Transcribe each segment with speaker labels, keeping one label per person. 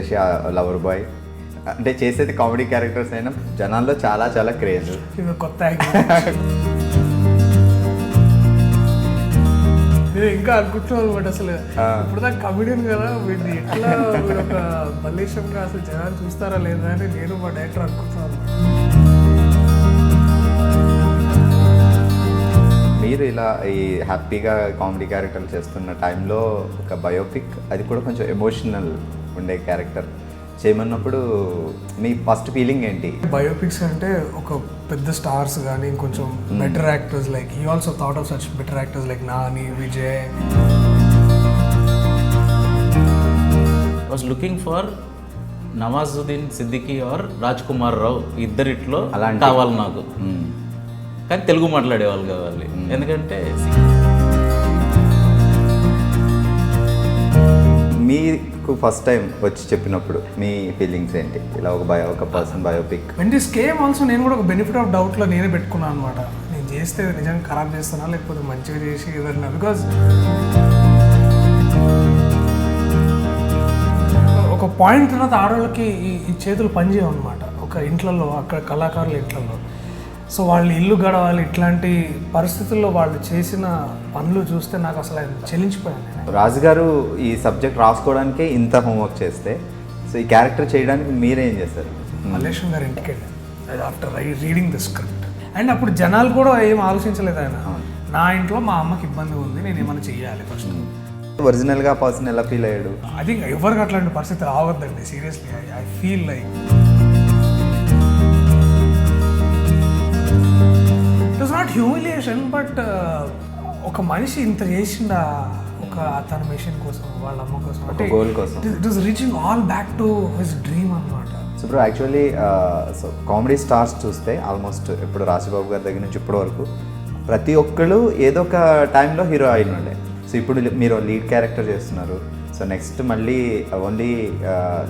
Speaker 1: Priyadarshi lover boy అంటే చేసేది comedy characters అయినా జనాల్లో చాలా చాలా క్రేజ్.
Speaker 2: ఇది కొత్త నేను ఇంకా అనుకుంటున్నాను అనమాట అసలు ఇప్పుడు దాకా కమెడియన్ కదా వీడిని ఎట్లా వీడు ఒక బల్లేశంగా అసలు జనాలు చూస్తారా లేదా అని నేను మా డైరెక్టర్ అనుకుంటున్నాను.
Speaker 1: మీరు ఇలా ఈ హ్యాపీగా కామెడీ క్యారెక్టర్లు చేస్తున్న టైంలో ఒక బయోపిక్, అది కూడా కొంచెం ఎమోషనల్ ఉండే క్యారెక్టర్ చేయమన్నప్పుడు మీ ఫస్ట్ ఫీలింగ్ ఏంటి?
Speaker 2: బయోపిక్స్ అంటే ఒక పెద్ద స్టార్స్ కానీ ఇంకొంచెం better actors like he also thought of such better actors like Nani, Vijay.
Speaker 3: Was looking for Nawazuddin Siddiqui or Raj Kumar Rao, ఇద్దరిట్లో అలా కావాలి నాకు. కానీ తెలుగు మాట్లాడేవాళ్ళు కావాలి, ఎందుకంటే
Speaker 1: మీకు ఫస్ట్ టైం వచ్చి చెప్పినప్పుడు మీ ఫీలింగ్స్ ఏంటి? ఇలా ఒక person biopic
Speaker 2: when this came also నేను కూడా ఒక బెనిఫిట్ ఆఫ్ డౌట్లో నేనే పెట్టుకున్నాను అనమాట. నేను చేస్తే నిజంగా ఖరాబ్ చేస్తానా లేకపోతే మంచిగా చేసి ఏదన్నా, బికాజ్ ఒక పాయింట్ తర్వాత ఆడవాళ్ళకి ఈ చేతులు పనిచేయవు అనమాట ఒక ఇంట్లలో, అక్కడ కళాకారుల ఇంట్లలో. సో వాళ్ళు ఇల్లు గడవాలి, ఇట్లాంటి పరిస్థితుల్లో వాళ్ళు చేసిన పనులు చూస్తే నాకు అసలు చెల్లించిపోయాను.
Speaker 1: రాజు గారు ఈ సబ్జెక్ట్ రాసుకోవడానికే ఇంత హోంవర్క్ చేస్తే, సో ఈ క్యారెక్టర్ చేయడానికి మీరేం చేస్తారు?
Speaker 2: మల్లేశం గారు ఇంటికి వెళ్ళాను after reading the script. And అప్పుడు జనాలు కూడా ఏం ఆలోచించలేదు ఆయన, నా ఇంట్లో మా అమ్మకి ఇబ్బంది ఉంది, నేను ఏమైనా చెయ్యాలి ఫస్ట్.
Speaker 1: ఒరిజినల్గా పర్సన్ ఎలా ఫీల్ అయ్యాడు?
Speaker 2: అది ఎవరికి అట్లాంటి పరిస్థితి రావద్దండి, seriously. I feel like it was not humiliation, but ఒక మనిషి ఇంత చేసిండా ఒక తన మెషిన్ కోసం, వాళ్ళ అమ్మ కోసం, అంటే
Speaker 1: గోల్ కోసం.
Speaker 2: It was reaching all back to his dream అనమాట.
Speaker 1: సో ఇప్పుడు యాక్చువల్లీ సో కామెడీ స్టార్స్ చూస్తే ఆల్మోస్ట్ ఇప్పుడు రాజబాబు గారి దగ్గర నుంచి ఇప్పటి వరకు ప్రతి ఒక్కళ్ళు ఏదో ఒక టైంలో హీరో అయిన ఉండే. సో ఇప్పుడు మీరు లీడ్ క్యారెక్టర్ చేస్తున్నారు, సో నెక్స్ట్ మళ్ళీ ఓన్లీ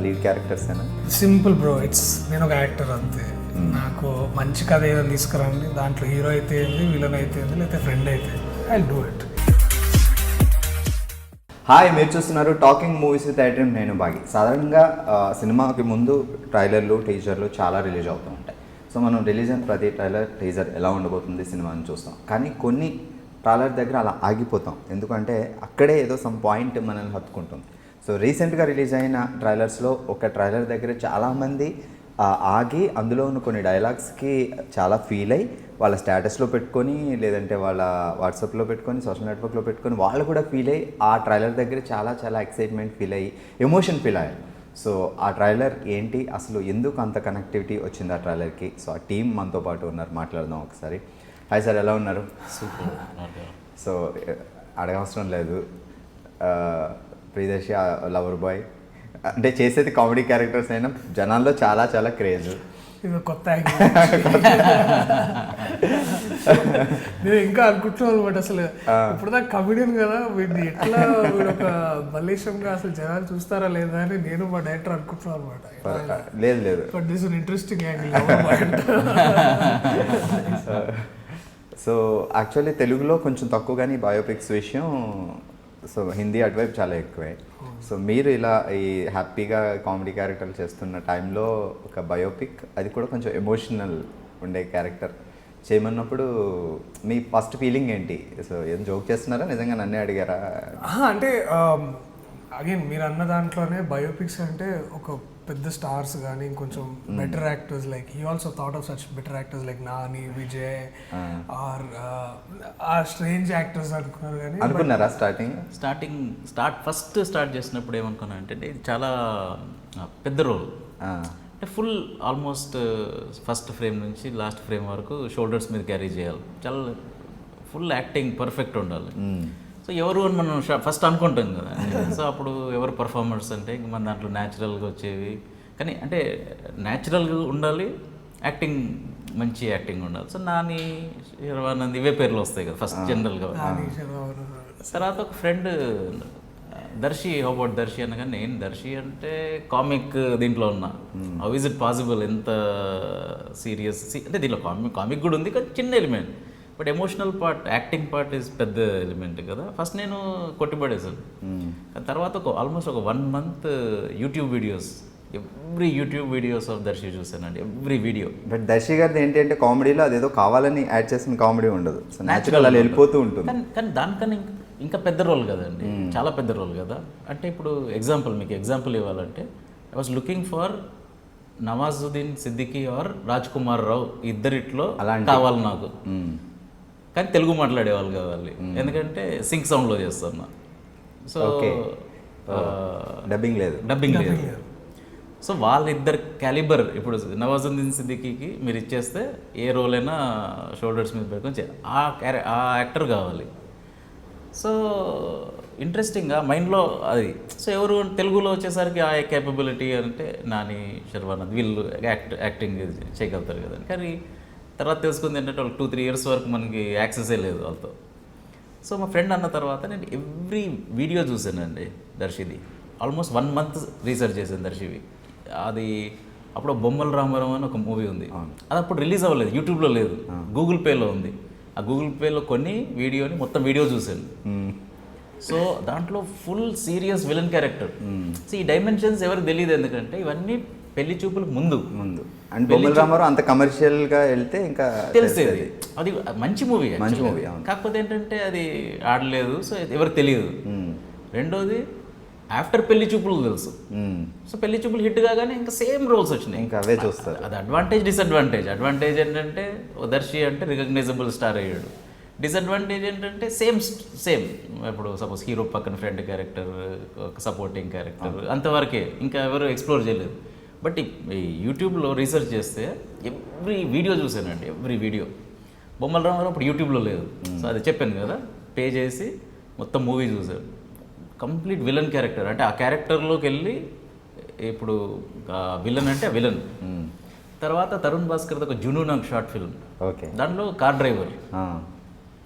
Speaker 1: లీడ్ క్యారెక్టర్స్ అయినా?
Speaker 2: సింపుల్ బ్రో, ఇట్స్ నేను ఒక యాక్టర్ అంతే. నాకు మంచి కథ ఏదైనా తీసుకురండి, దాంట్లో హీరో అయితే ఏంది, విలన్ అయితే ఏంది, లేకపోతే ఫ్రెండ్ అయితే ఐ డూ ఇట్.
Speaker 1: హాయ్, మీరు చూస్తున్నారు టాకింగ్ మూవీస్ విత్ ఐడ్రీమ్, నేను బాగి. సాధారణంగా సినిమాకి ముందు ట్రైలర్లు, టీజర్లు చాలా రిలీజ్ అవుతూ ఉంటాయి. సో మనం రిలీజ్ అయిన ప్రతి ట్రైలర్, టీజర్ ఎలా ఉండబోతుంది సినిమాని చూస్తాం. కానీ కొన్ని ట్రైలర్ దగ్గర అలా ఆగిపోతాం, ఎందుకంటే అక్కడే ఏదో సమ్ పాయింట్ మనల్ని హత్తుకుంటుంది. సో రీసెంట్గా రిలీజ్ అయిన ట్రైలర్స్లో ఒక ట్రైలర్ దగ్గర చాలామంది ఆగి అందులో ఉన్న కొన్ని డైలాగ్స్కి చాలా ఫీల్ అయ్యి వాళ్ళ స్టేటస్లో పెట్టుకొని, లేదంటే వాళ్ళ వాట్సాప్లో పెట్టుకొని, సోషల్ నెట్వర్క్లో పెట్టుకొని వాళ్ళు కూడా ఫీల్ అయ్యి ఆ ట్రైలర్ దగ్గర చాలా చాలా ఎక్సైట్మెంట్ ఫీల్ అయ్యి ఎమోషన్ ఫీల్ అయ్యారు. సో ఆ ట్రైలర్ ఏంటి, అసలు ఎందుకు అంత కనెక్టివిటీ వచ్చింది ఆ ట్రైలర్కి? సో ఆ టీం మనతో పాటు ఉన్నారు, మాట్లాడదాం ఒకసారి. హాయ్ సార్, ఎలా ఉన్నారు? సో అడగవసరం లేదు, ప్రియదర్శి లవర్ బాయ్ అంటే చేసేది కామెడీ క్యారెక్టర్స్ అయినా జనాల్లో చాలా చాలా క్రేజ్.
Speaker 2: ఇది కొత్త నేను ఇంకా అనుకుంటున్నాను అనమాట అసలు ఇప్పుడు దాకా కమెడియన్ కదా వీడిని ఎట్లా వీడు ఒక బల్లేశంగా అసలు జనాలు చూస్తారా లేదా అని నేను మా డైరెక్టర్ అనుకుంటున్నాను అనమాట.
Speaker 1: లేదు,
Speaker 2: but this is interesting angle.
Speaker 1: So actually తెలుగులో కొంచెం తక్కువ, కానీ బయోపిక్స్ విషయం సో హిందీ అటువైపు చాలా ఎక్కువే. సో మీరు ఇలా ఈ హ్యాపీగా కామెడీ క్యారెక్టర్లు చేస్తున్న టైంలో ఒక బయోపిక్, అది కూడా కొంచెం ఎమోషనల్ ఉండే క్యారెక్టర్ చేయమన్నప్పుడు మీ ఫస్ట్ ఫీలింగ్ ఏంటి? సో ఏం జోక్ చేస్తున్నారా, నిజంగా నన్నే అడిగారా?
Speaker 2: అంటే అగైన్ మీరు అన్న దాంట్లోనే బయోపిక్స్ అంటే ఒక పెద్ద స్టార్స్ కానీ ఇంకొంచెం better actors like he also thought of such better actors like Nani, Vijay are strange actors
Speaker 1: అనుకున్నారా?
Speaker 3: ఫస్ట్ స్టార్ట్ చేసినప్పుడు ఏమనుకున్నా అంటే ఇది చాలా పెద్ద రోల్, అంటే ఫుల్ ఆల్మోస్ట్ ఫస్ట్ ఫ్రేమ్ నుంచి లాస్ట్ ఫ్రేమ్ వరకు షోల్డర్స్ మీద క్యారీ చేయాలి, చాలా ఫుల్ యాక్టింగ్ పర్ఫెక్ట్ ఉండాలి. సో ఎవరు అని మనం ఫస్ట్ అనుకుంటాం కదా. సో అప్పుడు ఎవరు పర్ఫార్మర్స్ అంటే ఇంక మన దాంట్లో న్యాచురల్గా వచ్చేవి, కానీ అంటే న్యాచురల్గా ఉండాలి, యాక్టింగ్ మంచి యాక్టింగ్ ఉండాలి. సో నాని, శర్వానంద్ ఇవే పేర్లు వస్తాయి కదా ఫస్ట్ జనరల్గా. తర్వాత ఒక friend Darshi, how about Darshi అనగా, నేను దర్శి అంటే కామిక్ దీంట్లో ఉన్నా, హౌ ఈజ్ ఇట్ పాసిబుల్, ఎంత సీరియస్ అంటే దీంట్లో కామిక్ కూడా ఉంది, కానీ చిన్న element, but emotional part, acting part is పెద్ద ఎలిమెంట్ కదా. ఫస్ట్ నేను కొట్టిపడేసాను. తర్వాత ఆల్మోస్ట్ ఒక 1 month YouTube videos every YouTube videos of Darshi చూసానండి, ఎవ్రీ వీడియో.
Speaker 1: బట్ దర్శి గారిది ఏంటంటే కామెడీలో అదేదో కావాలని యాడ్ చేసిన కామెడీ ఉండదు, సో న్యాచురల్ అలా వెళ్ళిపోతూ ఉంటుంది.
Speaker 3: కానీ దానికన్నా ఇంకా పెద్ద రోల్ కదండి, చాలా పెద్ద రోల్ కదా. అంటే ఇప్పుడు మీకు ఎగ్జాంపుల్ ఇవ్వాలంటే, I was looking for Nawazuddin Siddiqui or Raj Kumar Rao, ఇద్దరిట్లో కావాలి నాకు. కానీ తెలుగు మాట్లాడే వాళ్ళు కావాలి, ఎందుకంటే సింక్ సౌండ్లో చేస్తున్నా. సో
Speaker 1: డబ్బింగ్ లేదు.
Speaker 3: సో వాళ్ళిద్దరు క్యాలిబర్, ఇప్పుడు నవాజుద్దీన్ సిద్దికీకి మీరు ఇచ్చేస్తే ఏ రోల్ అయినా షోల్డర్స్ మీద పెట్టుకొని ఆ యాక్టర్ కావాలి. సో ఇంట్రెస్టింగ్గా మైండ్లో అది. సో ఎవరు తెలుగులో వచ్చేసరికి ఆ కేపబిలిటీ అంటే నాని, శర్వానంద్ వీళ్ళు యాక్టింగ్ చేయగలుగుతారు కదా. కానీ తర్వాత తెలుసుకుంది ఏంటంటే వాళ్ళు 2-3 years వరకు మనకి యాక్సెసే లేదు వాళ్ళతో. సో మా ఫ్రెండ్ అన్న తర్వాత నేను ఎవ్రీ వీడియో చూసానండి దర్శిది. ఆల్మోస్ట్ 1 month రీసెర్చ్ చేశాను దర్శివి. అది అప్పుడు బొమ్మల రామారావు అని ఒక మూవీ ఉంది, అది అప్పుడు రిలీజ్ అవ్వలేదు, యూట్యూబ్లో లేదు, గూగుల్ పేలో ఉంది. ఆ గూగుల్ పేలో కొన్ని వీడియోని మొత్తం వీడియో చూశాను. సో దాంట్లో full serious villain character. So ఈ డైమెన్షన్స్ ఎవరికి తెలియదు, ఎందుకంటే ఇవన్నీ పెళ్లి చూపులకు ముందు
Speaker 1: అండ్ బొమ్మల రామారావు అంత కమర్షియల్గా వెళ్తే ఇంకా
Speaker 3: తెలిసేది. అది మంచి మూవీ, కాకపోతే ఏంటంటే అది ఆడలేదు, సో ఎవరికి తెలియదు. రెండోది ఆఫ్టర్ పెళ్లి చూపులు తెలుసు. సో పెళ్లి చూపులు హిట్ కాగానే ఇంకా సేమ్ రోల్స్ వచ్చినాయి,
Speaker 1: ఇంకా అవే చూస్తారు.
Speaker 3: అది అడ్వాంటేజ్ డిసడ్వాంటేజ్. అడ్వాంటేజ్ ఏంటంటే దర్శి అంటే రికగ్నైజబుల్ స్టార్ అయ్యాడు. డిసడ్వాంటేజ్ ఏంటంటే సేమ్. ఇప్పుడు సపోజ్ హీరో పక్కన ఫ్రెండ్ క్యారెక్టర్, ఒక సపోర్టింగ్ క్యారెక్టర్, అంతవరకే, ఇంకా ఎవరు ఎక్స్ప్లోర్ చేయలేదు. బట్ ఈ యూట్యూబ్లో రీసెర్చ్ చేస్తే ఎవ్రీ వీడియో చూసానండి, ఎవ్రీ వీడియో. బొమ్మల రామారావు ఇప్పుడు యూట్యూబ్లో లేదు, సో అది చెప్పాను కదా, పే చేసి మొత్తం మూవీ చూసాను. కంప్లీట్ విలన్ క్యారెక్టర్, అంటే ఆ క్యారెక్టర్లోకి వెళ్ళి ఇప్పుడు విలన్ అంటే విలన్. తర్వాత తరుణ్ భాస్కర్ ఒక జునూన్ అని షార్ట్ ఫిల్మ్, దాంట్లో car driver.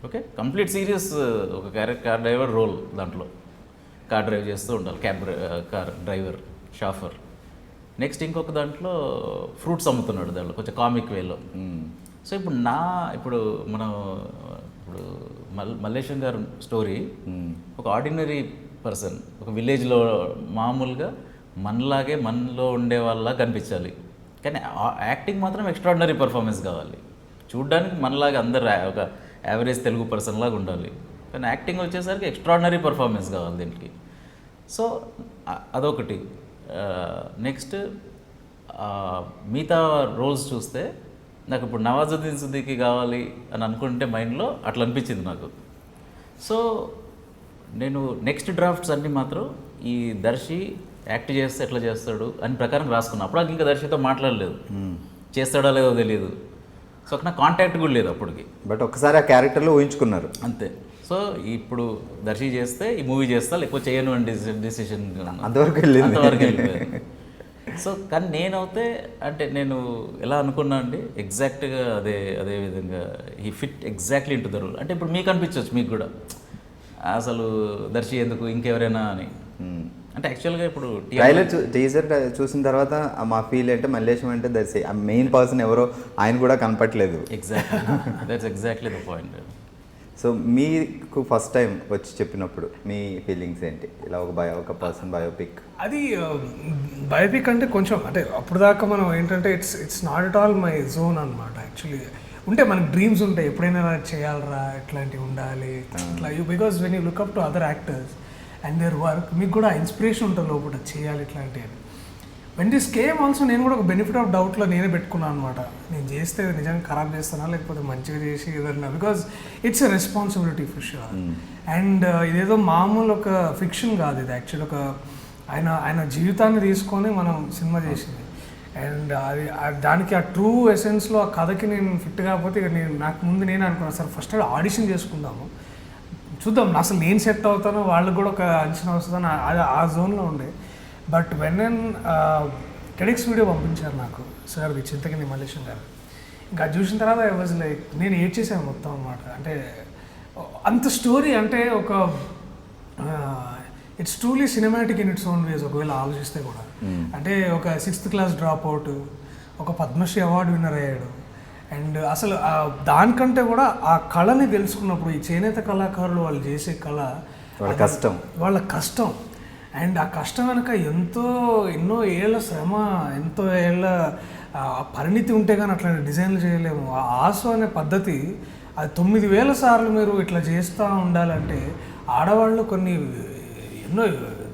Speaker 3: Okay, complete serious ఒక కార్ డ్రైవర్ రోల్. దాంట్లో కార్ డ్రైవ్ చేస్తూ ఉండాలి, కార్ డ్రైవర్, షాఫర్. నెక్స్ట్ ఇంకొక దాంట్లో ఫ్రూట్స్ అమ్ముతున్నాడు, దాంట్లో కొంచెం కామిక్ వేలో. సో ఇప్పుడు మనం మల్లేశం గారు స్టోరీ, ఒక ఆర్డినరీ పర్సన్, ఒక విలేజ్లో మామూలుగా మనలాగే మనలో ఉండే వాళ్ళ కనిపించాలి, కానీ యాక్టింగ్ మాత్రం ఎక్స్ట్రాడినరీ పర్ఫార్మెన్స్ కావాలి. చూడ్డానికి మనలాగా అందరు ఒక యావరేజ్ తెలుగు పర్సన్ లాగా ఉండాలి, కానీ యాక్టింగ్ వచ్చేసరికి ఎక్స్ట్రాడినరీ పర్ఫార్మెన్స్ కావాలి దీనికి. సో అదొకటి. నెక్స్ట్ మిగతా రోల్స్ చూస్తే నాకు ఇప్పుడు నవాజుద్దీన్ సిద్దికీ కావాలి అని అనుకుంటే మైండ్లో అట్లా అనిపించింది నాకు. సో నేను నెక్స్ట్ డ్రాఫ్ట్స్ అన్నీ మాత్రం ఈ దర్శి యాక్ట్ చేస్తే ఎట్లా చేస్తాడు అని ప్రకారం రాసుకున్నాను. అప్పుడు ఇంకా దర్శితో మాట్లాడలేదు, చేస్తాడో లేదో తెలియదు. సో నాకు కాంటాక్ట్ కూడా లేదు అప్పటికి, బట్
Speaker 1: ఒకసారి ఆ క్యారెక్టర్లో ఊహించుకున్నారు
Speaker 3: అంతే. సో ఇప్పుడు దర్శి చేస్తే ఈ మూవీ చేస్తా, లేకపోతే చేయను అని డిసిషన్
Speaker 1: అంతవరకు
Speaker 3: వెళ్ళిపోయాను. సో కానీ నేనైతే అంటే నేను ఎలా అనుకున్నా అండి, ఎగ్జాక్ట్గా అదే విధంగా ఈ fit exactly into the role. అంటే ఇప్పుడు మీకు అనిపించవచ్చు, మీకు కూడా అసలు దర్శి ఎందుకు ఇంకెవరైనా అని. అంటే యాక్చువల్గా ఇప్పుడు
Speaker 1: టీజర్ చూసిన తర్వాత మా ఫీల్ అంటే మల్లేశం అంటే దర్శి ఆ మెయిన్ పర్సన్ ఎవరో ఆయన కూడా కనపట్లేదు.
Speaker 3: Exactly the point.
Speaker 1: సో మీకు ఫస్ట్ టైం వచ్చి చెప్పినప్పుడు మీ ఫీలింగ్స్ ఏంటి? ఇలా ఒక పర్సన్ బయోపిక్,
Speaker 2: అది బయోపిక్ అంటే కొంచెం అంటే అప్పుడు దాకా మనం ఏంటంటే it's not at all my zone అనమాట. యాక్చువల్లీ ఉంటే మనకు డ్రీమ్స్ ఉంటాయి, ఎప్పుడైనా చేయాలరా, ఇట్లాంటివి ఉండాలి ఇట్లా. Because when you look up to other actors and their work, మీకు కూడా ఇన్స్పిరేషన్ ఉంటుంది లోపల చేయాలి ఇట్లాంటివి అని. వెన్ దిస్ కేమ్ ఆల్సో నేను కూడా ఒక బెనిఫిట్ ఆఫ్ డౌట్లో నేనే పెట్టుకున్నాను అనమాట. నేను చేస్తే నిజంగా ఖరాబ్ చేస్తానా లేకపోతే మంచిగా చేసి ఏదన్నా, because it's a responsibility for sure. And ఇదేదో మామూలు ఒక ఫిక్షన్ కాదు, ఇది యాక్చువల్ ఒక ఆయన జీవితాన్ని తీసుకొని మనం సినిమా చేసింది. అండ్ అది దానికి ఆ ట్రూ ఎసెన్స్లో ఆ కథకి నేను ఫిట్ కాకపోతే ఇక నాకు ముందు నేనే అనుకున్నాను, సార్ ఫస్ట్ ఆడిషన్ చేసుకుందాము, చూద్దాం అసలు నేను సెట్ అవుతానో వాళ్ళకి కూడా ఒక అంచనా వస్తుందని ఆ జోన్లో ఉండే. బట్ వెన్ టెడెక్స్ వీడియో పంపించారు నాకు సార్, చింతకిని మల్లేశం గారు. ఇంకా చూసిన తర్వాత ఐ వాజ్ లైక్, నేను ఏడ్ చేశాను మొత్తం అనమాట. అంటే అంత స్టోరీ అంటే ఒక it's truly cinematic in its own ways ఒకవేళ ఆలోచిస్తే కూడా. అంటే ఒక 6th క్లాస్ డ్రాప్ అవుట్, ఒక పద్మశ్రీ అవార్డు విన్నర్ అయ్యాడు. అండ్ అసలు దానికంటే కూడా ఆ కళని తెలుసుకున్నప్పుడు, ఈ చేనేత కళాకారులు వాళ్ళు చేసే కళ,
Speaker 1: వాళ్ళ కష్టం
Speaker 2: అండ్ ఆ కష్టం వెనక ఎన్నో ఏళ్ళ శ్రమ, ఎంతో ఏళ్ళ పరిణితి ఉంటే కానీ అట్లాంటి డిజైన్లు చేయలేము. ఆ ఆసు అనే పద్ధతి అది 9,000 సార్లు మీరు ఇట్లా చేస్తూ ఉండాలంటే ఆడవాళ్ళు కొన్ని ఎన్నో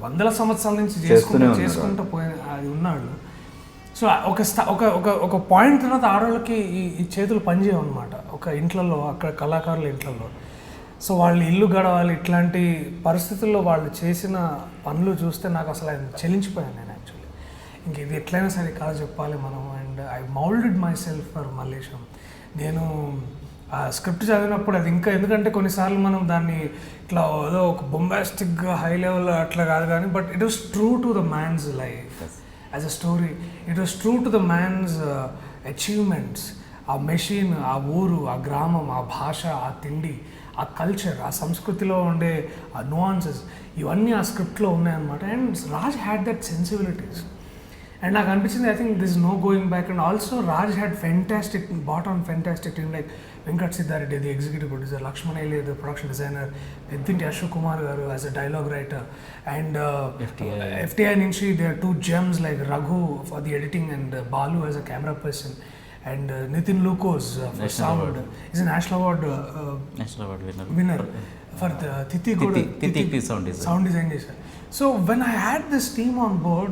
Speaker 2: వందల సంవత్సరాల నుంచి చేసుకుంటూ పోయిన అది ఉన్నాడు. సో ఒక పాయింట్ తర్వాత ఆడవాళ్ళకి ఈ చేతులు పనిచేయవు అనమాట ఒక ఇంట్లలో, అక్కడ కళాకారుల ఇంట్లలో. సో వాళ్ళు ఇల్లు గడవాలి, ఇట్లాంటి పరిస్థితుల్లో వాళ్ళు చేసిన పనులు చూస్తే నాకు అసలు ఆయన చెల్లించిపోయాను నేను యాక్చువల్లీ. ఇంక ఇది ఎట్లయినా సరే కాదు చెప్పాలి మనం. And I moulded my self for Mallesham. నేను ఆ స్క్రిప్ట్ చదివినప్పుడు అది ఇంకా, ఎందుకంటే కొన్నిసార్లు మనం దాన్ని ఇట్లా ఏదో ఒక బొంబాస్టిక్గా హై లెవెల్ అట్లా కాదు కానీ, but it was true to the man's life as a story. It was true to the man's achievements. ఆ మెషిన్, ఆ ఊరు, ఆ గ్రామం, ఆ భాష, ఆ తిండి, ఆ కల్చర్, ఆ సంస్కృతిలో ఉండే ఆ nuances ఇవన్నీ ఆ స్క్రిప్ట్లో ఉన్నాయన్నమాట. And Raj had that sensibilities. And నాకు అనిపించింది, I think this no going back. And also Raj had bought on fantastic team like Venkat Siddareddy the executive producer, Lakshman Eli the production designer, Peddinti Ashok Kumar garu as a dialogue writer, and FTI నుంచి they are 2 gems like Raghu for the editing and Balu as a camera person. And Nitin Lucas for sound is a national award winner for the Titi sound design చేశారు. So when I had this team on board,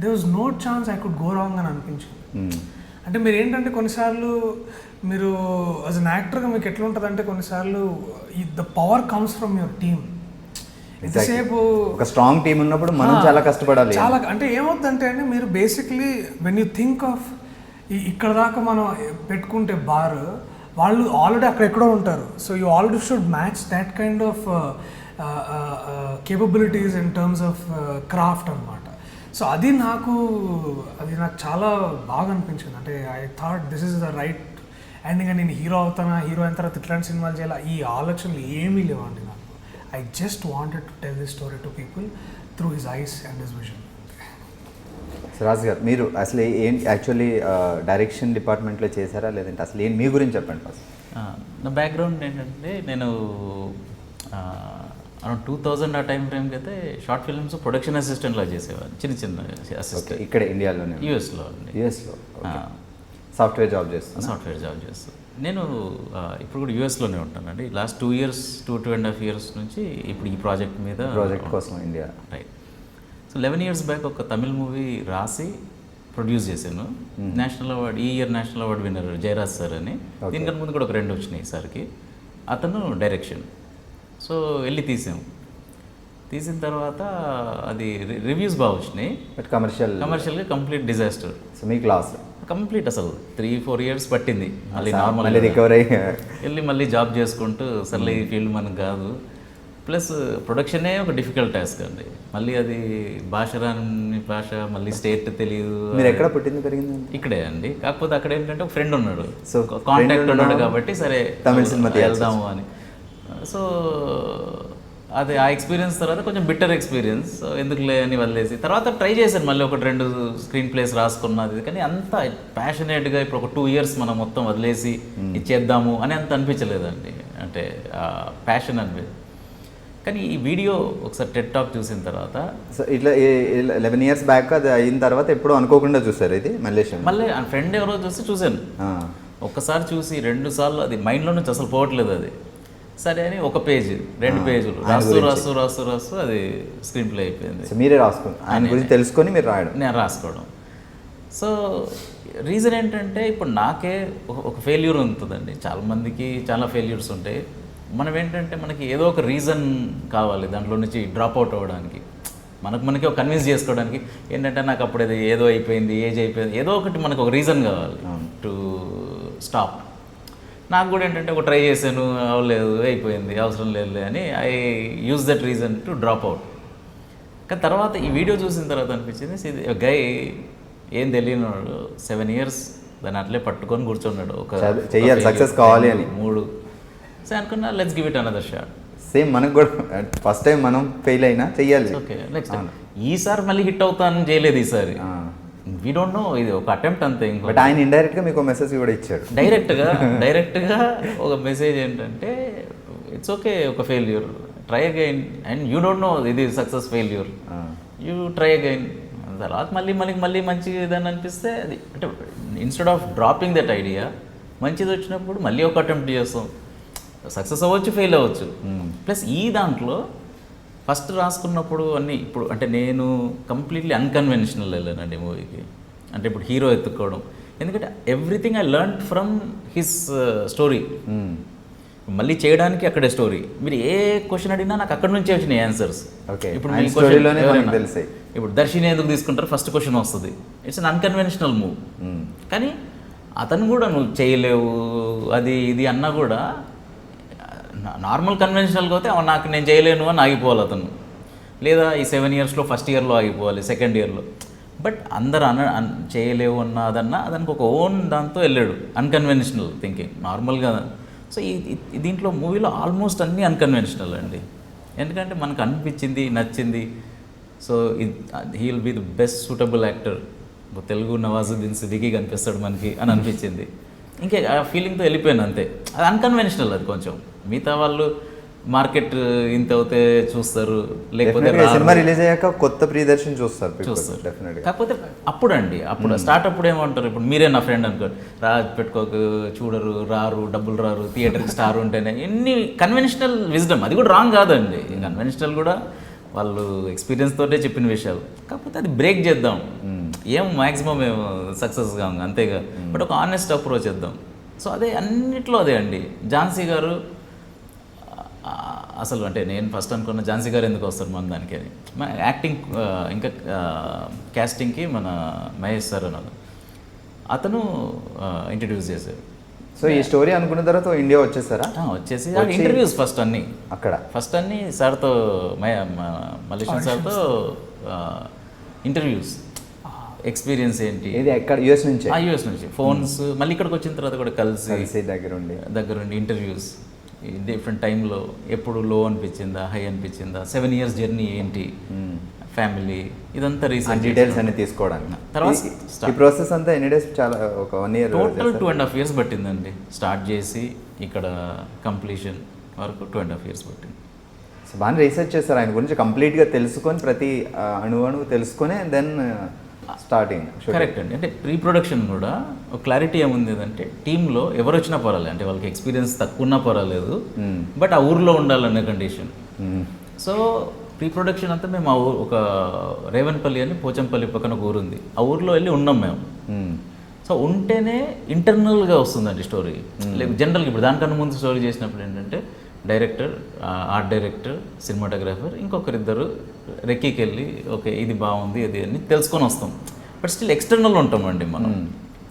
Speaker 2: there was no chance I could go wrong అని అనిపించింది. అంటే మీరు ఏంటంటే కొన్నిసార్లు మీరు as an యాక్టర్గా మీకు ఎట్లా ఉంటుంది అంటే కొన్నిసార్లు the power comes from your team. ఎంతసేపు
Speaker 1: ఒక స్ట్రాంగ్ టీమ్ ఉన్నప్పుడు మనం చాలా కష్టపడాలి.
Speaker 2: చాలా అంటే ఏమవుతుందంటే అండి, మీరు basically when you think of ఇక్కడ దాకా మనం పెట్టుకుంటే బార్, వాళ్ళు ఆల్రెడీ అక్కడెక్కడో ఉంటారు. So you already should match that kind of capabilities in terms of craft అనమాట. సో అది నాకు చాలా బాగా అనిపించింది. అంటే I thought this is the right. And ఇంకా నేను హీరో అయిన తర్వాత ఇట్లాంటి సినిమాలు చేయాలి, ఈ ఆలోచనలు ఏమీ లేవండి నాకు. I just wanted to tell this story to people through his eyes and his vision.
Speaker 1: Raj గారు, మీరు అసలు ఏంటి యాక్చువల్లీ డైరెక్షన్ డిపార్ట్మెంట్లో చేశారా, లేదంటే అసలు ఏంటి మీ గురించి చెప్పండి ఫస్ట్.
Speaker 3: నా బ్యాక్గ్రౌండ్ ఏంటంటే, నేను అరౌండ్ 2000 ఆ టైం ఫ్రేమ్కి అయితే షార్ట్ ఫిల్మ్స్ ప్రొడక్షన్ అసిస్టెంట్లా చేసేవాడిని, చిన్న అసిస్టెంట్.
Speaker 1: ఇక్కడ ఇండియాలోనే?
Speaker 3: యూఎస్లో
Speaker 1: సాఫ్ట్వేర్ జాబ్ చేస్తాను.
Speaker 3: నేను ఇప్పుడు కూడా యూఎస్లోనే ఉంటానండి. లాస్ట్ 2.5 years నుంచి ఇప్పుడు ఈ ప్రాజెక్ట్
Speaker 1: కోసం India.
Speaker 3: Right. So 11 years back ఒక తమిళ్ మూవీ రాసి ప్రొడ్యూస్ చేశాను. నేషనల్ అవార్డ్, ఈ year national award winner Jayaraj sir అని. దీనికన్నా ముందు కూడా ఒక 2 వచ్చినాయి సార్కి. అతను డైరెక్షన్. సో వెళ్ళి తీసిన తర్వాత అది రివ్యూస్ బాగా వచ్చినాయి.
Speaker 1: బట్ కమర్షియల్గా
Speaker 3: కంప్లీట్ డిజాస్టర్.
Speaker 1: సో మీకు లాస్
Speaker 3: కంప్లీట్ అసలు 3-4 years పట్టింది మళ్ళీ నార్మల్
Speaker 1: రికవర్ అయ్యి
Speaker 3: వెళ్ళి మళ్ళీ జాబ్ చేసుకుంటూ సర్లే ఈ ఫీల్డ్ మనకు కాదు. ప్లస్ ప్రొడక్షనే ఒక డిఫికల్ట్ టాస్క్ అండి. మళ్ళీ అది భాష రాని భాష, మళ్ళీ స్టేట్ తెలియదు.
Speaker 1: మీరు ఎక్కడ పుట్టింది పెరిగింది?
Speaker 3: ఇక్కడే అండి. కాకపోతే అక్కడ ఏంటంటే ఒక ఫ్రెండ్ ఉన్నాడు, సో కాంటాక్ట్ ఉన్నాడు కాబట్టి సరే
Speaker 1: తమిళ సినిమా
Speaker 3: వెళ్దాము అని. సో అది ఆ ఎక్స్పీరియన్స్ తర్వాత కొంచెం బిట్టర్ ఎక్స్పీరియన్స్, ఎందుకులే అని వదిలేసి తర్వాత ట్రై చేశాను. మళ్ళీ 1-2 స్క్రీన్ ప్లేస్ రాసుకున్నది, కానీ అంత ప్యాషనేట్గా ఇప్పుడు ఒక 2 years మనం మొత్తం వదిలేసి ఇచ్చేద్దాము అని అంత అనిపించలేదండి. అంటే ప్యాషన్ అనిపించదు. కానీ ఈ వీడియో ఒకసారి టెడ్ టాక్ చూసిన తర్వాత,
Speaker 1: సో ఇట్లా 11 years బ్యాక్ అది అయిన తర్వాత ఎప్పుడు అనుకోకుండా చూసారు ఇది మళ్ళీ
Speaker 3: ఆ ఫ్రెండ్ ఎవరో చూశాను. ఒక్కసారి చూసి 2 సార్లు అది మైండ్లో నుంచి అసలు పోవట్లేదు. అది సరే అని 1 page 2 pages రాస్తూ అది స్క్రీన్ ప్లే అయిపోయింది.
Speaker 1: మీరే రాసుకోండి, ఆయన గురించి తెలుసుకొని మీరు రాయడం,
Speaker 3: నేను రాసుకోవడం. సో రీజన్ ఏంటంటే ఇప్పుడు నాకే ఒక ఫెయిల్యూర్ ఉంటుందండి. చాలామందికి చాలా ఫెయిల్యూర్స్ ఉంటాయి. మనం ఏంటంటే మనకి ఏదో ఒక రీజన్ కావాలి దాంట్లో నుంచి డ్రాప్ అవుట్ అవ్వడానికి. మనకి ఒక కన్విన్స్ చేసుకోవడానికి ఏంటంటే నాకు అప్పుడు ఏదో అయిపోయింది, ఏజ్ అయిపోయింది, ఏదో ఒకటి మనకు ఒక రీజన్ కావాలి టు స్టాప్. నాకు కూడా ఏంటంటే ఒక ట్రై చేశాను, అవ్వలేదు, అయిపోయింది, అవసరం లేదులే అని I use that reason to drop out. కానీ తర్వాత ఈ వీడియో చూసిన తర్వాత అనిపించింది, ఇది గై ఏం తెలియనాడు 7 years దాన్ని అట్లే పట్టుకొని కూర్చున్నాడు. ఒక
Speaker 1: చెయ్యాలి, సక్సెస్ కావాలి అని
Speaker 3: 3. సో అనుకున్నా let's give it another shot.
Speaker 1: Same మనకు కూడా ఫస్ట్ టైం మనం ఫెయిల్ అయినా చెయ్యాలి.
Speaker 3: ఓకే, నెక్స్ట్ టైం ఈసారి మళ్ళీ హిట్ అవుతానని చేయలేదు. ఈసారి వీ డోంట్ నో, ఇది ఒక అటెంప్ట్ అంతే. ఇంకో
Speaker 1: బట్ ఆయన ఇండైరెక్ట్గా మీకు మెసేజ్ కూడా ఇచ్చాడు.
Speaker 3: డైరెక్ట్గా ఒక మెసేజ్ ఏంటంటే ఇట్స్ ఓకే, ఒక failure, try again, and you don't know ఇది success failure. You try again. తర్వాత మళ్ళీ మంచిగా ఏదైనా అనిపిస్తే అది అంటే instead of dropping that idea మంచిది వచ్చినప్పుడు మళ్ళీ ఒక అటెంప్ట్ చేస్తాం. సక్సెస్ అవ్వచ్చు, ఫెయిల్ అవ్వచ్చు. ప్లస్ ఈ దాంట్లో ఫస్ట్ రాసుకున్నప్పుడు అన్నీ ఇప్పుడు అంటే నేను కంప్లీట్లీ అన్కన్వెన్షనల్ వెళ్ళానండి మూవీకి. అంటే ఇప్పుడు హీరో ఎత్తుక్కోవడం, ఎందుకంటే everything I learn from his story. మళ్ళీ చేయడానికి అక్కడే స్టోరీ. మీరు ఏ క్వశ్చన్ అడిగినా నాకు అక్కడ నుంచే వచ్చినాయి ఆన్సర్స్.
Speaker 1: ఇప్పుడు మీ స్టోరీలోనే మనకు తెలుస్తాయి.
Speaker 3: ఇప్పుడు దర్శిని ఎందుకు తీసుకుంటారు, ఫస్ట్ క్వశ్చన్ వస్తుంది. It's an unconventional move. కానీ అతను కూడా నువ్వు చేయలేవు అది ఇది అన్నా కూడా నార్మల్ కన్వెన్షనల్గా అయితే నాకు నేను చేయలేను అని ఆగిపోవాలి అతను. లేదా ఈ 7 yearsలో ఫస్ట్ ఇయర్లో ఆగిపోవాలి, సెకండ్ ఇయర్లో. బట్ అందరు చేయలేవు అన్నదన్నా దానికి ఒక ఓన్ దాంతో వెళ్ళాడు. అన్కన్వెన్షనల్ థింకింగ్ నార్మల్గా. సో ఈ దీంట్లో మూవీలో ఆల్మోస్ట్ అన్నీ అన్కన్వెన్షనల్ అండి. ఎందుకంటే మనకు అనిపించింది, నచ్చింది. So he will be the best suitable actor. Telugu Nawazuddin Siddiqui కనిపిస్తాడు మనకి అని అనిపించింది. ఇంకే ఆ ఫీలింగ్తో వెళ్ళిపోయాను అంతే. అది అన్కన్వెన్షనల్. అది కొంచెం మిగతా వాళ్ళు మార్కెట్ ఇంత అవుతే చూస్తారు, లేకపోతే
Speaker 1: సినిమా రిలీజ్ అయ్యాక కొత్త ప్రియదర్శన్ చూస్తారు.
Speaker 3: కాకపోతే అప్పుడు స్టార్ట్ అప్పుడు ఏమంటారు, ఇప్పుడు మీరే నా ఫ్రెండ్ అనుకో, పెట్టుకోకు, చూడరు, రారు, డబ్బులు రారు, థియేటర్కి స్టార్ ఉంటేనే ఎన్ని కన్వెన్షనల్ విజ్డమ్. అది కూడా రాంగ్ కాదండి. కన్వెన్షనల్ కూడా వాళ్ళు ఎక్స్పీరియన్స్ తోటే చెప్పిన విషయాలు. కాకపోతే అది బ్రేక్ చేద్దాం. ఏం మ్యాక్సిమం ఏం సక్సెస్ కాము అంతేగా, బట్ ఒక ఆనెస్ట్ అప్రోచ్ చేద్దాం. సో అదే అన్నిట్లో అదే అండి. ఝాన్సీ గారు అసలు అంటే నేను ఫస్ట్ అనుకున్న ఝాన్సీ గారు ఎందుకు వస్తారు మన దానికి అని. మన యాక్టింగ్ ఇంకా క్యాస్టింగ్కి మన మహేష్ సార్ అన్నారు, అతను ఇంట్రడ్యూస్ చేశారు.
Speaker 1: సో ఈ స్టోరీ అనుకున్న తర్వాత ఇండియా వచ్చేసారా?
Speaker 3: వచ్చేసి ఇంటర్వ్యూస్ ఫస్ట్ అన్నీ అన్నీ సార్తో మల్లేశ్వర్ సార్తో ఇంటర్వ్యూస్, ఎక్స్పీరియన్స్ ఏంటి,
Speaker 1: ఎక్కడ యూఎస్
Speaker 3: నుంచి ఫోన్స్, మళ్ళీ ఇక్కడికి వచ్చిన తర్వాత కూడా కలిసి దగ్గరుండి ఇంటర్వ్యూస్. డిఫరెంట్ టైంలో ఎప్పుడు లో అనిపించిందా, హై అనిపించిందా, 7 years జర్నీ ఏంటి, ఫ్యామిలీ, ఇదంతా రీసెంట్
Speaker 1: డీటెయిల్స్ అన్ని తీసుకోవడానికి. తర్వాత ఈ ప్రాసెస్ అంతా ఎన్ని డేస్? చాలా ఒక 1 year,
Speaker 3: టోటల్ 2.5 years పట్టిందండి. స్టార్ట్ చేసి ఇక్కడ కంప్లీషన్ వరకు 2.5 years పట్టింది.
Speaker 1: సో బాగా రీసెర్చ్ చేస్తారు ఆయన గురించి, కంప్లీట్గా తెలుసుకొని ప్రతి అణువు తెలుసుకొని దెన్ స్టార్టింగ్.
Speaker 3: కరెక్ట్ అండి. అంటే ప్రీ ప్రొడక్షన్ కూడా ఒక క్లారిటీ ఏముంది అంటే టీంలో ఎవరు వచ్చినా పర్వాలేదు, అంటే వాళ్ళకి ఎక్స్పీరియన్స్ తక్కువ ఉన్నా పర్వాలేదు, బట్ ఆ ఊర్లో ఉండాలనే కండిషన్. సో ప్రీ ప్రొడక్షన్ అంతా మేము ఆ ఒక రేవన్పల్లి అని పోచంపల్లి పక్కన ఒక ఊరు ఉంది, ఆ ఊర్లో వెళ్ళి ఉన్నాం మేము. సో ఉంటేనే ఇంటర్నల్గా వస్తుందండి స్టోరీ. లేక జనరల్గా ఇప్పుడు దానికన్నా ముందు స్టోరీ చేసినప్పుడు ఏంటంటే డైరెక్టర్, ఆర్ట్ డైరెక్టర్, సినిమాటోగ్రాఫర్, ఇంకొకరిద్దరు రెక్కీకి వెళ్ళి ఓకే ఇది బాగుంది అది అని తెలుసుకొని వస్తాం. బట్ స్టిల్ ఎక్స్టర్నల్ ఉంటామండి మనం.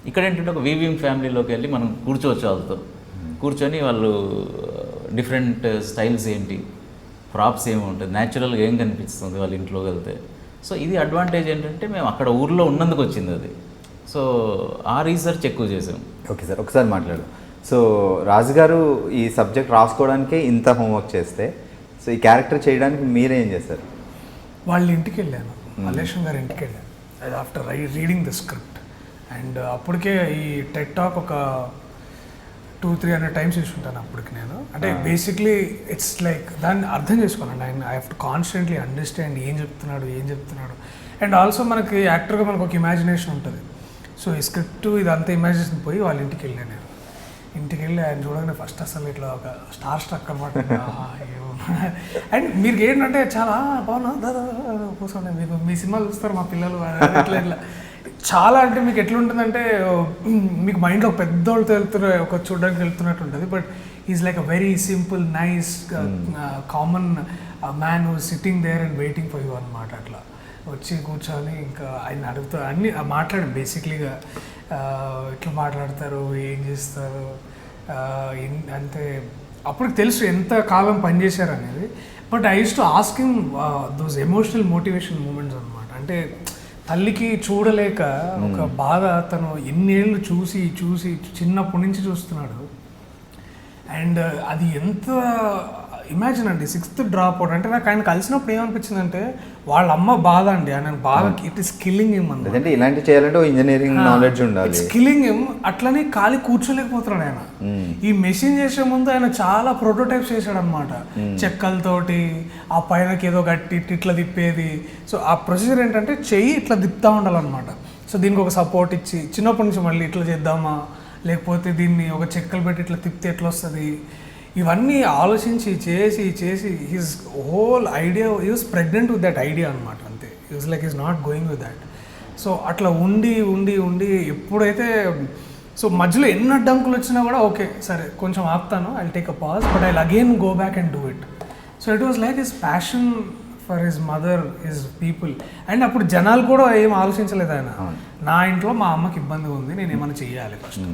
Speaker 3: ఇక్కడ ఏంటంటే ఒక వీవింగ్ ఫ్యామిలీలోకి వెళ్ళి మనం కూర్చోవచ్చు, వాళ్ళతో కూర్చొని వాళ్ళు డిఫరెంట్ స్టైల్స్ ఏంటి, ప్రాప్స్ ఏమి ఉంటుంది, న్యాచురల్గా ఏం కనిపిస్తుంది వాళ్ళ ఇంట్లోకి వెళ్తే. సో ఇది అడ్వాంటేజ్ ఏంటంటే మేము అక్కడ ఊర్లో ఉన్నందుకు వచ్చింది అది. సో ఆ రీసెర్చ్ ఎక్కువ చేసాం.
Speaker 1: ఓకే సార్, ఒకసారి మాట్లాడు. సో రాజుగారు ఈ సబ్జెక్ట్ రాసుకోవడానికే ఇంత హోంవర్క్ చేస్తే, సో ఈ క్యారెక్టర్ చేయడానికి మీరేం చేశారు?
Speaker 2: వాళ్ళ ఇంటికి వెళ్ళాను, మల్లేశం గారి ఇంటికి వెళ్ళాను. అది after reading the script. And అప్పటికే ఈ టెడ్ టాక్ ఒక 200-300 times చూసుకుంటాను అప్పటికి నేను. అంటే బేసిక్లీ ఇట్స్ లైక్ దాన్ని అర్థం చేసుకోవాలండి. I have to constantly understand ఏం చెప్తున్నాడు. అండ్ ఆల్సో మనకి యాక్టర్గా మనకు ఒక ఇమాజినేషన్ ఉంటుంది. సో ఈ స్క్రిప్ట్ ఇదంతా ఇమాజినేషన్ పోయి వాళ్ళ ఇంటికి వెళ్ళాను నేను. ఇంటికి వెళ్ళి ఆయన చూడగానే ఫస్ట్ అసలు ఇట్లా ఒక స్టార్ స్ట్రక్ అనమాట. అండ్ మీరు ఏంటంటే చాలా బాగున్నా దాదా కూర్చోండి, మీకు మీ సినిమాలు చూస్తారు మా పిల్లలు ఇట్లా చాలా. అంటే మీకు ఎట్లుంటుందంటే మీకు మైండ్లో పెద్దోళ్ళతో ఒక చూడడానికి వెళ్తున్నట్టు ఉంటుంది. But is like a very simple nice common man who sitting there and waiting for you అనమాట. అట్లా వచ్చి కూర్చొని ఇంకా ఆయన అడుగుతా అన్నీ మాట్లాడాం. బేసిక్లీగా ఎట్లా మాట్లాడతారు, ఏం చేస్తారు అంటే అప్పుడు తెలుసు ఎంత కాలం పనిచేశారు అనేది. But I use to asking those emotional motivation moments అనమాట. అంటే తల్లికి చూడలేక ఒక బాధ తను ఎన్నేళ్ళు చూసి చిన్నప్పటి నుంచి చూస్తున్నాడు. అండ్ అది ఎంత ఇమాజిన్ అండి 6th డ్రాప్ అవుట్ అంటే నాకు ఆయన కలిసినప్పుడు ఏమనిపించింది అంటే వాళ్ళ అమ్మ బాధ అండి ఆయన బాగా ఇట్ ఈస్ కిల్లింగ్ హిమ్ అన్న.
Speaker 1: లేదంటే ఇలాంటి చేయాలంటే ఇంజనీరింగ్ నాలెడ్జ్ ఉండాలి.
Speaker 2: It's killing him. అట్లనే ఖాళీ కూర్చోలేకపోతున్నాడు ఆయన. ఈ మెషిన్ చేసే ముందు ఆయన చాలా ప్రోటోటైప్స్ చేశాడు అనమాట, చెక్కలతోటి ఆ పైనకి ఏదో గట్టి ఇట్లా తిప్పేది. సో ఆ ప్రొసీజర్ ఏంటంటే చెయ్యి ఇట్లా తిప్పుతూ ఉండాలన్నమాట. సో దీనికి ఒక సపోర్ట్ ఇచ్చి చిన్నప్పటి నుంచి మళ్ళీ ఇట్లా చేద్దామా, లేకపోతే దీన్ని ఒక చెక్కలు పెట్టి ఇట్లా తిప్పితే ఎట్లా వస్తుంది, ఇవన్నీ ఆలోచించి చేసి his whole idea is pregnant with that idea అనమాట. అంతే, is like is not going with that. So అట్లా ఉండి ఎప్పుడైతే సో మధ్యలో ఎన్ని అడ్డంకులు వచ్చినా కూడా ఓకే సరే కొంచెం ఆపుతాను, I take a pause, but I again go back and do it. So it was like his passion for his mother, his people. And అప్పుడు జనాలు కూడా ఏం ఆలోచించలేదు ఆయన, నా ఇంట్లో మా అమ్మకి ఇబ్బందిగా ఉంది, నేను ఏమైనా చెయ్యాలి ఫస్ట్.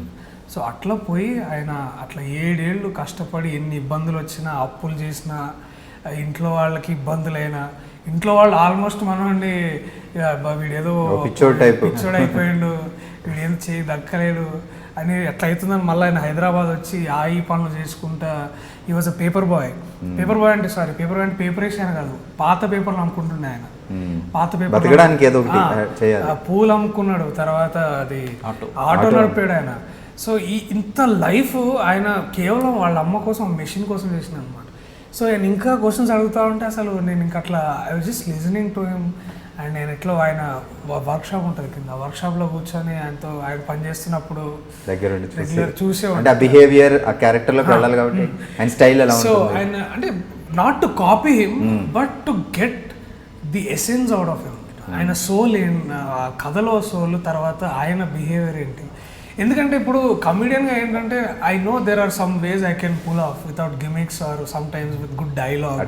Speaker 2: సో అట్లా పోయి ఆయన అట్లా 7 ఏళ్ళు కష్టపడి ఎన్ని ఇబ్బందులు వచ్చినా, అప్పులు చేసినా, ఇంట్లో వాళ్ళకి ఇబ్బందులైనా, ఇంట్లో వాళ్ళు ఆల్మోస్ట్ మనోడిని వీడేదో పిచ్చోడు అయిపోయిండు, వీడేం చేయి దక్కలేడు అని ఎట్లా అవుతుందని మళ్ళీ ఆయన హైదరాబాద్ వచ్చి ఈ పనులు చేసుకుంటా. ఈ వాజ్ అ పేపర్ బాయ్ అంటే పేపర్ బాయ్ అంటే పేపర్ వేసాను కాదు, పాత పేపర్లు అమ్ముకుంటుండే ఆయన. పాత పేపర్ పూలు అమ్ముకున్నాడు, తర్వాత అది ఆటో నడిపాడు ఆయన. సో ఇంత లైఫ్ ఆయన కేవలం వాళ్ళ అమ్మ కోసం, మెషిన్ కోసం చేసిన అనమాట. సో ఆయన ఇంకా క్వశ్చన్స్ అడుగుతూ ఉంటే అసలు నేను ఇంకా అట్లా I was just listening to him. And నేను ఎట్లా ఆయన వర్క్షాప్ ఉంటుంది కింద, వర్క్షాప్లో కూర్చొని ఆయనతో ఆయన పనిచేస్తున్నప్పుడు రెగ్యులర్ చూసేవాడు
Speaker 1: బిహేవియర్, ఆ క్యారెక్టర్లోకి వెళ్ళాలి కాబట్టి ఆయన స్టైల్ ఎలా ఉంటుంది.
Speaker 2: సో ఆయన అంటే not to copy him but to get the essence out of him. ఆయన సోల్ కథలో సోల్, తర్వాత ఆయన బిహేవియర్ ఏంటి. ఎందుకంటే ఇప్పుడు కమెడియన్గా ఏంటంటే I know there are some ways I can pull off without gimmicks or some times with good dialogue,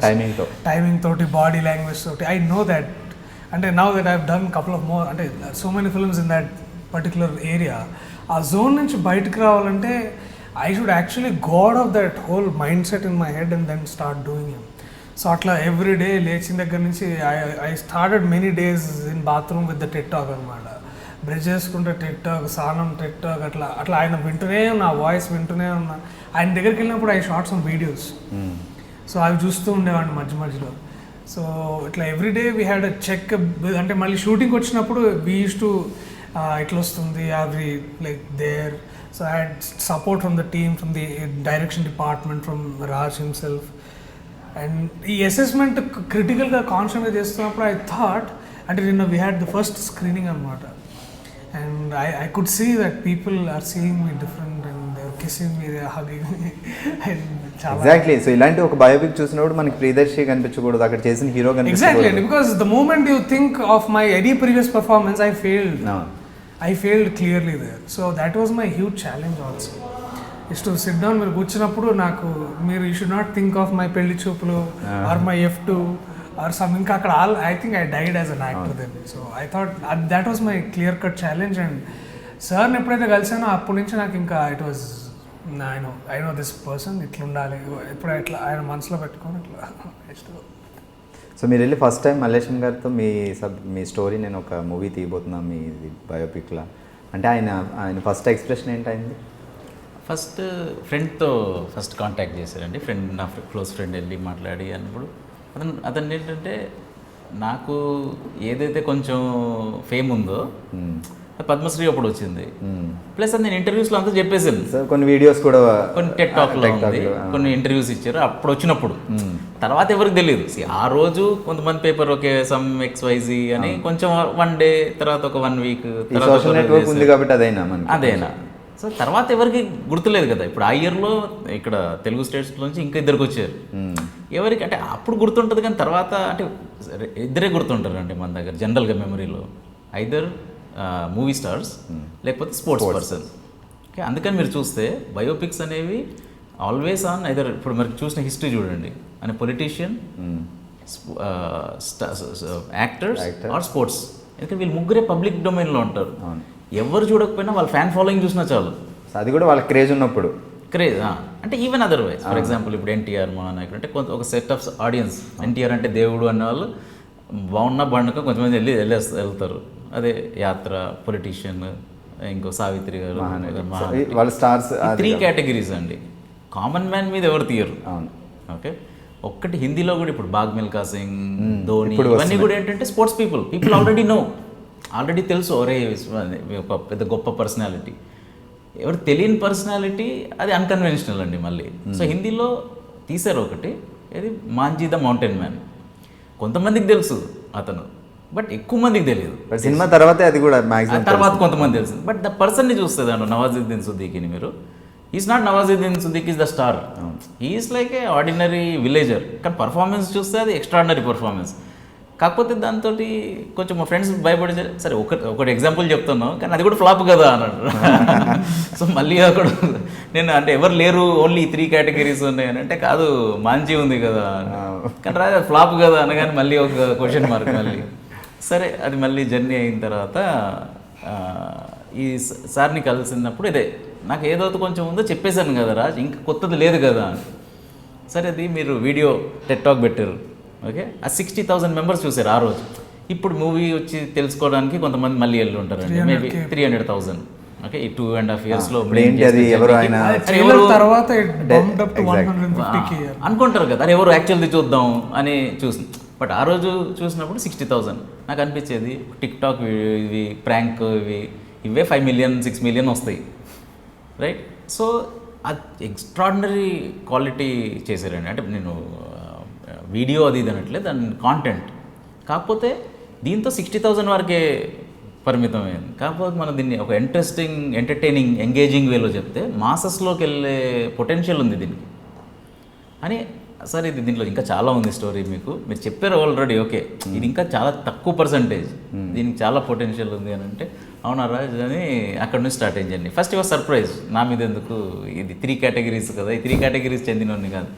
Speaker 2: timing తోటి, బాడీ లాంగ్వేజ్ తోటి. I know that. అంటే now that I have done couple of more, అంటే so many films in that particular area. ఆ zone నుంచి బయటకు రావాలంటే I should actually goad off that whole mind set in my head and then start doing him. So అట్లా every day లేచిన దగ్గర నుంచి I started many days in bathroom with the TED talk అనమాట. Brush చేసుకుంటే TED talk, స్నానం TED talk, అట్లా ఆయన వింటూనే ఉన్నా, వాయిస్ వింటూనే ఉన్నా. ఆయన దగ్గరికి వెళ్ళినప్పుడు I shot some videos, so అవి చూస్తూ ఉండేవాడిని మధ్యలో. సో ఇట్లా everyday we had a check. అంటే మళ్ళీ షూటింగ్కి వచ్చినప్పుడు వీ యూస్ టు ఇట్లా వస్తుంది అవి like there. So I had support from the team, from the direction department, from Raj himself. And ఈ అసెస్మెంట్ క్రిటికల్గా కాన్స్టెంట్గా చేస్తున్నప్పుడు ఐ థాట్, అంటే నిన్న we had the first screening అనమాట. And I could see that people are seeing me different and they're kissing me, they're hugging me.
Speaker 1: Exactly. So ఇలాంటి ఒక biopic చూసినప్పుడు మనకి ప్రియదర్శి కనిపించకూడదు, అక్కడ చేసిన హీరో కనిపించకూడదు.
Speaker 2: Exactly, because the moment you think of my any previous performance, I failed. No. I failed clearly there. So that was my huge challenge also. Is to sit down, మీరు కూర్చున్నప్పుడు నాకు మీరు you should not think of my పెళ్లి చూపులు or my F2 or something. ఇంకా అక్కడ I think I died as an actor then. So I thought that was my clear cut challenge. And సార్ని ఎప్పుడైతే కలిసానో అప్పటి నుంచి నాకు ఇంకా it was I know this person ఇట్లా ఉండాలి, ఇప్పుడు ఇట్లా ఆయన మనసులో పెట్టుకొని ఇట్లా.
Speaker 1: సో మీరు వెళ్ళి ఫస్ట్ టైం మల్లేశం గారితో మీ స్టోరీ నేను ఒక మూవీ తీయబోతున్నాను మీ బయోపిక్లా అంటే ఆయన ఫస్ట్ ఎక్స్ప్రెషన్ ఏంటైంది?
Speaker 3: ఫస్ట్ ఫ్రెండ్తో ఫస్ట్ కాంటాక్ట్ చేశారండి. నా క్లోజ్ ఫ్రెండ్ వెళ్ళి మాట్లాడి అన్నప్పుడు అతను ఏంటంటే నాకు ఏదైతే కొంచెం ఫేమ్ ఉందో పద్మశ్రీ అప్పుడు వచ్చింది, ప్లస్ అది నేను ఇంటర్వ్యూస్లో అంతా చెప్పేసాను.
Speaker 1: కొన్ని వీడియోస్ కూడా,
Speaker 3: కొన్ని టెట్ టాక్లో ఉంది, కొన్ని ఇంటర్వ్యూస్ ఇచ్చారు అప్పుడు వచ్చినప్పుడు. తర్వాత ఎవరికి తెలియదు. ఆ రోజు కొంతమంది పేపర్ ఓకే సమ్ XYZ అని కొంచెం 1 డే తర్వాత ఒక 1 వీక్ అదేనా. సో తర్వాత ఎవరికి గుర్తులేదు కదా. ఇప్పుడు ఆ ఇయర్లో ఇక్కడ తెలుగు స్టేట్స్ నుంచి ఇంకా 2 వచ్చారు. ఎవరికి అంటే అప్పుడు గుర్తుంటుంది కానీ తర్వాత అంటే 2 గుర్తుంటారు అంటే మన దగ్గర జనరల్గా మెమరీలో, ఐదర్ మూవీ స్టార్స్ లేకపోతే స్పోర్ట్స్ పర్సన్. ఓకే, అందుకని మీరు చూస్తే బయోపిక్స్ అనేవి ఆల్వేస్ ఆన్ ఐదర్. ఇప్పుడు మీరు చూసిన హిస్టరీ చూడండి, అని పొలిటీషియన్, యాక్టర్స్ ఆర్ స్పోర్ట్స్. ఎందుకంటే వీళ్ళు ముగ్గురే పబ్లిక్ డొమైన్లో ఉంటారు. ఎవరు చూడకపోయినా వాళ్ళ ఫ్యాన్ ఫాలోయింగ్ చూసినా చాలు.
Speaker 1: అది కూడా వాళ్ళ క్రేజ్ ఉన్నప్పుడు.
Speaker 3: క్రేజ్ అంటే ఈవెన్ అదర్వైజ్. ఫర్ ఎగ్జాంపుల్ ఇప్పుడు ఎన్టీఆర్ మహానాయకుడు అంటే కొంత ఒక సెట్ ఆఫ్ ఆడియన్స్. ఎన్టీఆర్ అంటే దేవుడు అనే వాళ్ళు బాగున్నా బండక కొంతమంది వెళ్తారు. అదే యాత్ర, పొలిటీషియన్, ఇంకో సావిత్రి గారు,
Speaker 1: వాళ్ళ స్టార్స్.
Speaker 3: 3 కేటగిరీస్ అండి. కామన్ మ్యాన్ మీద ఎవరు తీయరు. ఓకే, ఒక్కటి హిందీలో కూడా ఇప్పుడు బాగ్ మిల్కా సింగ్, ధోని ఇవన్నీ కూడా ఏంటంటే స్పోర్ట్స్ పీపుల్ ఆల్రెడీ తెలుసు ఒరే ఒక పెద్ద గొప్ప పర్సనాలిటీ. ఎవరు తెలియని పర్సనాలిటీ అది అన్కన్వెన్షనల్ అండి మళ్ళీ. సో హిందీలో తీశారు ఒకటి, ఇది మాంజీ ద మౌంటైన్ మ్యాన్. కొంతమందికి తెలుసు అతను, బట్ ఎక్కువ మందికి తెలియదు.
Speaker 1: సినిమా తర్వాతే అది కూడా మ్యాక్సిమం
Speaker 3: తర్వాత కొంతమంది తెలుసు. బట్ ద పర్సన్ని చూస్తుంది అండి నవాజుద్దీన్ సిద్దికీని మీరు. Is not Nawazuddin Siddiqui is the star, is like a ordinary villager. కానీ పర్ఫార్మెన్స్ చూస్తే అది ఎక్స్ట్రాడినరీ పర్ఫార్మెన్స్. కాకపోతే దాంతో కొంచెం మా ఫ్రెండ్స్ భయపడి సరే ఒకటి ఎగ్జాంపుల్ చెప్తున్నాను, కానీ అది కూడా ఫ్లాప్ కదా అన్నాడు. సో మళ్ళీ అక్కడ నేను అంటే ఎవరు లేరు, ఓన్లీ 3 కేటగిరీస్ ఉన్నాయని అంటే కాదు మాంజీ ఉంది కదా, కానీ రాదు ఫ్లాప్ కదా అనగానే మళ్ళీ ఒక క్వశ్చన్ మార్క్. మళ్ళీ సరే అది మళ్ళీ జర్నీ అయిన తర్వాత ఈ సార్ని కలిసినప్పుడు ఇదే నాకు ఏదో కొంచెం ఉందో చెప్పేశాను కదా రాజ్, ఇంకా కొత్తది లేదు కదా అని. సరే అది మీరు వీడియో టెడ్ టాక్ పెట్టారు, ఓకే, ఆ 60,000 మెంబర్స్ చూసారు ఆ రోజు. ఇప్పుడు మూవీ వచ్చి తెలుసుకోవడానికి కొంతమంది మళ్ళీ వెళ్ళి ఉంటారండి, మేబీ 300,000. ఓకే, ఈ 2.5 yearsలో అనుకుంటారు కదా, అరే ఎవరు యాక్చువల్ది చూద్దాం అని చూసి. బట్ ఆ రోజు చూసినప్పుడు 60,000. నాకు అనిపించేది టిక్ టాక్ ఇవి ప్రాంక్ ఇవే 5 million 6 million వస్తాయి, రైట్. సో అది ఎక్స్ట్రాడినరీ క్వాలిటీ చేశారండి. అంటే నేను వీడియో అది ఇది అనట్లే, దాని కాంటెంట్. కాకపోతే దీంతో 60,000 వరకే పరిమితమైంది. కాకపోతే మనం దీన్ని ఒక ఇంట్రెస్టింగ్, ఎంటర్టైనింగ్, ఎంగేజింగ్ వేలో చెప్తే మాసెస్లోకి వెళ్ళే పొటెన్షియల్ ఉంది దీనికి అని. సార్ ఇది దీంట్లో ఇంకా చాలా ఉంది స్టోరీ, మీరు చెప్పారు ఆల్రెడీ, ఓకే ఇది ఇంకా చాలా తక్కువ పర్సంటేజ్, దీనికి చాలా పొటెన్షియల్ ఉంది అని అంటే అవునా రాజ్ అని అక్కడ నుంచి స్టార్ట్ అయ్యిందండి. ఫస్ట్ ఇవాళ సర్ప్రైజ్ నా మీద, ఎందుకు ఇది 3 కేటగిరీస్ కదా, ఈ 3 కేటగిరీస్ చెందినవన్నీ కాదు.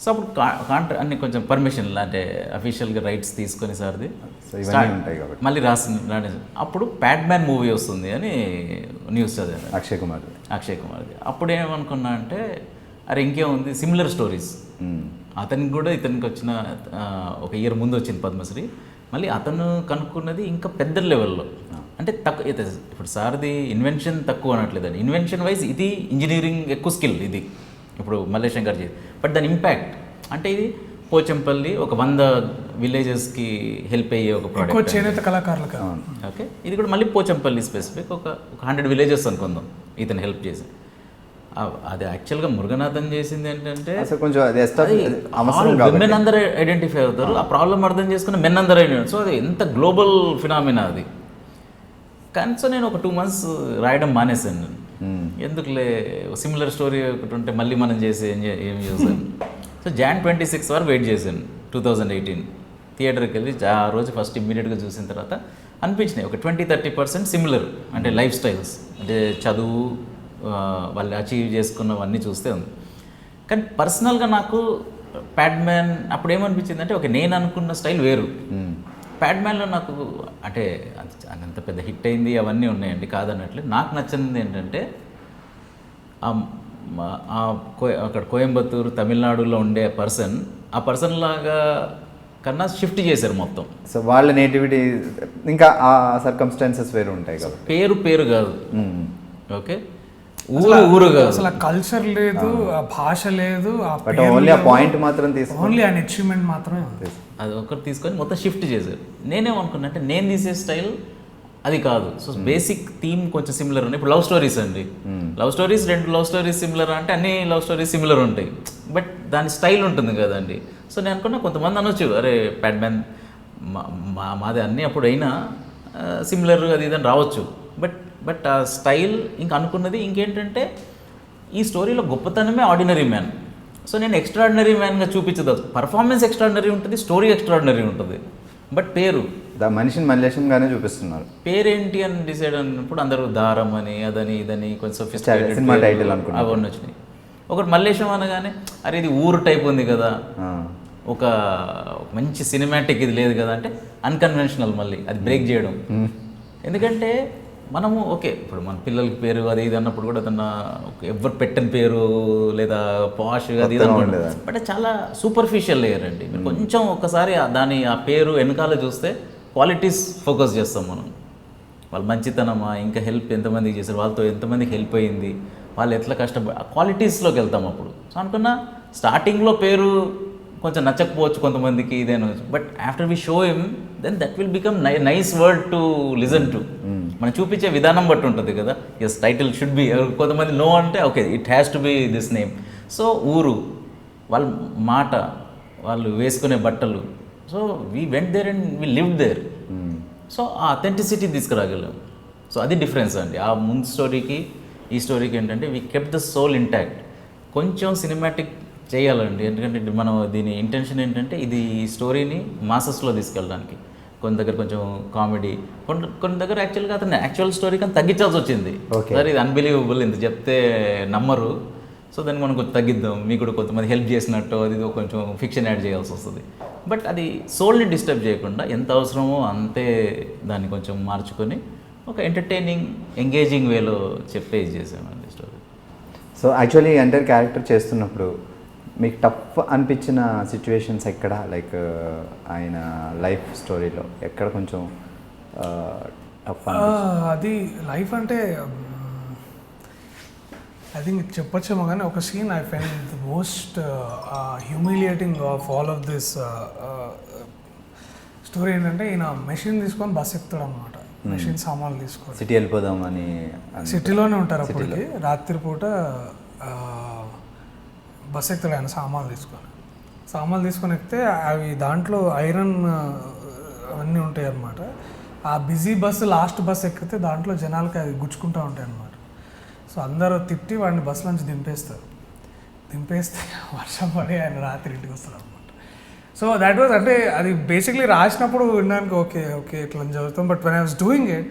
Speaker 3: సో అప్పుడు అన్ని కొంచెం పర్మిషన్ అంటే అఫీషియల్గా రైట్స్ తీసుకొని సార్ది మళ్ళీ రాసి అప్పుడు ప్యాడ్మ్యాన్ మూవీ వస్తుంది అని న్యూస్ చదివాను, అక్షయ్ కుమార్ది. అప్పుడు ఏమనుకున్నా అంటే అరే ఇంకేముంది సిమిలర్ స్టోరీస్. అతనికి కూడా ఇతనికి వచ్చిన ఒక ఇయర్ ముందు వచ్చింది పద్మశ్రీ, మళ్ళీ అతను కనుక్కున్నది ఇంకా పెద్ద లెవెల్లో. అంటే తక్కువ ఇప్పుడు సార్ది ఇన్వెన్షన్ తక్కువ అనట్లేదండి, ఇన్వెన్షన్ వైజ్ ఇది ఇంజనీరింగ్ ఎక్కువ స్కిల్ ఇది ఇప్పుడు మల్లేశం గారు చేసి. బట్ దాని ఇంపాక్ట్ అంటే ఇది పోచంపల్లి ఒక 100 విలేజెస్కి హెల్ప్ అయ్యే ఒక ప్రోడక్ట్,
Speaker 2: చేనేత కళాకారులకు.
Speaker 3: ఓకే, ఇది కూడా మళ్ళీ పోచంపల్లి స్పెసిఫిక్ ఒక 100 విలేజెస్ అనుకుందాం ఇతను హెల్ప్ చేసి. అది యాక్చువల్గా మురుగనాథన్ చేసింది ఏంటంటే మెన్ అందరూ ఐడెంటిఫై అవుతారు, ఆ ప్రాబ్లం అర్థం చేసుకుని మెన్ అందరూ ఐడెంటిఫై. సో అది ఎంత గ్లోబల్ ఫినామినా అది. కానీ సో నేను ఒక 2 months రాయడం మానేశాను నేను, ఎందుకులే సిమిలర్ స్టోరీ ఒకటి ఉంటే మళ్ళీ మనం చేసి ఏం చేశాను. సో Jan 26 వరకు వెయిట్ చేశాను 2018. థియేటర్కి వెళ్ళి ఆ రోజు ఫస్ట్ ఇమ్మీడియట్గా చూసిన తర్వాత అనిపించినాయి ఒక 20-30% సిమిలర్, అంటే లైఫ్ స్టైల్స్, అంటే చదువు వాళ్ళు అచీవ్ చేసుకున్నవన్నీ చూస్తే ఉంది. కానీ పర్సనల్గా నాకు ప్యాడ్మ్యాన్ అప్పుడు ఏమనిపించింది అంటే ఓకే నేను అనుకున్న స్టైల్ వేరు. ప్యాడ్మ్యాన్లో నాకు అంటే అంత పెద్ద హిట్ అయింది అవన్నీ ఉన్నాయండి కాదన్నట్లు. నాకు నచ్చింది ఏంటంటే అక్కడ కోయంబత్తూరు తమిళనాడులో ఉండే ఆ పర్సన్ లాగా కన్నా షిఫ్ట్ చేశారు మొత్తం.
Speaker 1: సో వాళ్ళ నేటివిటీ ఇంకా ఆ సర్కమ్స్టాన్సెస్ వేరు ఉంటాయి కదా,
Speaker 3: పేరు కాదు, ఓకే ఊరు కాదు,
Speaker 2: అసలు కల్చర్ లేదు, ఆ భాష లేదు,
Speaker 1: ఓన్లీ ఆ పాయింట్ మాత్రం తీసుకొని
Speaker 2: ఓన్లీ ఆ అచీవ్మెంట్ మాత్రమే
Speaker 3: అది ఒకటి తీసుకొని మొత్తం షిఫ్ట్ చేశారు. నేనేమనుకున్నా అంటే నేను తీసే స్టైల్ అది కాదు. సో బేసిక్ థీమ్ కొంచెం సిమిలర్ ఉన్నాయి. ఇప్పుడు లవ్ స్టోరీస్ అండి, love stories 2 love stories similar అంటే అన్ని లవ్ స్టోరీస్ సిమిలర్ ఉంటాయి, బట్ దాని స్టైల్ ఉంటుంది కదండి. సో నేను అనుకున్నా కొంతమంది అనొచ్చు అరే ప్యాడ్మ్యాన్ మాది అన్నీ అప్పుడు అయినా సిమిలర్ అది ఇదని రావచ్చు, బట్ ఆ స్టైల్ ఇంకా అనుకున్నది ఇంకేంటంటే ఈ స్టోరీలో గొప్పతనమే ఆర్డినరీ మ్యాన్. సో నేను ఎక్స్ట్రాడినరీ మ్యాన్గా చూపించదు, పర్ఫార్మెన్స్ ఎక్స్ట్రాడినరీ ఉంటుంది, స్టోరీ ఎక్స్ట్రాడినరీ ఉంటుంది, బట్ పేరు
Speaker 1: మనిషిని మల్లేశంగానే చూపిస్తున్నారు.
Speaker 3: పేరేంటి అని డిసైడ్ అయినప్పుడు అందరూ దారం అని అదని ఇదని కొంచెం
Speaker 1: సినిమా టైటిల్ అనుకున్నాను
Speaker 3: అవన్నీ వచ్చినాయి. ఒకటి మల్లేశం అనగానే అరే ఇది ఊరు టైప్ ఉంది కదా, ఒక మంచి సినిమాటిక్ ఇది లేదు కదా అంటే అన్కన్వెన్షనల్, మళ్ళీ అది బ్రేక్ చేయడం. ఎందుకంటే మనము ఓకే ఇప్పుడు మన పిల్లలకి పేరు అది ఇది అన్నప్పుడు కూడా ఏదన్నా ఎవరు పెట్టని పేరు లేదా పాష్ అది ఇది అనుకుంటుంది, బట్ చాలా సూపర్ఫిషియల్ లేయర్ అండి. మీరు కొంచెం ఒక్కసారి ఆ పేరు వెనకాల చూస్తే క్వాలిటీస్ ఫోకస్ చేస్తాం మనం. వాళ్ళ మంచితనమా, ఇంకా హెల్ప్ ఎంతమందికి చేశారు, వాళ్ళతో ఎంతమందికి హెల్ప్ అయ్యింది, వాళ్ళు ఎట్లా కష్టపడి ఆ క్వాలిటీస్లోకి వెళ్తాం అప్పుడు. సో అనుకున్నా స్టార్టింగ్లో పేరు కొంచెం నచ్చకపోవచ్చు కొంతమందికి ఇదేనో, but after we show him then that will become nice word to listen to. మనం చూపించే విధానం బట్టి ఉంటుంది కదా. ఎస్, టైటిల్ షుడ్ బి, కొంతమంది నో అంటే okay it has to be this name. So ఊరు, వాళ్ళ మాట, వాళ్ళు వేసుకునే బట్టలు, so we went there and we lived there. So ఆ అథెంటిసిటీ తీసుకురాగలం. సో అది డిఫరెన్స్ అండి ఆ ముందు స్టోరీకి ఈ స్టోరీకి. ఏంటంటే we kept the soul intact. కొంచెం సినిమాటిక్ చేయాలండి, ఎందుకంటే మనం దీని ఇంటెన్షన్ ఏంటంటే ఇది స్టోరీని మాసెస్లో తీసుకెళ్ళడానికి. కొన్ని దగ్గర కొంచెం కామెడీ, కొన్ని దగ్గర యాక్చువల్గా అతను యాక్చువల్ స్టోరీ కానీ తగ్గించాల్సి వచ్చింది. సార్ ఇది అన్బిలీవబుల్, ఇంత చెప్తే నమ్మరు, సో దాన్ని మనం కొంచెం తగ్గిద్దాం, మీకు కూడా కొంతమంది హెల్ప్ చేసినట్టు అది కొంచెం ఫిక్షన్ యాడ్ చేయాల్సి వస్తుంది. బట్ అది సోల్ని డిస్టర్బ్ చేయకుండా ఎంత అవసరమో అంతే దాన్ని కొంచెం మార్చుకొని ఒక ఎంటర్టైనింగ్ ఎంగేజింగ్ వేలో చెప్పేది చేసామండి story.
Speaker 1: So actually enter character చేస్తున్నప్పుడు మీకు టఫ్ అనిపించిన సిచ్యువేషన్స్ ఎక్కడ, లైక్ ఆయన లైఫ్ స్టోరీలో ఎక్కడ కొంచెం టఫ్?
Speaker 2: అది లైఫ్ అంటే ఐ థింక్ చెప్పొచ్చేమో కానీ ఒక scene I find the most humiliating of all of this story ఏంటంటే, ఈయన మెషిన్ తీసుకొని బస్ ఎక్కుతాడు అనమాట. మెషిన్ సామాన్లు తీసుకొని
Speaker 1: సిటీ వెళ్ళిపోదామని,
Speaker 2: సిటీలోనే ఉంటారు అప్పటికి. రాత్రిపూట బస్ ఎక్కుతాడు ఆయన సామాన్లు తీసుకొని ఎక్కితే అవి దాంట్లో ఐరన్ అవన్నీ ఉంటాయి అన్నమాట. ఆ బిజీ బస్సు లాస్ట్ బస్ ఎక్కితే దాంట్లో జనాలకి అది గుచ్చుకుంటూ ఉంటాయి అన్నమాట. సో అందరూ తిట్టి వాడిని బస్సు నుంచి దింపేస్తే వర్షం పడి ఆయన రాత్రి ఇంటికి వస్తారు అనమాట. సో దాట్ వాజ్, అంటే అది బేసిక్లీ రాసినప్పుడు వినడానికి ఓకే ఇట్లా చదువుతాం, but when I was doing it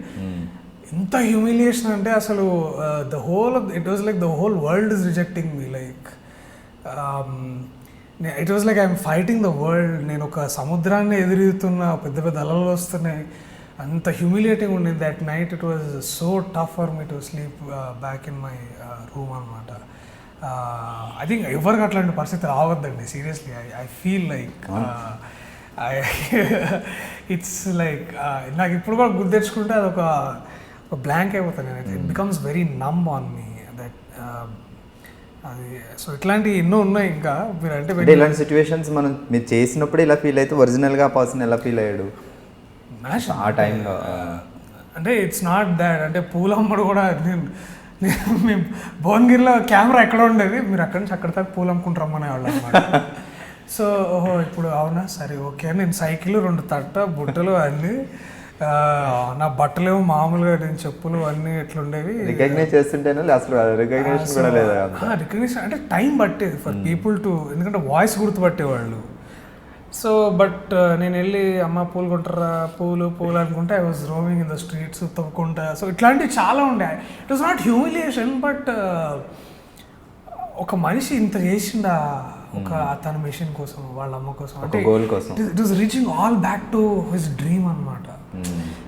Speaker 2: ఎంత హ్యూమిలియేషన్ అంటే అసలు it was like the whole world is rejecting me. Like it was like I'm fighting the world. నేను ఒక సముద్రాన్ని ఎదురుతున్న, పెద్ద పెద్ద అలలు వస్తున్నాయి, అంత హ్యూమిలియేటింగ్ ఉండింది that night. It was so tough for me to sleep back in my room అనమాట. ఐ థింక్ ఎవరికి అట్లాంటి పరిస్థితి రావద్దండి, seriously. I feel like it's like నాకు ఇప్పుడు కూడా గుర్తు తెచ్చుకుంటే అది ఒక బ్లాంక్ అయిపోతాను నేను. ఇట్ బికమ్స్ వెరీ నమ్ ఆన్ మీ దట్. అది సో ఇట్లాంటి ఎన్నో ఉన్నాయి ఇంకా. మీరు అంటే
Speaker 1: ఇలాంటి సిచ్యువేషన్స్ మనం మీరు చేసినప్పుడు ఇలా ఫీల్ అయితే ఒరిజినల్గా పర్సన్ ఎలా ఫీల్ అయ్యాడు ఆ టైంలో?
Speaker 2: అంటే ఇట్స్ నాట్ దాట్, అంటే పూలమ్మడు కూడా మేము భువనగిరిలో కెమెరా ఎక్కడ ఉండేది, మీరు అక్కడి నుంచి అక్కడ దాకా పూలు అమ్ముకుంటూ రమ్మనే వాళ్ళు అనమాట. సో ఓహో ఇప్పుడు అవునా సరే ఓకే, నేను సైకిల్ 2 తట్ట బుట్టలు అన్నీ, నా బట్టలేమో మామూలుగా నేను చెప్పులు అన్నీ ఎట్లుండేవి.
Speaker 1: రికగ్నైజ్ చేస్తుంటేనే అసలు రికగ్నిషన్ కూడా లేదా?
Speaker 2: రికగ్నిషన్ అంటే టైం పట్టేది ఫర్ పీపుల్ టు, ఎందుకంటే వాయిస్ గుర్తుపట్టేవాళ్ళు. సో బట్ నేను వెళ్ళి అమ్మ పూలు కొంటారా, పూలు అనుకుంటే I was roaming in the streets తవ్వుకుంటా. సో ఇట్లాంటివి చాలా ఉండే. It was not humiliation, but ఒక మనిషి ఇంత చేసిండా ఒక తన మెషిన్ కోసం, వాళ్ళ అమ్మ కోసం, అంటే it was reaching all back to his dream అనమాట.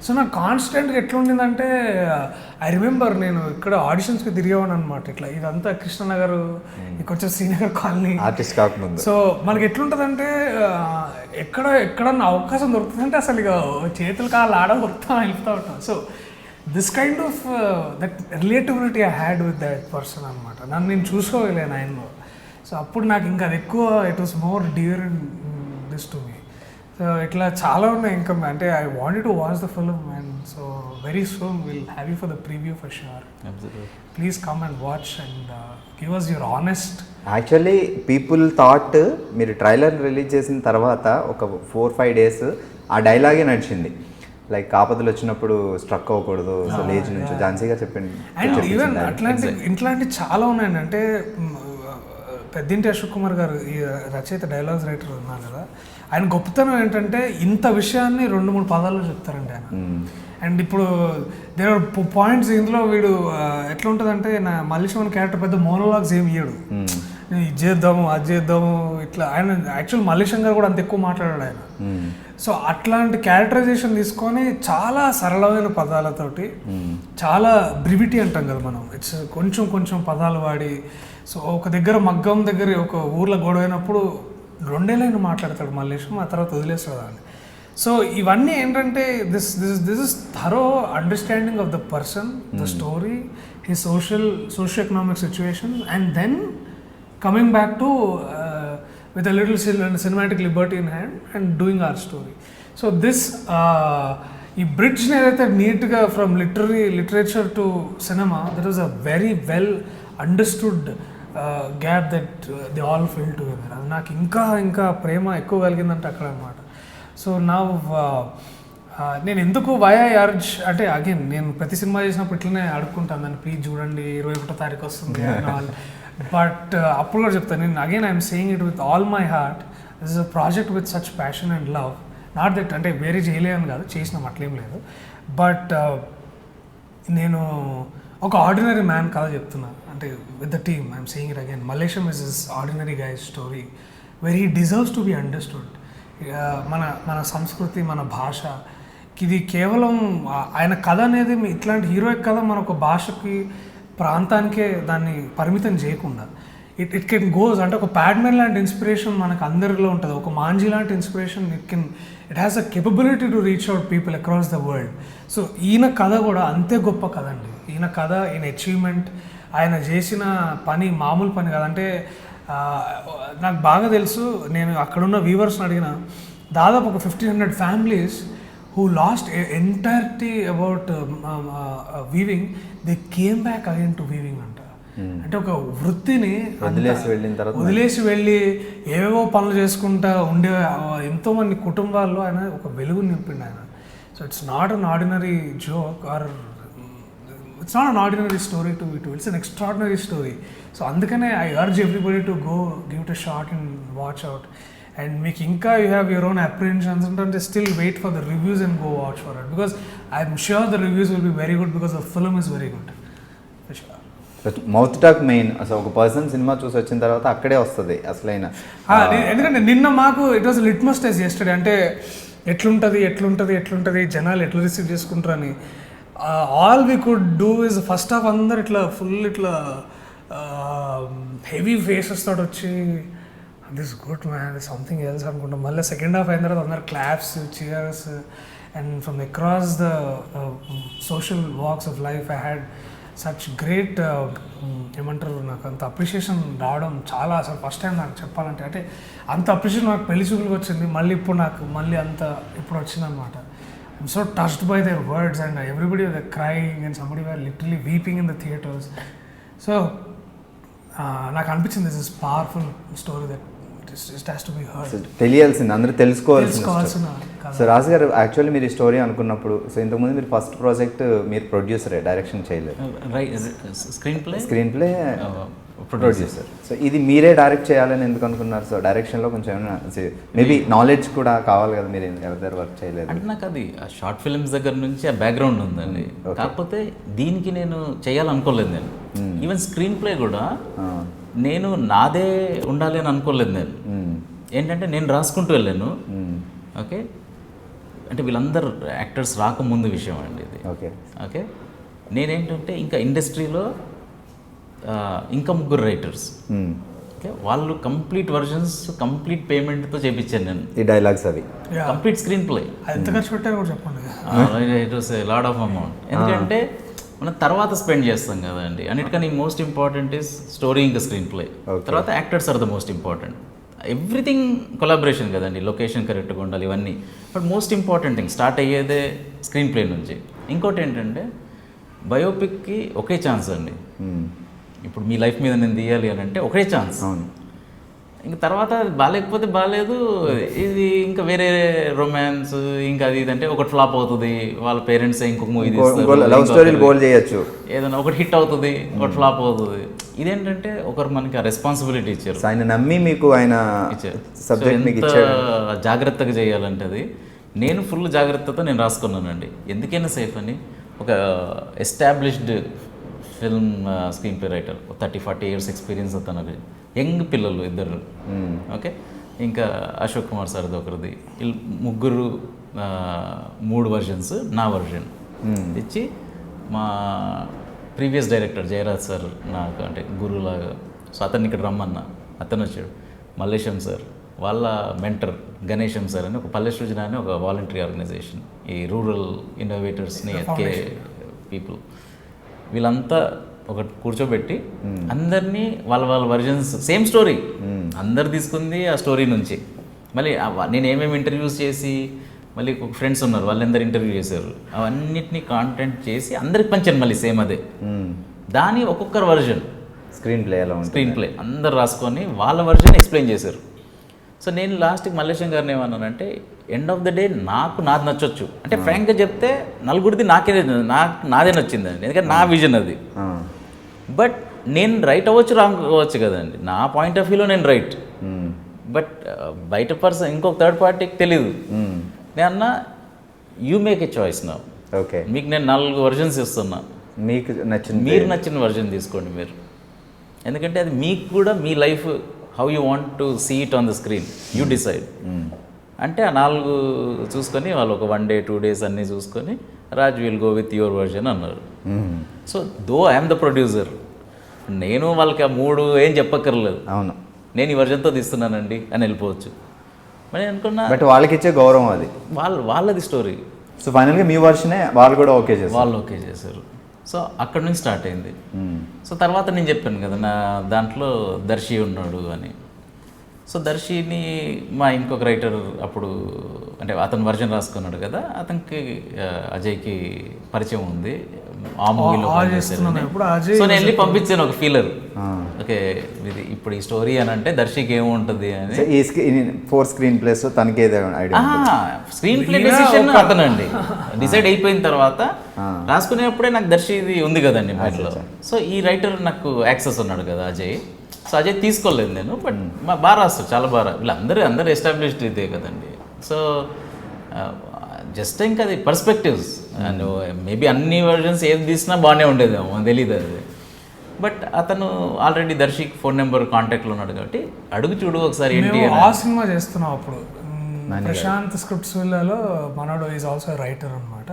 Speaker 2: సో నాకు కాన్స్టెంట్గా ఎట్లుండిందంటే ఐ రిమెంబర్ నేను ఇక్కడ ఆడిషన్స్కి తిరిగేవాను అనమాట. ఇట్లా ఇదంతా కృష్ణనగర్, కొంచెం శ్రీనగర్ కాలనీ
Speaker 1: ఆర్టిస్ట్ కాకముందు.
Speaker 2: సో మనకి ఎట్లుంటుందంటే ఎక్కడన్నా అవకాశం దొరుకుతుందంటే అసలు ఇక చేతులు కాళ్ళు ఆడగొడతా వెళ్తూ ఉంటాం. So this kind of that relativity I had with that person అనమాట. నన్ను నేను చూసుకోగలేను ఆయనలో. సో అప్పుడు నాకు ఇంకా అది ఎక్కువ, it was more dear in this to me. So ఇట్లా చాలా ఉన్నాయి ఇంకా. అంటే I wanted to watch the film and so very soon will have you for the preview for sure. Please come and watch and give us your honest.
Speaker 1: Actually people thought మీరు trailer release చేసిన తర్వాత ఒక 4-5 days ఆ డైలాగే నడిచింది, like ఆపదలు వచ్చినప్పుడు struck అవ్వకూడదు, so లేచి నుంచి ఝాన్సీగా చెప్పింది.
Speaker 2: అండ్ ఈవెన్ ఇట్లాంటి చాలా ఉన్నాయండి. అంటే పెద్దింటి అశోక్ కుమార్ గారు ఈ రచయిత, డైలాగ్స్ రైటర్ ఉన్నారు కదా, ఆయన గొప్పతనం ఏంటంటే ఇంత విషయాన్ని 2-3 పదాల్లో చెప్తారండి ఆయన. అండ్ ఇప్పుడు దేర్ ఆర్ పాయింట్స్ ఇందులో వీడు ఎట్లా ఉంటుందంటే, నా మల్లేశ్వరన్ క్యారెక్టర్ పెద్ద మోనోలాగ్స్ ఏమి ఇయ్యడు, ఇది చేద్దాము అది చేద్దాము ఇట్లా. ఆయన యాక్చువల్ మల్లేశ్వరం గారు కూడా అంత ఎక్కువ మాట్లాడాడు ఆయన. సో అట్లాంటి క్యారెక్టరైజేషన్ తీసుకొని చాలా సరళమైన పదాలతోటి, చాలా బ్రివిటీ అంటాం కదా మనం, ఇట్స్ కొంచెం పదాలు వాడి. సో ఒక దగ్గర మగ్గం దగ్గర ఒక ఊర్లో గొడవైనప్పుడు 2 లైన్లు మాట్లాడతాడు మల్లేశం, ఆ తర్వాత వదిలేస్తాడు దాన్ని. సో ఇవన్నీ ఏంటంటే this is thorough understanding of the person, the story, his socio economic situation, and then coming back to with a little cinematic liberty in hand and doing our story. So this ఈ బ్రిడ్జ్ని ఏదైతే నీట్గా from literature to cinema, that is a very well understood gap that the all fill together. అది నాకు ఇంకా ప్రేమ ఎక్కువ కలిగిందంటే అక్కడ అనమాట. So నా నేను ఎందుకు వై అర్జ్ అంటే అగైన్ నేను ప్రతి సినిమా చేసినప్పుడు ఇట్లనే అడుక్కుంటాను, దాన్ని ప్లీజ్ చూడండి 21వ తారీఖు వస్తుంది ఆల్. బట్ అప్పుడు కూడా చెప్తాను నేను, again I'm saying it with all my heart, this is a project with such passion and love. Not that అంటే వేరే చేయలేదని కాదు, చేసినాం అట్లేం లేదు. బట్ నేను ఒక ఆర్డినరీ మ్యాన్ కథ చెప్తున్నా అంటే with the team. I'm saying it again, Mallesham is is ordinary guys story very deserves to be understood. మన సంస్కృతి, మన భాష, ఇది కేవలం ఆయన కథ అనేది ఇట్లాంటి హీరోయిక్ కథ మన ఒక భాషకి ప్రాంతానికే దాన్ని పరిమితం చేయకుండా ఇట్ కెన్ గోస్ అంటే ఒక ప్యాడ్మెన్ లాంటి ఇన్స్పిరేషన్ మనకు అందరిలో ఉంటుంది, ఒక మాంజీ లాంటి inspiration it has a capability to reach out people across the world. So ఈయన కథ కూడా అంతే గొప్ప కథ అండి. ఈయన కథ, ఈయన అచీవ్మెంట్, ఆయన చేసిన పని మామూలు పని కాదంటే నాకు బాగా తెలుసు. నేను అక్కడున్న వ్యూవర్స్ని అడిగిన, దాదాపు ఒక 1500 families who lost entirety about weaving, they came back again to weaving అంట. అంటే ఒక వృత్తిని వదిలేసి వెళ్ళి ఏవేవో పనులు చేసుకుంటా ఉండే ఎంతోమంది కుటుంబాల్లో ఆయన ఒక వెలుగు నింపిండు ఆయన. So it's not an ordinary joke or it's not an ordinary story to it's an extraordinary story. So అందుకనే I urge everybody to go give it a shot and watch out. And మీకు ఇంకా you have your own apprehensions అంటే still wait for the reviews and go watch for it, because I'm sure the reviews will be very good because the film is very good.
Speaker 1: Mouth talk main. అసలు ఒక person cinema చూసి వచ్చిన తర్వాత అక్కడే వస్తుంది అసలైన.
Speaker 2: ఎందుకంటే నిన్న మాకు it was litmus test yesterday, అంటే ఎట్లుంటుంది జనాలు ఎట్లా రిసీవ్ చేసుకుంటారని. All we could do is first half అందరు ఇట్లా ఫుల్ ఇట్లా హెవీ ఫేసెస్ తోటి వచ్చి this good man, this something else అనుకుంటాం. మళ్ళీ సెకండ్ హాఫ్ అయిన తర్వాత అందరు claps, cheers, and from across the social walks of life I had such great ఏమంటారు, నాకు అంత అప్రిషియేషన్ రావడం చాలా, అసలు ఫస్ట్ టైం నాకు చెప్పాలంటే అంటే అంత అప్రిషియేషన్ నాకు పెళ్లి చూపులకు వచ్చింది. మళ్ళీ ఇప్పుడు నాకు మళ్ళీ అంత ఇప్పుడు వచ్చిందనమాట. I'm so touched by their words and everybody were crying and somebody were literally weeping in the theatres. So నాకు అనిపించింది this is powerful story that it has to be heard.
Speaker 1: తెలియాల్సింది, అందరూ తెలుసుకోవాల్సిన. సో రాజు గారు, యాక్చువల్లీ మీరు ఈ story అనుకున్నప్పుడు, so ఇంతకుముందు మీరు ఫస్ట్ ప్రాజెక్ట్ మీరు ప్రొడ్యూసరే, డైరెక్షన్ చేయలేదు, స్క్రీన్ ప్లే ప్రొడ్యూసర్. సో ఇది మీరే డైరెక్ట్ చేయాలని ఎందుకు అనుకున్నారు? సో డైరెక్షన్లో కొంచెం ఏమైనా మేబీ నాలెడ్జ్ కూడా కావాలి కదా, మీరు ఎవరి దగ్గర వర్క్ చేయలేదు
Speaker 3: అంటే. నాకు అది షార్ట్ ఫిల్మ్స్ దగ్గర నుంచి ఆ బ్యాక్గ్రౌండ్ ఉందండి, కాకపోతే దీనికి నేను చేయాలనుకోలేదు. నేను ఈవెన్ స్క్రీన్ ప్లే కూడా నేను నాదే ఉండాలి అని అనుకోలేదు. నేను ఏంటంటే నేను రాసుకుంటూ వెళ్ళాను. ఓకే, అంటే వీళ్ళందరూ యాక్టర్స్ రాకముందు విషయం అండి ఇది. ఓకే, నేనేంటంటే ఇంకా ఇండస్ట్రీలో ఇంకా ముగ్గురు రైటర్స్, ఓకే, వాళ్ళు కంప్లీట్ వర్జన్స్ కంప్లీట్ పేమెంట్తో చేయించాను నేను
Speaker 1: ఈ డైలాగ్స్, అవి
Speaker 3: కంప్లీట్ స్క్రీన్ ప్లే.
Speaker 2: ఎంత ఖర్చు పెట్టారు కూడా చెప్పండి.
Speaker 3: It was a lot of amount. ఎందుకంటే మనం తర్వాత స్పెండ్ చేస్తాం కదండి. అన్నిటికని మోస్ట్ ఇంపార్టెంట్ ఈస్ స్టోరీ, ఇంకా స్క్రీన్ ప్లే, తర్వాత actors are the most important. Everything collaboration కదండి, లొకేషన్ కరెక్ట్గా ఉండాలి, ఇవన్నీ. But most important thing start అయ్యేదే స్క్రీన్ ప్లే నుంచి. ఇంకోటి ఏంటంటే బయోపిక్కి ఒకే ఛాన్స్ అండి. ఇప్పుడు మీ లైఫ్ మీద నేను తీయాలి అని అంటే ఒకే ఛాన్స్. ఇంకా తర్వాత బాగాలేకపోతే బాగాలేదు, ఇది ఇంకా వేరే రొమాన్స్ ఇంకా అది ఇది అంటే ఒకటి ఫ్లాప్ అవుతుంది, వాళ్ళ పేరెంట్స్ ఇంకొక మూవీ తీస్తారు, ఏదైనా ఒకటి హిట్ అవుతుంది, ఒకటి ఫ్లాప్ అవుతుంది. ఇదేంటంటే ఒకరు మనకి ఆ రెస్పాన్సిబిలిటీ ఇచ్చారు,
Speaker 1: ఆయన నమ్మి మీకు ఆయన
Speaker 3: ఎంత జాగ్రత్తగా చేయాలంటే అది నేను ఫుల్ జాగ్రత్తతో నేను రాసుకున్నానండి. ఎందుకైనా సేఫ్ అని. ఒక established film screen play writer, 30-40 years experience తనది, యంగ్ పిల్లలు ఇద్దరు. ఓకే, ఇంకా అశోక్ కుమార్ సార్ది ఒకరిది, ముగ్గురు 3 versions, నా వర్జన్ ఇచ్చి మా ప్రీవియస్ డైరెక్టర్ జయరాజ్ సార్ నాకు అంటే గురువులాగా. సో అతన్ని ఇక్కడ రమ్మన్నా, అతను వచ్చాడు. మల్లేశం సార్ వాళ్ళ మెంటర్ గణేశం సార్ అని ఒక పల్లె సృజన అని ఒక వాలంటరీ ఆర్గనైజేషన్, ఈ రూరల్ ఇన్నోవేటర్స్ని ఎత్కే పీపుల్, వీళ్ళంతా ఒక కూర్చోబెట్టి అందరినీ వాళ్ళ వర్జన్స్ సేమ్ స్టోరీ అందరు తీసుకుంది ఆ స్టోరీ నుంచి. మళ్ళీ నేను ఏమేమి ఇంటర్వ్యూస్ చేసి మళ్ళీ ఫ్రెండ్స్ ఉన్నారు వాళ్ళందరూ ఇంటర్వ్యూ చేశారు, అవన్నిటిని కాంటెంట్ చేసి అందరికి పంచాను మళ్ళీ సేమ్ అదే. దాని ఒక్కొక్కరు వర్జన్
Speaker 1: స్క్రీన్ ప్లే
Speaker 3: అందరు రాసుకొని వాళ్ళ వర్జన్ ఎక్స్ప్లెయిన్ చేశారు. సో నేను లాస్ట్కి మల్లేశం గారిని ఏమన్నానంటే ఎండ్ ఆఫ్ ద డే నాది నచ్చొచ్చు అంటే ఫ్రాంక్గా చెప్తే నలుగురిది నాదే నచ్చిందండి, ఎందుకంటే నా విజన్ అది. బట్ నేను రైట్ అవ్వచ్చు రాంగ్ అవ్వచ్చు కదండి, నా పాయింట్ ఆఫ్ వ్యూలో నేను రైట్. బట్ బయట పర్సన్ ఇంకొక థర్డ్ పార్టీకి తెలీదు. నేను అన్నా యూ మేక్ ఎ చాయిస్ నా.
Speaker 1: ఓకే,
Speaker 3: మీకు నేను 4 వర్జన్స్ ఇస్తున్నా,
Speaker 1: మీకు నచ్చిన
Speaker 3: మీరు నచ్చిన వర్జన్ తీసుకోండి మీరు, ఎందుకంటే అది మీకు కూడా మీ life how you want to see it on the screen you decide. అంటే ఆ 4 చూసుకొని వాళ్ళు ఒక 1 day 2 days అన్నీ చూసుకొని Raj will go with your version అన్నారు. So though I'm the producer, నేను వాళ్ళకి ఆ 3 ఏం చెప్పక్కర్లేదు,
Speaker 1: అవును
Speaker 3: నేను ఈ వర్జన్తో తీస్తున్నానండి అని వెళ్ళిపోవచ్చు. మరి అనుకున్నా
Speaker 1: బట్ వాళ్ళకి ఇచ్చే గౌరవం అది,
Speaker 3: వాళ్ళది స్టోరీ.
Speaker 1: సో ఫైనల్గా మీ వర్షనే వాళ్ళు కూడా ఓకే చేశారు,
Speaker 3: వాళ్ళు ఓకే చేశారు. సో అక్కడ నుంచి స్టార్ట్ అయింది. సో తర్వాత నేను చెప్పాను కదా నా దాంట్లో దర్శి ఉన్నాడు అని. సో దర్శిని మా ఇంకొక రైటర్ అప్పుడు అంటే అతను వర్జన్ రాసుకున్నాడు కదా, అతనికి అజయ్కి పరిచయం ఉంది ఆ మూవీలో. సో నేను వెళ్ళి పంపించాను ఒక ఫీలర్, ఓకే ఇది ఇప్పుడు ఈ స్టోరీ అని అంటే దర్శికి ఏముంటుంది అని.
Speaker 1: 4 స్క్రీన్ ప్లేస్ తనకి
Speaker 3: స్క్రీన్ ప్లే డెసిషన్ అతనండి డిసైడ్ అయిపోయిన తర్వాత రాసుకునేప్పుడే నాకు దర్శి ఇది ఉంది కదండి మైండ్లో. సో ఈ రైటర్ నాకు యాక్సెస్ ఉన్నాడు కదా అజయ్. సో అజయ్ తీసుకోలేదు నేను, బట్ బాగా రాస్తారు, చాలా బాగా. వీళ్ళందరూ ఎస్టాబ్లిష్డ్ ఇదే కదండి. సో జస్ట్ ఇంకా అది పర్స్పెక్టివ్స్, అండ్ మేబీ అన్ని వర్జన్స్ ఏది తీసినా బాగానే ఉండేదేమో తెలియదు అది. బట్ అతను ఆల్రెడీ దర్శికి ఫోన్ నెంబర్ కాంటాక్ట్లో ఉన్నాడు కాబట్టి అడుగు చూడు ఒకసారి ఏంటి.
Speaker 2: ఆ సినిమా చేస్తున్నాం అప్పుడు ప్రశాంత్ స్క్రిప్ట్స్ విల్లాలో, మనోడు ఈజ్ ఆల్సో రైటర్ అనమాట.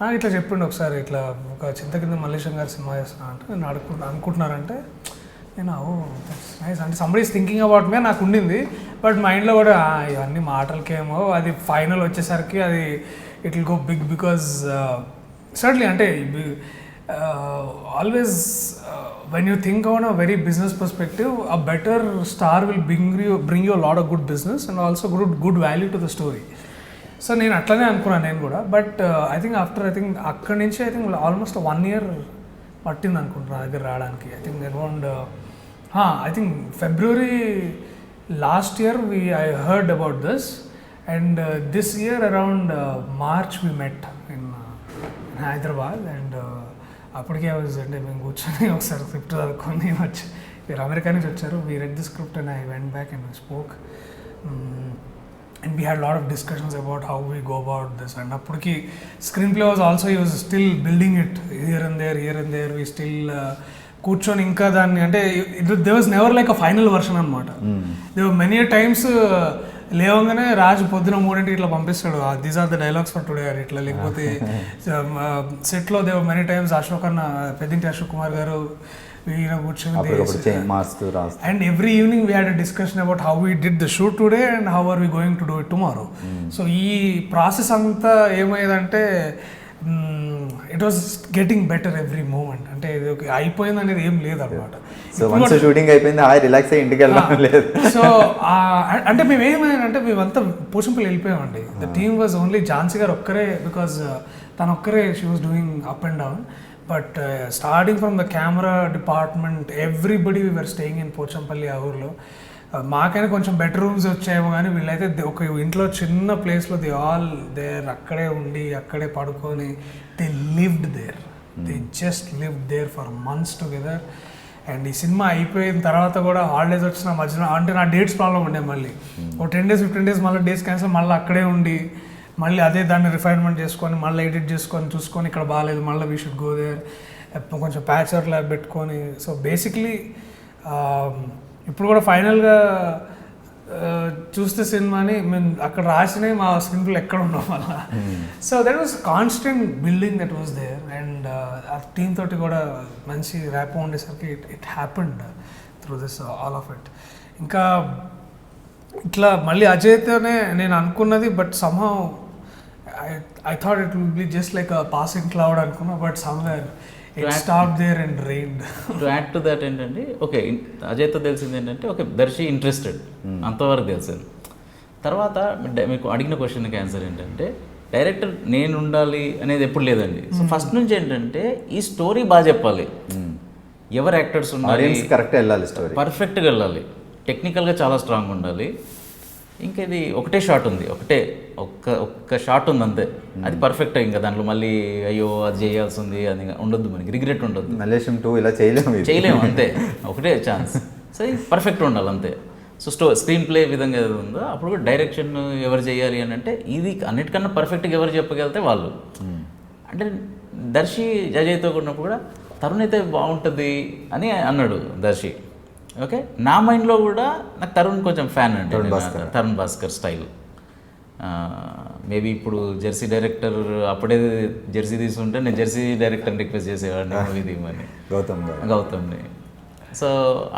Speaker 2: నాకు ఇట్లా చెప్పిండు ఒకసారి, ఇట్లా ఒక చింతకింద మల్లేశం గారి సినిమా చేస్తున్నా అంటే నేను అనుకుంటున్నారంటే నేను నైస్ అంటే somebody is thinking about me నాకు ఉండింది. బట్ మైండ్లో కూడా ఇవన్నీ మాటలకేమో, అది ఫైనల్ వచ్చేసరికి అది it will go big because certainly అంటే always when you think on a very business perspective, a better star will bring you a lot of good business and also good value to the story. So నేను అట్లనే అనుకున్నాను నేను కూడా. But I think అక్కడి నుంచి almost 1 year పట్టింది అనుకుంటున్నా నా దగ్గర రావడానికి. Around February last year I heard about this, and this year around March we met in Hyderabad, and అప్పటికే అంటే మేము కూర్చొని ఒకసారి స్క్రిప్ట్ చదువుకొని వచ్చి మీరు అమెరికా నుంచి వచ్చారు. We read the script and I went back and spoke and we had lot of discussions about how we go about this. And అప్పటికి screenplay was also use still building it here and there we still కూర్చొని ఇంకా దాన్ని అంటే they was never like a final version అనమాట. They were many times లేవగానే రాజు పొద్దున 3 ఇట్లా పంపిస్తాడు, these are the dialogues for today అని ఇట్లా. లేకపోతే సెట్లో they were many times Ashok అన్న పెద్దింటి అశోక్ కుమార్ గారు ఈయన కూర్చొని and every evening we had a discussion about how we did the shoot today and how are we going to do it tomorrow. So ఈ process అంతా ఏమయ్యేదంటే it was getting better every moment. అంటే అయిపోయింది అనేది ఏం లేదు అనమాట.
Speaker 1: So once shooting అయిపోయింది రిలాక్స్ అయ్యి ఇంటికి వెళ్ళడం లేదు.
Speaker 2: సో అంటే మేము ఏమైందంటే మేమంతా Pochampally వెళ్ళిపోయామండి. The team was only Jhansi garu ఒక్కరే, బికాజ్ తను ఒక్కరే she was doing up and down. But starting from the camera department everybody we were staying in Pochampally ఆ ఊర్లో. మాకైనా కొంచెం బెటర్ రూమ్స్ వచ్చాయేమో కానీ వీళ్ళైతే ఒక ఇంట్లో చిన్న ప్లేస్లో దే ఆల్ దేర్ అక్కడే ఉండి అక్కడే పడుకొని they lived there, they just lived there for months together. And ఈ సినిమా అయిపోయిన తర్వాత కూడా హాలిడేస్ వచ్చిన మధ్యన అంటే నా డేట్స్ ప్రాబ్లం ఉండే, మళ్ళీ ఒక 10 days 15 days మళ్ళీ డేస్ క్యాన్సిల్, మళ్ళీ అక్కడే ఉండి మళ్ళీ అదే దాన్ని రిఫైన్మెంట్ చేసుకొని మళ్ళీ ఎడిట్ చేసుకొని చూసుకొని ఇక్కడ బాగాలేదు మళ్ళీ వీ షుడ్ గో దేర్, కొంచెం ప్యాచ్ వర్క్ ల్యాబ్ పెట్టుకొని. సో బేసిక్లీ ఇప్పుడు కూడా ఫైనల్గా చూస్తే సినిమాని మేము అక్కడ రాసినవి మా స్క్రీన్ ప్లే ఎక్కడ ఉన్నాం వల్ల. So that was constant building that was there. And ఆ టీమ్ తోటి కూడా మంచి ర్యాప్ ఉండేసరికి it happened through this all of it. ఇంకా ఇట్లా మళ్ళీ అజయ్తోనే నేను అనుకున్నది, but somehow I thought it will be just like a passing cloud అనుకున్నా. But somewhere it stop there and rain.
Speaker 3: To add to that ఏంటంటే okay అజయ్తో తెలిసింది ఏంటంటే ఓకే దర్శి ఇంట్రెస్టెడ్ అంతవరకు తెలిసింది. తర్వాత మీకు అడిగిన క్వశ్చన్కి ఆన్సర్ ఏంటంటే డైరెక్టర్ నేను ఉండాలి అనేది ఎప్పుడు లేదండి. సో ఫస్ట్ నుంచి ఏంటంటే ఈ స్టోరీ బాగా చెప్పాలి, ఎవరు యాక్టర్స్ ఉండాలి,
Speaker 1: కరెక్ట్ వెళ్ళాలి, స్టోరీ
Speaker 3: పర్ఫెక్ట్గా వెళ్ళాలి, టెక్నికల్గా చాలా స్ట్రాంగ్ ఉండాలి. ఇంకా ఇది ఒకటే షాట్ ఉంది, ఒక్క షాట్ ఉంది అంతే, అది పర్ఫెక్ట్. ఇంకా దాంట్లో మళ్ళీ అయ్యో అది చేయాల్సి ఉంది అది ఉండొద్దు, మనకి రిగ్రెట్ ఉండొద్దు.
Speaker 1: మలేషియం 2 ఇలా చేయలేము
Speaker 3: అంతే, ఒకటే ఛాన్స్. సో ఇది పర్ఫెక్ట్ ఉండాలి అంతే. సో స్క్రీన్ ప్లే విధంగా ఏది ఉందో అప్పుడు కూడా డైరెక్షన్ ఎవరు చేయాలి అని అంటే ఇది అన్నిటికన్నా పర్ఫెక్ట్గా ఎవరు చెప్పగలితే వాళ్ళు. అంటే దర్శి అజయ్తో ఉన్నప్పుడు కూడా తరుణ్ అయితే బాగుంటుంది అని అన్నాడు దర్శి. ఓకే, నా మైండ్లో కూడా నాకు తరుణ్ కొంచెం ఫ్యాన్ అంటే తరుణ్ భాస్కర్ స్టైల్. మేబీ ఇప్పుడు జెర్సీ డైరెక్టర్ అప్పుడే జెర్సీ తీసుకుంటే నేను జెర్సీ డైరెక్టర్ని రిక్వెస్ట్ చేసేవాడిని మూవీ తీయమని, గౌతమ్ని. సో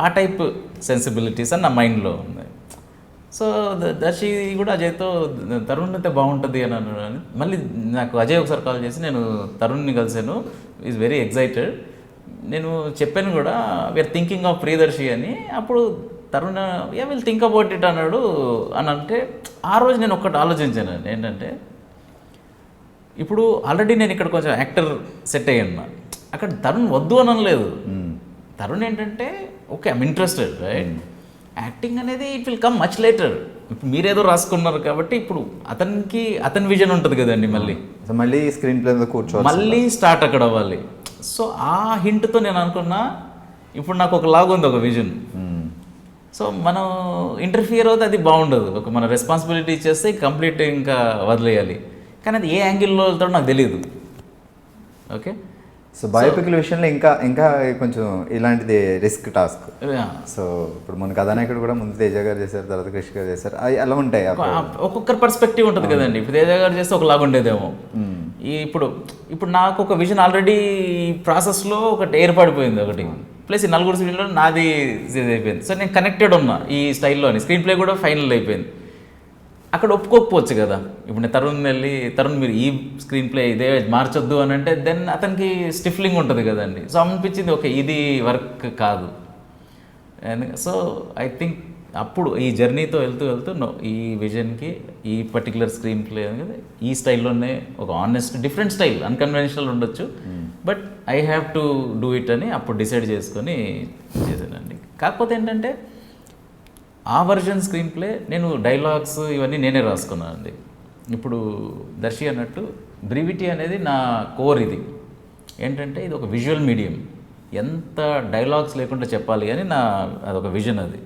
Speaker 3: ఆ టైప్ సెన్సిబిలిటీస్ అని నా మైండ్లో ఉంది. సో దర్శి కూడా అజయ్తో తరుణ్ అయితే బాగుంటుంది అని అన్నాడు. మళ్ళీ నాకు అజయ్ ఒకసారి కాల్ చేసి నేను తరుణ్ని కలిసాను, ఈజ్ వెరీ ఎక్సైటెడ్, నేను చెప్పాను కూడా వీఆర్ థింకింగ్ ఆఫ్ ప్రియదర్శి అని. అప్పుడు Tarun will think about it అన్నాడు. అని అంటే ఆ రోజు నేను ఒక్కటి ఆలోచించాను ఏంటంటే ఇప్పుడు ఆల్రెడీ నేను ఇక్కడ కొంచెం యాక్టర్ సెట్ అయ్యాను, అక్కడ తరుణ్ వద్దు అని అనలేదు. తరుణ్ ఏంటంటే okay I'm interested right, acting అనేది it will come much later. ఇప్పుడు మీరేదో రాసుకున్నారు కాబట్టి ఇప్పుడు అతని విజన్ ఉంటుంది కదండి, మళ్ళీ
Speaker 1: స్క్రీన్ ప్లే కూర్చోవాలి,
Speaker 3: మళ్ళీ స్టార్ట్ అక్కడ అవ్వాలి. సో ఆ హింట్తో నేను అనుకున్నా ఇప్పుడు నాకు ఒక లాగ్ ఉంది, ఒక విజన్. సో మనం ఇంటర్ఫియర్ అవుతే అది బాగుండదు, ఒక మన రెస్పాన్సిబిలిటీ ఇచ్చేస్తే కంప్లీట్ ఇంకా వదిలేయాలి. కానీ అది ఏ యాంగిల్లో వెళ్తాడో నాకు తెలియదు. ఓకే,
Speaker 1: సో బయోపిక్ల విషయంలో ఇంకా కొంచెం ఇలాంటిది రిస్క్ టాస్క్. సో ఇప్పుడు మన కథానాయకుడు కూడా ముందు తేజ గారు చేశారు, తర్వాత కృష్ణ గారు చేశారు, అవి ఎలా ఉంటాయి?
Speaker 3: ఒక్కొక్కరి పర్స్పెక్టివ్ ఉంటుంది కదండి. ఇప్పుడు తేజ గారు చేస్తే ఒకలాగా ఉండేదేమో, ఇప్పుడు నాకు ఒక విజన్ ఆల్రెడీ ప్రాసెస్లో ఒకటి ఏర్పడిపోయింది ఒకటి, ప్లస్ ఈ నలుగురు సీన్లో నాది అయిపోయింది. సో నేను కనెక్టెడ్ ఉన్నా ఈ స్టైల్లోని, స్క్రీన్ ప్లే కూడా ఫైనల్ అయిపోయింది. అక్కడ ఒప్పుకోకపోవచ్చు కదా. ఇప్పుడు నేను తరుణ్ మీరు ఈ స్క్రీన్ ప్లే ఇదే మార్చొద్దు అని అంటే దెన్ అతనికి స్టిఫ్లింగ్ ఉంటుంది కదండి. సో అనిపించింది ఓకే ఇది వర్క్ కాదు. సో ఐ థింక్ అప్పుడు ఈ జర్నీతో వెళ్తూ ఈ విజన్కి ఈ పర్టికులర్ స్క్రీన్ ప్లే అనేది ఈ స్టైల్లోనే ఒక ఆనెస్ట్ డిఫరెంట్ స్టైల్, అన్కన్వెన్షనల్ ఉండొచ్చు, but I have to do it అని అప్పుడు డిసైడ్ చేసుకొని చేశానండి. కాకపోతే ఏంటంటే ఆ వర్జన్ స్క్రీన్ ప్లే నేను డైలాగ్స్ ఇవన్నీ నేనే రాసుకున్నానండి. ఇప్పుడు దర్శి అన్నట్టు బ్రీవిటీ అనేది నా కోర్. ఇది ఏంటంటే ఇది ఒక విజువల్ మీడియం, ఎంత డైలాగ్స్ లేకుండా చెప్పాలి అని అదొక విజన్ అది.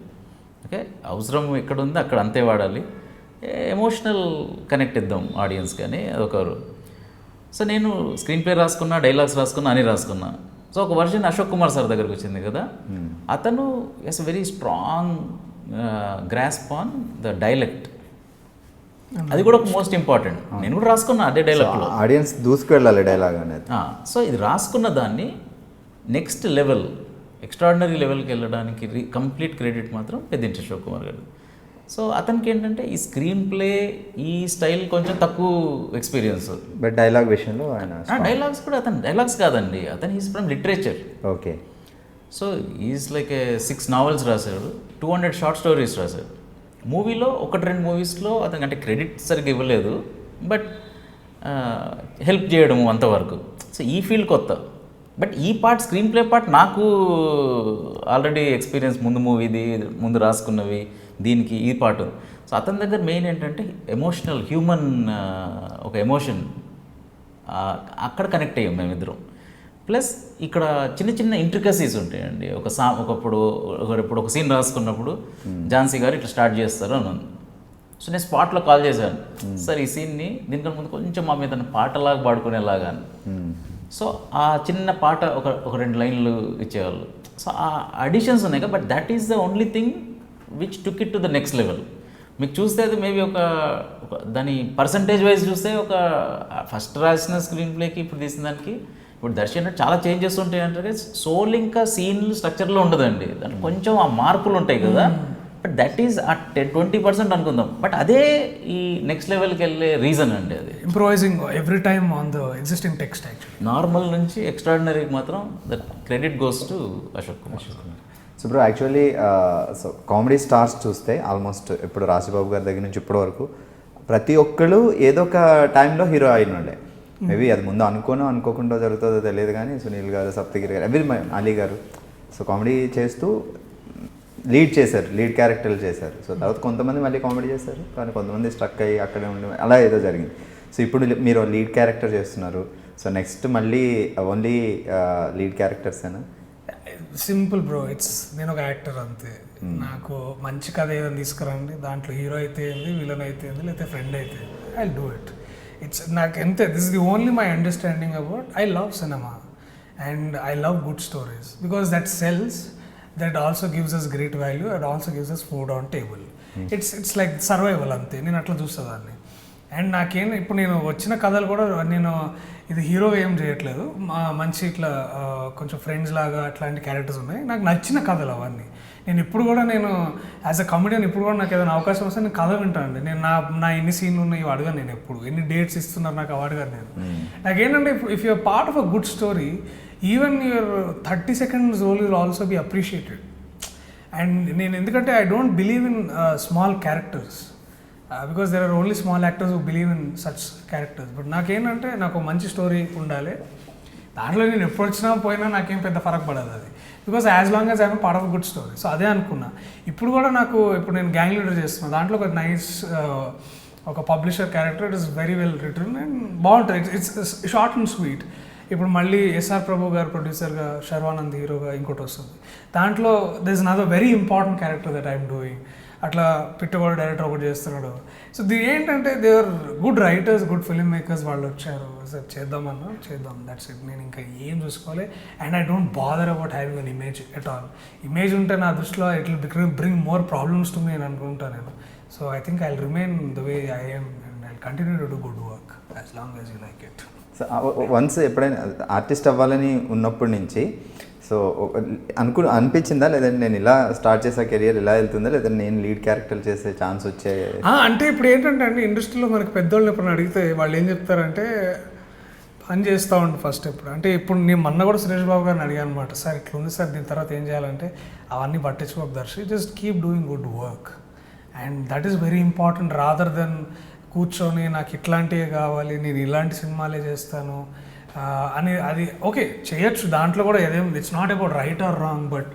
Speaker 3: ఓకే, అవసరం ఎక్కడ ఉందో అక్కడ అంతే వాడాలి, ఎమోషనల్ కనెక్ట్ ఇద్దాం ఆడియన్స్కి అని అదొకరు. సో నేను స్క్రీన్ ప్లే రాసుకున్నా, డైలాగ్స్ రాసుకున్నా, అని రాసుకున్నా. సో ఒక వర్జన్ అశోక్ కుమార్ సార్ దగ్గరికి వచ్చింది కదా, అతను has very strong grasp on the dialect. అది కూడా ఒక మోస్ట్ ఇంపార్టెంట్. నేను కూడా రాసుకున్నా అదే డైలాగ్లో,
Speaker 1: ఆడియన్స్ దూసుకెళ్ళాలి డైలాగ్ అనేది.
Speaker 3: సో ఇది రాసుకున్న దాన్ని నెక్స్ట్ లెవెల్, ఎక్స్ట్రాడినరీ లెవెల్కి వెళ్ళడానికి కంప్లీట్ క్రెడిట్ మాత్రం పెద్దింటి అశోక్ కుమార్ గారు. సో అతనికి ఏంటంటే ఈ స్క్రీన్ ప్లే ఈ స్టైల్ కొంచెం తక్కువ ఎక్స్పీరియన్స్,
Speaker 1: బట్ డైలాగ్ విషయంలో
Speaker 3: డైలాగ్స్ కూడా అతను డైలాగ్స్ కాదండి, అతను is from literature.
Speaker 1: Okay,
Speaker 3: so is like 6 novels రాశాడు, 200 షార్ట్ స్టోరీస్ రాశాడు. మూవీలో 1-2 మూవీస్లో అతనికి అంటే క్రెడిట్ సరిగ్గా ఇవ్వలేదు, బట్ హెల్ప్ చేయడము అంతవరకు. సో ఈ ఫీల్డ్ కొత్త, బట్ ఈ పార్ట్ స్క్రీన్ ప్లే పార్ట్ నాకు ఆల్రెడీ ఎక్స్పీరియన్స్, ముందు మూవీది ముందు రాసుకున్నవి, దీనికి ఈ పార్ట్. సో అతని దగ్గర మెయిన్ ఏంటంటే ఎమోషనల్ హ్యూమన్ ఒక ఎమోషన్, అక్కడ కనెక్ట్ అయ్యాం మేమిద్దరం. ప్లస్ ఇక్కడ చిన్న చిన్న ఇంట్రికసీస్ ఉంటాయండి. ఒకప్పుడు ఒక సీన్ రాసుకున్నప్పుడు ఝాన్సీ గారు ఇట్లా స్టార్ట్ చేస్తారు అని. సో నేను స్పాట్లో కాల్ చేశాను, సార్ ఈ సీన్ని దీనికన్నా ముందు కొంచెం మా మీద పాటలాగా పాడుకునేలాగా. సో ఆ చిన్న పాట ఒక 2 లైన్లు ఇచ్చేవాళ్ళు. సో ఆ అడిషన్స్ ఉన్నాయి కదా, but that is the only thing which took it to the next level. మీకు చూస్తే అది మేబీ ఒక దాని పర్సంటేజ్ వైజ్ చూస్తే ఒక ఫస్ట్ రాసిన స్క్రీన్ ప్లేకి ఇప్పుడు తీసిన దానికి ఇప్పుడు దర్శన్ చాలా చేంజెస్ ఉంటాయి అంటే సోల్ ఇంకా సీన్ స్ట్రక్చర్లో ఉండదండి, దాంట్లో కొంచెం ఆ మార్పులు ఉంటాయి కదా, బట్ దట్ ఈస్ ఆ 20% అనుకుందాం, బట్ అదే ఈ నెక్స్ట్ లెవెల్కి వెళ్ళే రీజన్ అండి అది.
Speaker 2: Improvising every time on the existing text actually.
Speaker 3: Normal నుంచి ఎక్స్ట్రాడినరీకి మాత్రం that credit goes to Ashok Kumar.
Speaker 1: So bro actually so comedy stars చూస్తే ఆల్మోస్ట్ ఇప్పుడు రాజబాబు గారి దగ్గర నుంచి ఇప్పటి వరకు ప్రతి ఒక్కళ్ళు ఏదో ఒక టైంలో హీరో అయిన వాళ్ళే. మేబీ అది ముందు అనుకోకుండా జరుగుతుందో తెలియదు కానీ సునీల్ గారు, సప్తగిరి గారు, అలీ గారు సో కామెడీ చేస్తూ లీడ్ క్యారెక్టర్లు చేశారు. సో తర్వాత కొంతమంది మళ్ళీ కామెడీ చేశారు, కానీ కొంతమంది స్ట్రక్ అయ్యి అక్కడే ఉండి అలా ఏదో జరిగింది. సో ఇప్పుడు మీరు లీడ్ క్యారెక్టర్ చేస్తున్నారు. సో నెక్స్ట్ మళ్ళీ ఓన్లీ లీడ్ క్యారెక్టర్సేనా?
Speaker 2: సింపుల్ బ్రో, నేను ఒక యాక్టర్ అంతే. నాకు మంచి కథ ఏదైనా తీసుకురండి, దాంట్లో హీరో అయితే ఏంది, విలన్ అయితే ఏంది, లేకపోతే ఫ్రెండ్ అయితే ఐ డూ ఇట్. నాకు అంతే. This is the only my understanding about I love cinema and I love good stories because that cells. That also gives us great value and also gives us food on table. It's like survival అంతే, నేను అట్లా చూసేదాన్ని. And నాకేం ఇప్పుడు నేను వచ్చిన కథలు కూడా నేను ఇది హీరోగా ఏం చేయట్లేదు, మంచి ఇట్లా కొంచెం ఫ్రెండ్స్ లాగా అట్లాంటి క్యారెక్టర్స్ ఉన్నాయి. నాకు నచ్చిన కథలు అవన్నీ. నేను ఇప్పుడు కూడా నేను యాజ్ అ కమెడియన్ ఇప్పుడు కూడా నాకు ఏదైనా అవకాశం వస్తే నేను కథ వింటానండి. నేను నా ఎన్ని సీన్లు ఉన్నాయి ఇవి అడగాను, నేను ఎప్పుడు ఎన్ని డేట్స్ ఇస్తున్నారు నాకు అవి అడగాను నేను. నాకేంటంటే if you're part of a good story, even your 30 seconds role will also be appreciated. And నేను ఎందుకంటే I don't believe in small characters because there are only small actors who believe in such characters. But నాకేంటంటే నాకు మంచి story ఉండాలి, దాంట్లో నేను ఎప్పుడు వచ్చినా పోయినా నాకేం పెద్ద ఫరక్ పడదు అది, because as long as I'm part of good story. So అదే అనుకున్నా. ఇప్పుడు కూడా ఇప్పుడు నేను గ్యాంగ్ లీడర్ చేస్తున్నా, దాంట్లో ఒక నైస్ ఒక publisher character. It is very well written and బాగుంటుంది. It's short and sweet. ఇప్పుడు మళ్ళీ ఎస్ఆర్ ప్రభు గారు ప్రొడ్యూసర్గా, శర్వానంద్ హీరోగా ఇంకోటి వస్తుంది. దాంట్లో this is another very important character that I'm doing. అట్లా పిట్టగోడు డైరెక్టర్ ఒకటి చేస్తున్నాడు. సో ఏంటంటే they are good writers, good film makers, వాళ్ళు వచ్చారు. సార్ చేద్దాం, దట్స్ ఇట్. నేను ఇంకా ఏం చూసుకోవాలి. And I don't bother about having an image at all. Image ఉంటే నా దృష్టిలో it will bring more problems to me అని అనుకుంటాను నేను. So I think I will remain the way I am and I will continue to do good work as long as you like it.
Speaker 1: So once ఎప్పుడైనా artist అవ్వాలని ఉన్నప్పటి నుంచి so అనిపించిందా, లేదంటే నేను ఇలా స్టార్ట్ చేసే కెరియర్ ఇలా వెళ్తుందా, లేదంటే నేను లీడ్ క్యారెక్టర్ చేసే ఛాన్స్ వచ్చే?
Speaker 2: అంటే ఇప్పుడు ఏంటంటే అండి, ఇండస్ట్రీలో మనకి పెద్దోళ్ళు ఎప్పుడు అడిగితే వాళ్ళు ఏం చెప్తారంటే పని చేస్తూ ఉండి ఫస్ట్. ఇప్పుడు నేను మొన్న కూడా సురేష్ బాబు గారిని అడిగాను అనమాట, సార్ ఇట్లా ఉంది సార్, దీని తర్వాత ఏం చేయాలంటే అవన్నీ పట్టించుకోక Darshi, just keep doing good work and that is very important rather than కూర్చొని నాకు ఇట్లాంటివే కావాలి, నేను ఇలాంటి సినిమాలే చేస్తాను అని. అది ఓకే చేయొచ్చు, దాంట్లో కూడా ఏదేం it's not about right or wrong, but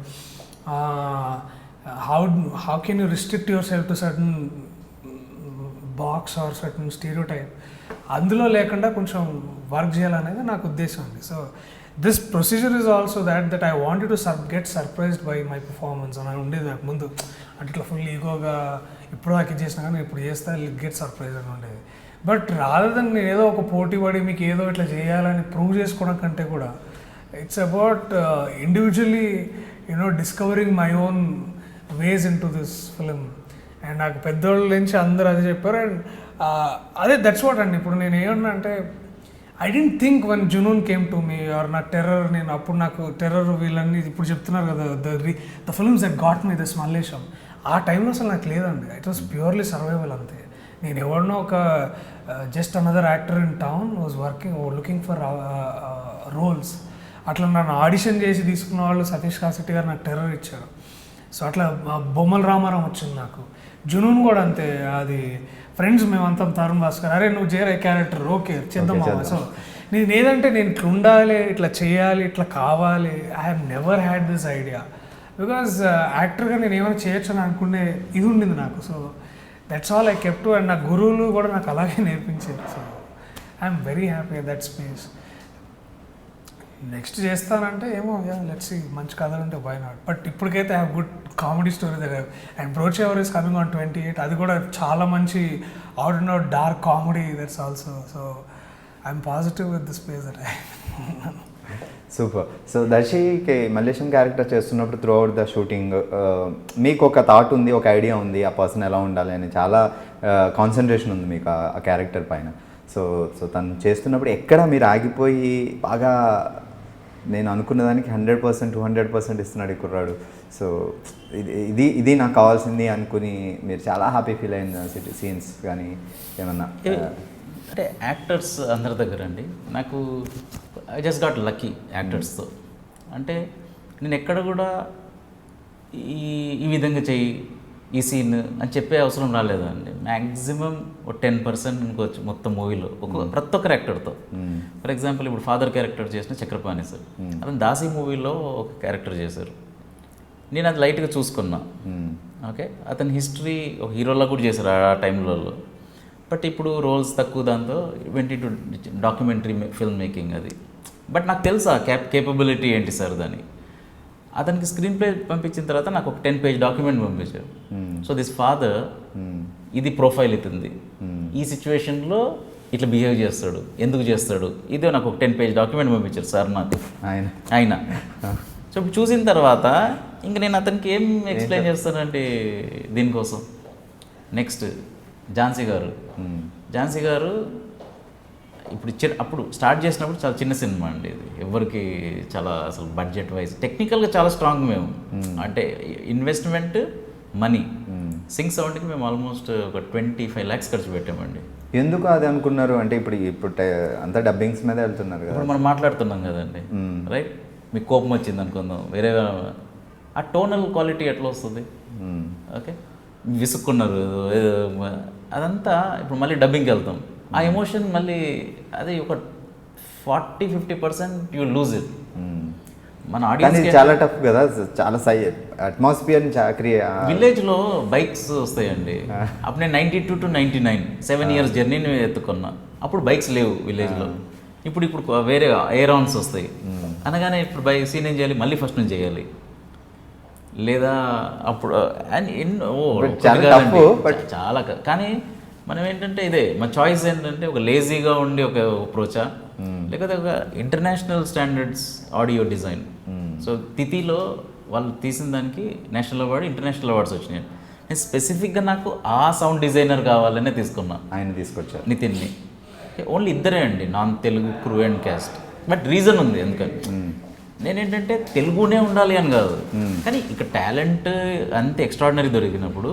Speaker 2: how can you restrict yourself to certain box or certain stereotype, అందులో లేకుండా కొంచెం వర్క్ చేయాలనేది నాకు ఉద్దేశం అండి. So this procedure is also that I wanted to get surprised by my performance అని ఉండేది నాకు ముందు. అంటే ఇట్లా ఫుల్ ఈగోగా ఇప్పుడు దాకా చేసినా కానీ ఇప్పుడు చేస్తా గెట్ సర్ప్రైజ్ అని ఉండేది. బట్ రాదర్ దెన్ నేను ఏదో ఒక పోటీ పడి మీకు ఏదో ఇట్లా చేయాలని ప్రూవ్ చేసుకోవడం కంటే కూడా it's about individually discovering my own ways in to this film. And నాకు పెద్దోళ్ళ నుంచి అందరూ అదే చెప్పారు. అండ్ అదే దట్స్ వాట్ అండి. ఇప్పుడు నేను ఏమన్నా అంటే ఐ డెంట్ థింక్ వన్ జునూన్ కేమ్ టు మీ ఆర్ నా టెర్రర్, నేను అప్పుడు నాకు టెర్రర్ వీళ్ళన్నీ ఇప్పుడు చెప్తున్నారు కదా the films that got me this Mallesham, ఆ టైంలో అసలు నాకు లేదండి. ఇట్ వాస్ ప్యూర్లీ సర్వైవల్ అంతే. నేను ఎవరినో ఒక just another actor in town was looking for roles. అట్లా నన్ను ఆడిషన్ చేసి తీసుకున్న వాళ్ళు సతీష్ కాశెట్టి గారు నాకు టెర్రర్ ఇచ్చారు. సో అట్లా బొమ్మల రామారావు వచ్చింది నాకు. జునూన్ కూడా అంతే. అది ఫ్రెండ్స్ మేమంతా తరుణ్ భాస్కర్, అరే నువ్వు చేరే క్యారెక్టర్ ఓకే చేద్దామా. సో నేను ఏదంటే నేను ఇట్లా ఉండాలి, ఇట్లా చేయాలి, ఇట్లా కావాలి. I have never had this idea because యాక్టర్గా నేను ఏమైనా చేయొచ్చు అని అనుకునే ఇది ఉండింది నాకు. So that's all I kept. And నా గురువులు కూడా నాకు అలాగే నేర్పించారు. So I'm very happy that space. Next చేస్తానంటే ఏమో లెట్స్ సీ, మంచి కథలు ఉంటే వై నాట్. బట్ ఇప్పటికైతే I have good comedy story దగ్గర. అండ్ బ్రోచేవర్ ఈస్ కమింగ్ ఆన్ 28, అది కూడా చాలా మంచి out and out dark comedy that's also. So I'm positive with the space that I.
Speaker 1: Super. So దర్శికి మల్లేశం క్యారెక్టర్ చేస్తున్నప్పుడు త్రూ అవుట్ ద షూటింగ్ మీకు ఒక thought ఉంది, ఒక ఐడియా ఉంది, ఆ పర్సన్ ఎలా ఉండాలి అని చాలా కాన్సన్ట్రేషన్ ఉంది మీకు ఆ క్యారెక్టర్ పైన. సో తను చేస్తున్నప్పుడు ఎక్కడ మీరు ఆగిపోయి బాగా నేను అనుకున్న దానికి 100% 200% ఇస్తున్నాడు ఈ కుర్రాడు. సో ఇది నాకు కావాల్సింది అనుకుని మీరు చాలా హ్యాపీ ఫీల్ అయిన సీన్స్ కానీ ఏమన్నా?
Speaker 3: అంటే యాక్టర్స్ అందరి దగ్గర అండి నాకు ఐ జస్ట్ గాట్ లక్కీ యాక్టర్స్తో. అంటే నేను ఎక్కడ కూడా ఈ విధంగా చెయ్యి ఈ సీన్ అని చెప్పే అవసరం రాలేదండి. మ్యాక్సిమం ఒక 10% అనుకోవచ్చు మొత్తం మూవీలో ప్రతి ఒక్కరు యాక్టర్తో. ఫర్ ఎగ్జాంపుల్ ఇప్పుడు ఫాదర్ క్యారెక్టర్ చేసిన చక్రపాణి సార్, అతను దాసి మూవీలో ఒక క్యారెక్టర్ చేశారు. నేను అది లైట్గా చూసుకున్నా. ఓకే, అతని హిస్టరీ ఒక హీరోలా కూడా చేశారు ఆ టైంలలో. బట్ ఇప్పుడు రోల్స్ తక్కువ, దాంతో went to documentary film making అది. బట్ నాకు తెలుసు ఆ కేపబిలిటీ ఏంటి సార్ దాన్ని. అతనికి స్క్రీన్ ప్లే పంపించిన తర్వాత నాకు ఒక 10-page డాక్యుమెంట్ పంపించారు. సో దిస్ ఫాదర్, ఇది ప్రొఫైల్ ఇతుంది, ఈ సిచ్యువేషన్లో ఇట్లా బిహేవ్ చేస్తాడు, ఎందుకు చేస్తాడు, ఇదే నాకు ఒక 10-page డాక్యుమెంట్ పంపించారు సార్ నాకు ఆయన. సో ఇప్పుడు చూసిన తర్వాత ఇంక నేను అతనికి ఏం ఎక్స్ప్లెయిన్ చేస్తానంటే దీనికోసం. నెక్స్ట్ ఝాన్సీ గారు ఇప్పుడు అప్పుడు స్టార్ట్ చేసినప్పుడు చాలా చిన్న సినిమా అండి ఇది. ఎవరికి చాలా అసలు బడ్జెట్ వైజ్ టెక్నికల్గా చాలా స్ట్రాంగ్ మేము. అంటే ఇన్వెస్ట్మెంట్ మనీ సింగ్ సౌండ్కి మేము ఆల్మోస్ట్ ఒక 25 lakhs ఖర్చు పెట్టామండి.
Speaker 1: ఎందుకు అది అనుకున్నారు అంటే ఇప్పుడు అంతా డబ్బింగ్స్ మీద వెళ్తున్నారు కదా.
Speaker 3: ఇప్పుడు మనం మాట్లాడుతున్నాం కదండి, రైట్? మీకు కోపం వచ్చింది అనుకుందాం, వేరే ఆ టోనల్ క్వాలిటీ ఎట్లా వస్తుంది? ఓకే, విసుక్కున్నారు అదంతా. ఇప్పుడు మళ్ళీ డబ్బింగ్కి వెళ్తాం, ఆ ఎమోషన్ మళ్ళీ అది ఒక 40-50% యూ లూజ్ ఇట్. మన ఆడియన్స్
Speaker 1: చాలా టఫ్ కదా, చాలా అట్మాస్ఫియర్.
Speaker 3: విలేజ్లో బైక్స్ వస్తాయండి. అప్పుడు నేను 92 to 99 7 years జర్నీని ఎత్తుకున్నా. అప్పుడు బైక్స్ లేవు విలేజ్లో. ఇప్పుడు వేరే ఎయిరాన్స్ వస్తాయి అనగానే ఇప్పుడు సీన్ ఏం చేయాలి, మళ్ళీ ఫస్ట్ నుంచి చేయాలి లేదా అప్పుడు చాలా. కానీ మనం ఏంటంటే ఇదే మా చాయిస్ ఏంటంటే ఒక లేజీగా ఉండి ఒక అప్రోచా, లేకపోతే ఒక international standards audio design. So తిథిలో వాళ్ళు తీసిన దానికి నేషనల్ అవార్డు, ఇంటర్నేషనల్ అవార్డ్స్ వచ్చినాయి. నేను స్పెసిఫిక్గా నాకు ఆ సౌండ్ డిజైనర్ కావాలనే తీసుకున్నా.
Speaker 1: ఆయన తీసుకొచ్చారు
Speaker 3: నితిన్ని. ఓన్లీ ఇద్దరే అండి non Telugu crew and caste. But reason ఉంది ఎందుకని. నేనేంటంటే తెలుగునే ఉండాలి అని కాదు, కానీ ఇక్కడ టాలెంట్ అంత ఎక్స్ట్రాడినరీ దొరికినప్పుడు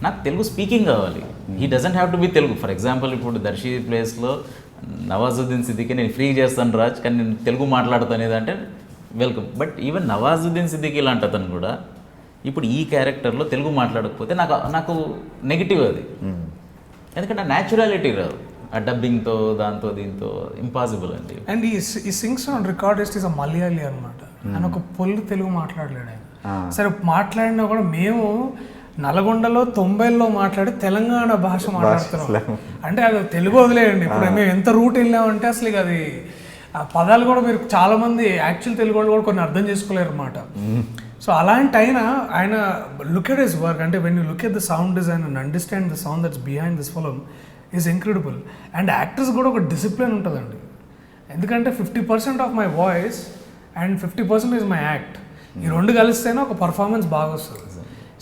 Speaker 3: నాకు తెలుగు స్పీకింగ్ కావాలి. He doesn't have to be Telugu. For example ఇప్పుడు దర్శి ప్లేస్లో నవాజుద్దీన్ సిద్దికి నేను ఫ్రీ చేస్తాను రాజ్, కానీ నేను తెలుగు మాట్లాడుతాను ఏదంటే welcome. But even Nawazuddin Siddiqui ఇలాంటి అతను కూడా ఇప్పుడు ఈ క్యారెక్టర్లో తెలుగు మాట్లాడకపోతే నాకు నెగిటివ్ అది. ఎందుకంటే న్యాచురాలిటీ రాదు ఆ డబ్బింగ్తో, దాంతో దీంతో ఇంపాసిబుల్ అండి.
Speaker 2: అండ్ ఈ Singh sound recordist is a Malayali అనమాట. ఆయన ఒక పొల్లు తెలుగు మాట్లాడలేడు ఆయన. సరే మాట్లాడినా కూడా మేము నల్గొండలో 90లో మాట్లాడి తెలంగాణ భాష మాట్లాడుతున్నాం అంటే అది తెలుగు వదిలేయండి. ఇప్పుడు మేము ఎంత రూట్ వెళ్ళామంటే అసలు ఇక అది ఆ పదాలు కూడా మీరు చాలామంది యాక్చువల్ తెలుగు వాళ్ళు కూడా కొన్ని అర్థం చేసుకోలేరు అనమాట. సో అలాంటి ఆయన లుక్ ఎట్ హిస్ వర్క్. అంటే when you look at the sound design and understand the sound that's behind this film is incredible. And actors కూడా ఒక డిసిప్లిన్ ఉంటుందండి. ఎందుకంటే 50% of my voice and 50% is my act. ఈ రెండు కలిస్తేనే ఒక performance బాగా వస్తుంది.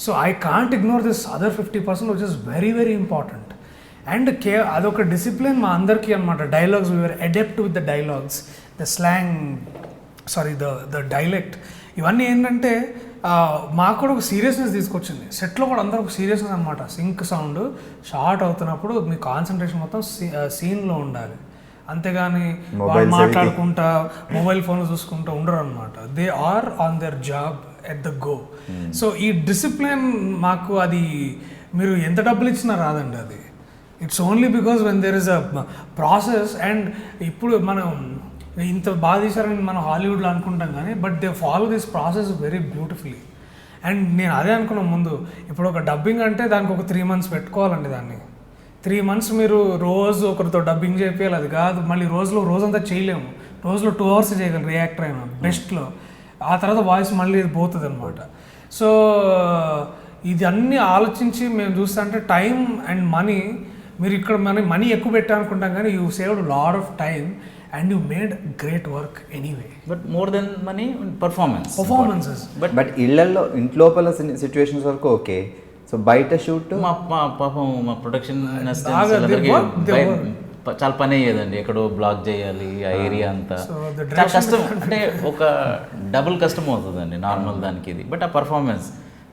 Speaker 2: So I can't ignore this other 50% which is very very important. And అదొక డిసిప్లిన్ మా అందరికీ అనమాట. Dialogues we're adapt with the dialogues, the slang, sorry the dialect. ఇవన్నీ ఏంటంటే మాకు కూడా ఒక సీరియస్నెస్ తీసుకొచ్చింది. సెట్లో కూడా అందరూ ఒక సీరియస్నెస్ అనమాట. సింక్ సౌండ్ షార్ట్ అవుతున్నప్పుడు మీ కాన్సన్ట్రేషన్ మొత్తం సీన్లో ఉండాలి, అంతేగాని వాళ్ళు మాట్లాడుకుంటా మొబైల్ ఫోన్లో చూసుకుంటూ ఉండరు అనమాట. They are on their job at the go. So ఈ డిసిప్లిన్ మాకు అది మీరు ఎంత డబ్బులు ఇచ్చినా రాదండి. అది it's only because when there is a process. And ఇప్పుడు మనం ఇంత బాగా తీశారని మనం హాలీవుడ్లో అనుకుంటాం కానీ but they follow this process very beautifully. And నేను అదే అనుకున్నాను ముందు, ఇప్పుడు ఒక డబ్బింగ్ అంటే దానికి ఒక 3 months పెట్టుకోవాలండి. దాన్ని 3 months మీరు రోజు ఒకరితో డబ్బింగ్ చేయాలి. అది కాదు మళ్ళీ రోజంతా చేయలేము. రోజులో 2 hours చేయగలరు రియాక్టర్ అయినా బెస్ట్లో. ఆ తర్వాత వాయిస్ మళ్ళీ పోతుంది అనమాట. సో ఇది అన్నీ ఆలోచించి మేము చూస్తా అంటే టైం అండ్ మనీ, మీరు ఇక్కడ మనీ ఎక్కువ పెట్టాలనుకుంటాం కానీ you saved lot of time and you made great work anyway.
Speaker 3: But more than money performances.
Speaker 1: But ఇంట్లోపల సిచ్యువేషన్స్ వరకు ఓకే. సో బయట షూట్
Speaker 3: మా పాపం మా ప్రొడక్షన్ చాలా పని అయ్యేదండి, ఎక్కడో బ్లాక్ చేయాలి ఆ ఏరియా అంతా,
Speaker 2: So, the
Speaker 3: చాలా కష్టం, అంటే ఒక డబుల్ కష్టం అవుతుందండి నార్మల్ దానికి ఇది. బట్ ఆ పర్ఫార్మెన్స్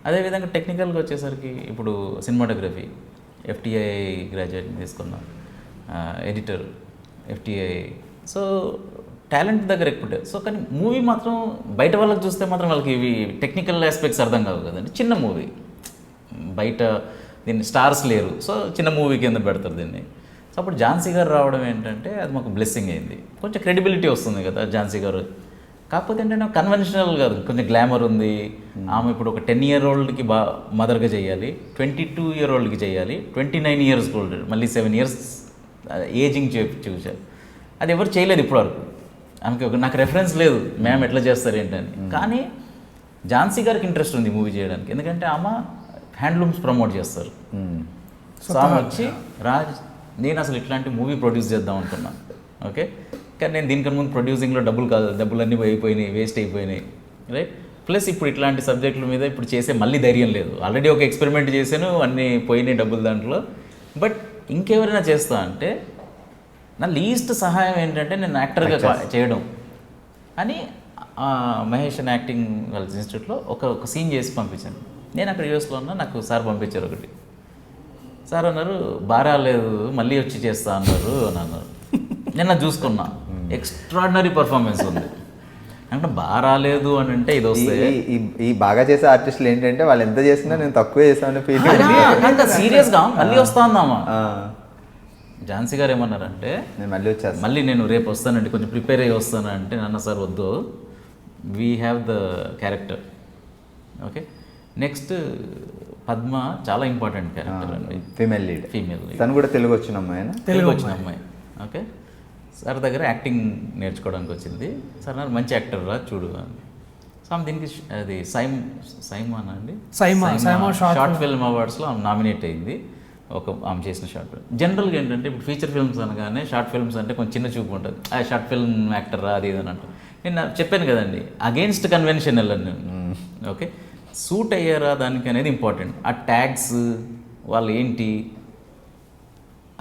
Speaker 3: అదేవిధంగా టెక్నికల్గా వచ్చేసరికి ఇప్పుడు సినిమాటోగ్రఫీ FTI గ్రాడ్యుయేట్ తీసుకున్నాం, ఎడిటర్ FTI. సో టాలెంట్ దగ్గర ఎక్కువ. సో కానీ మూవీ మాత్రం బయట వాళ్ళకి చూస్తే మాత్రం వాళ్ళకి ఇవి టెక్నికల్ ఆస్పెక్ట్స్ అర్థం కావు కదండి. చిన్న మూవీ, బయట దీన్ని స్టార్స్ లేరు, సో చిన్న మూవీ కింద పెడతారు దీన్ని. సో అప్పుడు ఝాన్సీ గారు రావడం ఏంటంటే అది మాకు బ్లెస్సింగ్ అయింది, కొంచెం క్రెడిబిలిటీ వస్తుంది కదా ఝాన్సీ గారు. కాకపోతే ఏంటంటే కన్వెన్షనల్ కాదు, కొంచెం గ్లామర్ ఉంది. ఆమె ఇప్పుడు ఒక 10 year oldకి మదర్గా చేయాలి, 22 year oldకి చేయాలి, 29 years old, మళ్ళీ 7 years ఏజింగ్ చూశారు. అది ఎవరు చేయలేదు ఇప్పటివరకు. ఆమెకి నాకు రెఫరెన్స్ లేదు మ్యామ్ ఎట్లా చేస్తారు ఏంటని. కానీ ఝాన్సీ గారికి ఇంట్రెస్ట్ ఉంది మూవీ చేయడానికి, ఎందుకంటే ఆమె హ్యాండ్లూమ్స్ ప్రమోట్ చేస్తారు. సో ఆమె వచ్చి రాజ్ నేను అసలు ఇట్లాంటి మూవీ ప్రొడ్యూస్ చేద్దాం అనుకున్నాను. ఓకే, కానీ నేను దీనికన్నా ముందు ప్రొడ్యూసింగ్లో డబ్బులన్నీ అయిపోయినాయి, వేస్ట్ అయిపోయినాయి, రైట్. ప్లస్ ఇప్పుడు ఇట్లాంటి సబ్జెక్టుల మీద ఇప్పుడు చేసే మళ్ళీ ధైర్యం లేదు. ఆల్రెడీ ఒక ఎక్స్పెరిమెంట్ చేశాను, అన్నీ పోయినాయి డబ్బులు దాంట్లో. బట్ ఇంకెవరైనా చేస్తా అంటే నా లీస్ట్ సహాయం ఏంటంటే నేను యాక్టర్గా చేయడం అని మహేష్ యాక్టింగ్ కాలేజ్ ఇన్స్టిట్యూట్లో ఒక సీన్ చేసి పంపించాను. నేను అక్కడ యూఎస్లో ఉన్నా, నాకు సార్ పంపించారు ఒకటి. సార్ అన్నారు బారాలేదు మళ్ళీ వచ్చి చేస్తా అన్నారు అని అన్నారు. నేను చూసుకున్నా, ఎక్స్ట్రాడినరీ పర్ఫార్మెన్స్ ఉంది. అంటే బాగా రాలేదు అని అంటే ఇది వస్తే
Speaker 1: ఈ బాగా చేసే ఆర్టిస్టులు ఏంటంటే వాళ్ళు ఎంత చేసినా నేను తక్కువ చేశాను ఫీల్.
Speaker 3: సీరియస్గా మళ్ళీ వస్తా అన్నామా. ఝాన్సీ గారు ఏమన్నారంటే
Speaker 1: నేను మళ్ళీ వచ్చాను,
Speaker 3: మళ్ళీ నేను రేపు వస్తానండి, కొంచెం ప్రిపేర్ అయ్యి వస్తాను అంటే, నాన్న సార్ వద్దు, we have the character. Okay, next Padma చాలా ఇంపార్టెంట్ క్యారెక్టర్ అండి,
Speaker 1: ఫీమేల్ లీడ్. తను కూడా తెలుగు వచ్చిన అమ్మాయి,
Speaker 3: తెలుగు వచ్చిన అమ్మాయి. ఓకే, సార్ దగ్గర యాక్టింగ్ నేర్చుకోవడానికి వచ్చింది. సార్ నాకు మంచి యాక్టర్ రా చూడు అని. సో ఆమె దీనికి అది సైమాన్ అండి, షార్ట్ ఫిల్మ్ అవార్డ్స్లో ఆమె నామినేట్ అయింది. ఆమె చేసిన షార్ట్ ఫిల్మ్. జనరల్గా ఏంటంటే ఇప్పుడు ఫీచర్ ఫిల్మ్స్ అనగానే షార్ట్ ఫిల్మ్స్ అంటే కొంచెం చిన్న చూపు ఉంటుంది, ఆ షార్ట్ ఫిల్మ్ యాక్టర్ రా అది ఇది అని అంటారు. నేను చెప్పాను కదండి, అగెయిన్స్ట్ కన్వెన్షన్ వెళ్ళాను నేను. ఓకే, సూట్ అయ్యారా దానికి అనేది ఇంపార్టెంట్. ఆ ట్యాగ్స్ వాళ్ళు ఏంటి,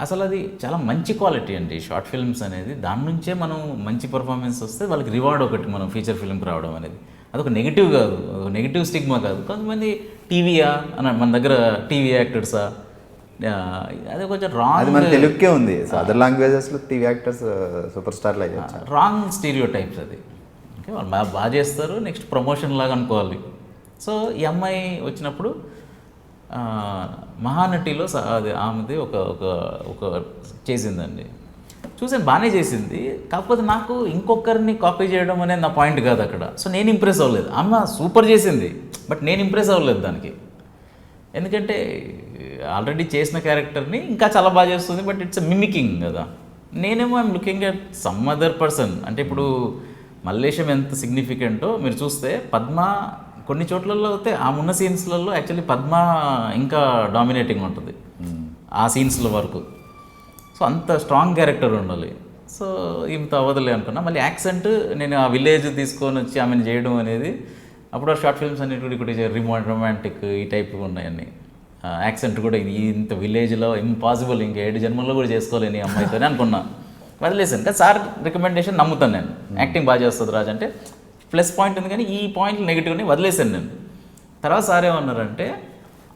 Speaker 3: అసలు అది చాలా మంచి క్వాలిటీ అండి షార్ట్ ఫిల్మ్స్ అనేది. దాని నుంచే మనం మంచి పర్ఫార్మెన్స్ వస్తే వాళ్ళకి రివార్డ్ ఒకటి మనం ఫీచర్ ఫిల్మ్కి రావడం అనేది. అదొక నెగిటివ్ కాదు, నెగిటివ్ స్టిగ్మా కాదు. కొంతమంది టీవీయా అని మన దగ్గర టీవీ యాక్టర్సా, అది కొంచెం రాంగ్.
Speaker 1: మన తెలుగుకే ఉంది, అదర్ లాంగ్వేజెస్లో టీవీ యాక్టర్స్ సూపర్ స్టార్లు అయ్యారు.
Speaker 3: రాంగ్ స్టీరియో టైప్స్ అది. ఓకే, వాళ్ళు బాగా చేస్తారు, నెక్స్ట్ ప్రమోషన్ లాగా అనుకోవాలి. సో ఈ అమ్మాయి వచ్చినప్పుడు మహానటిలో అది ఆమెది ఒక చేసిందండి, చూసాను బాగానే చేసింది. కాకపోతే నాకు ఇంకొకరిని కాపీ చేయడం అనేది నా పాయింట్ కాదు అక్కడ. సో నేను ఇంప్రెస్ అవ్వలేదు. ఆమె సూపర్ చేసింది, బట్ నేను ఇంప్రెస్ అవ్వలేదు దానికి. ఎందుకంటే ఆల్రెడీ చేసిన క్యారెక్టర్ని ఇంకా చాలా బాగా చేస్తుంది, బట్ ఇట్స్ మిమికింగ్ కదా. నేనేమో I'm looking at some other person. అంటే ఇప్పుడు మల్లేశం ఎంత సిగ్నిఫికెంటో మీరు చూస్తే, పద్మ కొన్ని చోట్లలో అయితే ఆమె ఉన్న సీన్స్లలో యాక్చువల్లీ పద్మ ఇంకా డామినేటింగ్ ఉంటుంది ఆ సీన్స్ల వరకు. సో అంత స్ట్రాంగ్ క్యారెక్టర్ ఉండాలి. సో ఇంత అవ్వదులే అనుకున్నా. మళ్ళీ యాక్సెంట్ నేను ఆ విలేజ్ తీసుకొని వచ్చి ఆమెను చేయడం అనేది, అప్పుడు ఆ షార్ట్ ఫిల్మ్స్ అన్నిటి కూడా రొమాంటిక్ ఈ టైప్ ఉన్నాయన్నీ. యాక్సెంట్ కూడా ఇంత విలేజ్లో ఇంపాసిబుల్, ఇంకా 7 జన్మల్లో కూడా చేసుకోలేని అమ్మాయితోనే అనుకున్నా. వదిలేసాను. కానీ సార్ రికమెండేషన్ నమ్ముతాను నేను, యాక్టింగ్ బాగా చేస్తుంది రాజు అంటే ప్లస్ పాయింట్ ఉంది. కానీ ఈ పాయింట్లు నెగిటివ్ని వదిలేసాను నేను. తర్వాత సార్ ఏమన్నారంటే,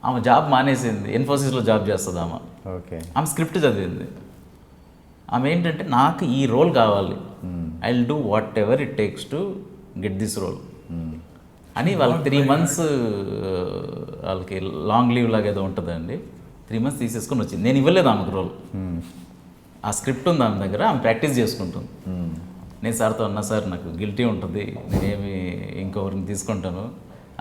Speaker 3: ఆమె జాబ్ మానేసింది, ఇన్ఫోసిస్లో జాబ్ చేస్తుంది ఆమె.
Speaker 1: ఓకే,
Speaker 3: ఆమె స్క్రిప్ట్ చదివింది. ఆమె ఏంటంటే నాకు ఈ రోల్ కావాలి, I will do whatever it takes to get this role అని. వాళ్ళకి 3 months వాళ్ళకి లాంగ్ లీవ్ లాగా ఏదో ఉంటుందండి, 3 months తీసేసుకొని వచ్చింది. నేను ఇవ్వలేదు ఆమెకు రోల్, ఆ స్క్రిప్ట్ ఉంది ఆమె దగ్గర, ఆమె ప్రాక్టీస్ చేసుకుంటుంది. నేను సార్తో అన్నా, సార్ నాకు గిల్టీ ఉంటుంది, నేనేమి ఇంకొకరిని తీసుకుంటాను,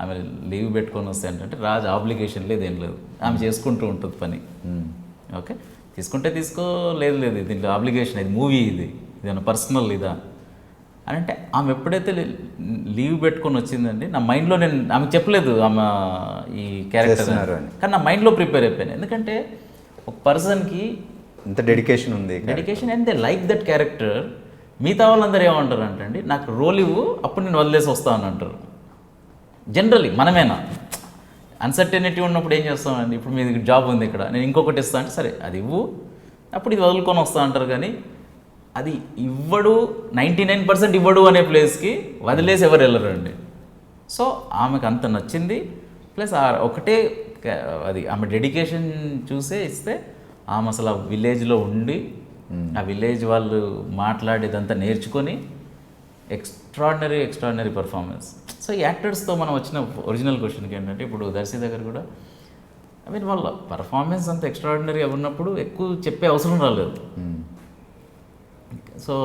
Speaker 3: ఆమె లీవ్ పెట్టుకొని వస్తే అంటే, రాజు ఆబ్లిగేషన్ లేదు ఏం లేదు, ఆమె చేసుకుంటూ ఉంటుంది పని. ఓకే, తీసుకుంటే తీసుకో, లేదు దీంట్లో ఆబ్లిగేషన్, ఇది మూవీ, ఇది ఏమైనా పర్సనల్ ఇదా అని అంటే, ఆమె ఎప్పుడైతే లీవ్ పెట్టుకొని వచ్చిందండి, నా మైండ్లో నేను ఆమెకు చెప్పలేదు ఆమె ఈ క్యారెక్టర్, కానీ నా మైండ్లో ప్రిపేర్ అయిపోయాను. ఎందుకంటే ఒక పర్సన్కి
Speaker 1: ఇంత డెడికేషన్ ఉంది,
Speaker 3: dedication and they like that character. మిగతా వాళ్ళందరూ ఏమంటారు అంటే, నాకు రోల్ ఇవ్వు, అప్పుడు నేను వదిలేసి వస్తాను అంటారు. జనరలీ మనమేనా అన్సర్టెనిటీ ఉన్నప్పుడు ఏం చేస్తామండి, ఇప్పుడు మీది జాబ్ ఉంది ఇక్కడ, నేను ఇంకొకటి ఇస్తాను అంటే, సరే అది ఇవ్వు, అప్పుడు ఇది వదులుకొని వస్తా అంటారు. కానీ అది ఇవ్వడు, 99% ఇవ్వడు అనే ప్లేస్కి వదిలేసి ఎవరు వెళ్ళరండి. సో ఆమెకు అంత నచ్చింది. ప్లస్ ఒకటే అది ఆమె డెడికేషన్ చూసే ఇస్తే ఆమె అసలు ఆ విలేజ్లో ఉండి ఆ విలేజ్ వాళ్ళు మాట్లాడేదంతా నేర్చుకొని ఎక్స్ట్రాడినరీ పర్ఫార్మెన్స్. సో ఈ యాక్టర్స్తో మనం వచ్చిన ఒరిజినల్ క్వశ్చన్కి ఏంటంటే, ఇప్పుడు దర్శి దగ్గర కూడా ఐ మీన్ వాళ్ళ పర్ఫార్మెన్స్ అంత ఎక్స్ట్రాడినరీ ఉన్నప్పుడు ఎక్కువ చెప్పే అవసరం రాలేదు. సో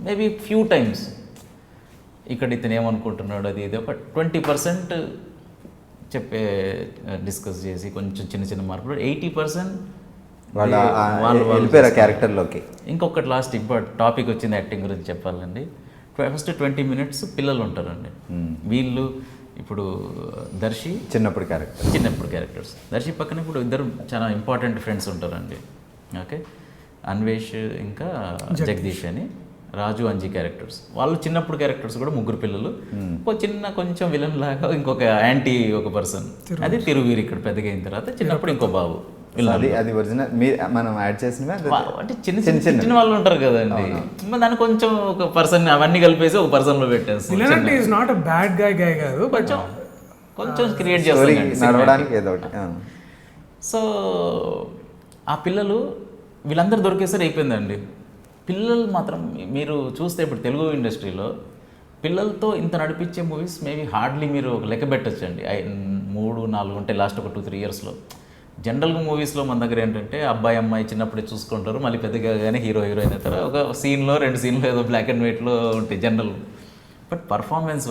Speaker 3: మేబీ ఫ్యూ టైమ్స్ ఇక్కడ ఇతను ఏమనుకుంటున్నాడు అది ఇది ఒక 20% చెప్పే డిస్కస్ చేసి కొంచెం చిన్న మార్పులు, 80%
Speaker 1: వాళ్ళు వెళ్ళిపోయారు క్యారెక్టర్లోకి.
Speaker 3: ఇంకొకటి లాస్ట్ టాపిక్ వచ్చింది యాక్టింగ్ గురించి చెప్పాలండి. ఫస్ట్ 20 minutes పిల్లలు ఉంటారండి. వీళ్ళు ఇప్పుడు దర్శి చిన్నప్పుడు క్యారెక్టర్స్, దర్శి పక్కన ఇప్పుడు ఇద్దరు చాలా ఇంపార్టెంట్ ఫ్రెండ్స్ ఉంటారండి. ఓకే, అన్వేష్ ఇంకా జగదీష్ అని, రాజు అంజీ క్యారెక్టర్స్. వాళ్ళు చిన్నప్పుడు క్యారెక్టర్స్ కూడా ముగ్గురు పిల్లలు. కొంచెం విలన్ లాగా ఇంకొక యాంటీ ఒక పర్సన్, అది తిరువీరు ఇక్కడ పెద్దగా అయిన తర్వాత. చిన్నప్పుడు ఇంకో బాబు,
Speaker 1: అది ఒరిజినల్ మనం యాడ్ చేసినవి.
Speaker 3: అంటే చిన్న వాళ్ళు ఉంటారు కదండి, దాన్ని కొంచెం ఒక పర్సన్ అవన్నీ కలిపేసి ఒక పర్సన్ లో పెట్టేసి
Speaker 2: నాట్ అ బ్యాడ్ గాయ్ కాదు,
Speaker 3: కొంచెం క్రియేట్ చేస్తారు
Speaker 1: ఏదో ఒకటి.
Speaker 3: సో ఆ పిల్లలు వీళ్ళందరూ దొరికేసరి అయిపోయిందండి. పిల్లలు మాత్రం మీరు చూస్తే ఇప్పుడు తెలుగు ఇండస్ట్రీలో పిల్లలతో ఇంత నడిపించే మూవీస్ మేబీ హార్డ్లీ మీరు ఒక లెక్క పెట్టచ్చండి. 3-4 ఉంటాయి లాస్ట్ ఒక 2-3 yearsలో. జనరల్గా మూవీస్లో మన దగ్గర ఏంటంటే అబ్బాయి అమ్మాయి చిన్నప్పుడే చూసుకుంటారు, మళ్ళీ పెద్దగా కానీ హీరో హీరోయిన్ అవుతారు. ఒక సీన్లో 2 సీన్లు ఏదో బ్లాక్ అండ్ వైట్లో ఉంటాయి జనరల్. బట్ పర్ఫార్మెన్స్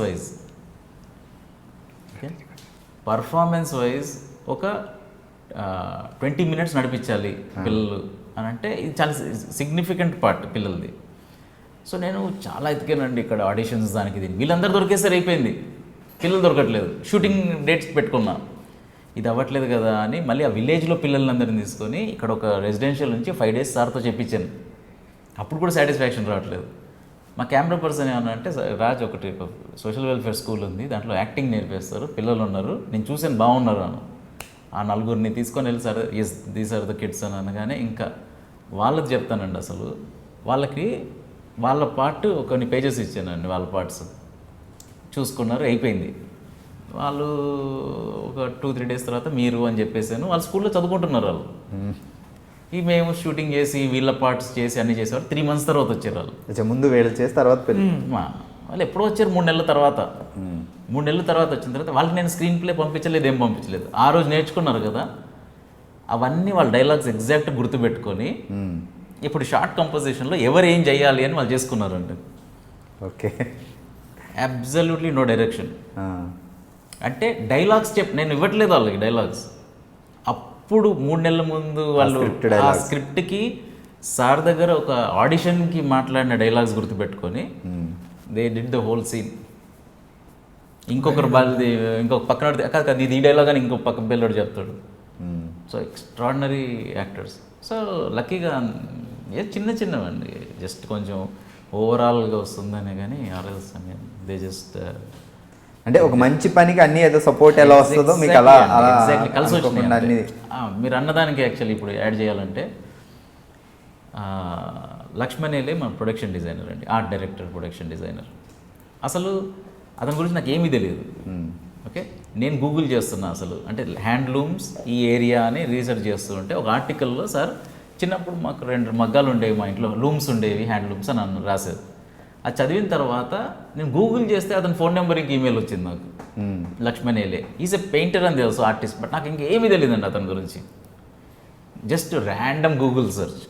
Speaker 3: వైజ్ ఒక 20 minutes నడిపించాలి పిల్లలు అని అంటే ఇది చాలా సిగ్నిఫికెంట్ పార్ట్ పిల్లలది. సో నేను చాలా ఎతికానండి ఇక్కడ ఆడిషన్స్ దానికి దీనికి. వీళ్ళందరూ దొరికేసరి అయిపోయింది, పిల్లలు దొరకట్లేదు. షూటింగ్ డేట్స్ పెట్టుకున్నా, ఇది అవ్వట్లేదు కదా అని మళ్ళీ ఆ విలేజ్లో పిల్లలందరినీ తీసుకొని ఇక్కడ ఒక రెసిడెన్షియల్ నుంచి 5 days సార్తో చెప్పించాను. అప్పుడు కూడా సాటిస్ఫాక్షన్ రావట్లేదు. మా కెమెరా పర్సన్ ఏమన్నా అంటే, రాజ్ ఒకటి సోషల్ వెల్ఫేర్ స్కూల్ ఉంది, దాంట్లో యాక్టింగ్ నేర్పిస్తారు, పిల్లలు ఉన్నారు, నేను చూసాను బాగున్నారు అన్న. ఆ 4 తీసుకొని వెళ్ళి sir yes these are the kids అని అనగానే ఇంకా వాళ్ళది చెప్తానండి. అసలు వాళ్ళకి వాళ్ళ పార్ట్ కొన్ని పేజెస్ ఇచ్చానండి, వాళ్ళ పార్ట్స్ చూసుకున్నారు, అయిపోయింది. వాళ్ళు ఒక 2-3 days తర్వాత మీరు అని చెప్పేసాను. వాళ్ళు స్కూల్లో చదువుకుంటున్నారు. వాళ్ళు ఈ మేము షూటింగ్ చేసి వీళ్ళ పార్ట్స్ చేసి అన్నీ చేసేవారు. 3 months తర్వాత వచ్చారు వాళ్ళు.
Speaker 1: ముందు వేళ్ళు చేసి తర్వాత
Speaker 3: వాళ్ళు ఎప్పుడో వచ్చారు 3 నెలల తర్వాత. 3 నెలల తర్వాత వచ్చిన తర్వాత వాళ్ళకి నేను స్క్రీన్ ప్లే పంపించలేదు, ఏం పంపించలేదు. ఆ రోజు నేర్చుకున్నారు కదా, అవన్నీ వాళ్ళ డైలాగ్స్ ఎగ్జాక్ట్ గుర్తుపెట్టుకొని ఇప్పుడు షార్ట్ కంపోజిషన్లో ఎవరు ఏం చేయాలి అని వాళ్ళు చేసుకున్నారండి.
Speaker 1: Okay,
Speaker 3: absolutely no direction. అంటే డైలాగ్స్ నేను ఇవ్వట్లేదు వాళ్ళకి డైలాగ్స్. అప్పుడు 3 నెలల ముందు వాళ్ళు ఆ స్క్రిప్ట్కి సార్ దగ్గర ఒక ఆడిషన్కి మాట్లాడిన డైలాగ్స్ గుర్తుపెట్టుకొని they did the whole scene. ఇంకొకరు వాళ్ళది ఇంకొక పక్కన కాదు ఇది ఈ డైలాగ్ అని ఇంకొక పక్క పిల్లడు చెప్తాడు. So extraordinary actors. సో లక్కీగా చిన్నవండి, జస్ట్ కొంచెం ఓవరాల్గా వస్తుందనే కానీ ఆర్ఎల్స్ దే జస్ట్
Speaker 1: అంటే ఒక మంచి పనికి అన్ని ఏదో సపోర్ట్ ఎలా వస్తుందో మీకు అలా
Speaker 3: కలిసి వచ్చినాయి. మీరు అన్నదానికి యాక్చువల్లీ ఇప్పుడు యాడ్ చేయాలంటే లక్ష్మణేలే మన ప్రొడక్షన్ డిజైనర్ అండి, ఆర్ట్ డైరెక్టర్, ప్రొడక్షన్ డిజైనర్. అసలు అతని గురించి నాకు ఏమీ తెలియదు. ఓకే, నేను గూగుల్ చేస్తున్నా అసలు అంటే హ్యాండ్లూమ్స్ ఈ ఏరియా అని రీసెర్చ్ చేస్తూ ఉంటే ఒక ఆర్టికల్లో సార్ చిన్నప్పుడు మాకు 2 మగ్గాలు ఉండేవి మా ఇంట్లో, లూమ్స్ ఉండేవి, హ్యాండ్లూమ్స్ అని నన్ను రాశారు. అది చదివిన తర్వాత నేను గూగుల్ చేస్తే అతని ఫోన్ నెంబర్ ఇంక ఈమెయిల్ వచ్చింది నాకు. లక్ష్మణేలే ఈజ్ ఎ పెయింటర్ అని తెలుసు, ఆర్టిస్ట్. బట్ నాకు ఇంకేమీ తెలియదండి అతని గురించి. Just random Google search,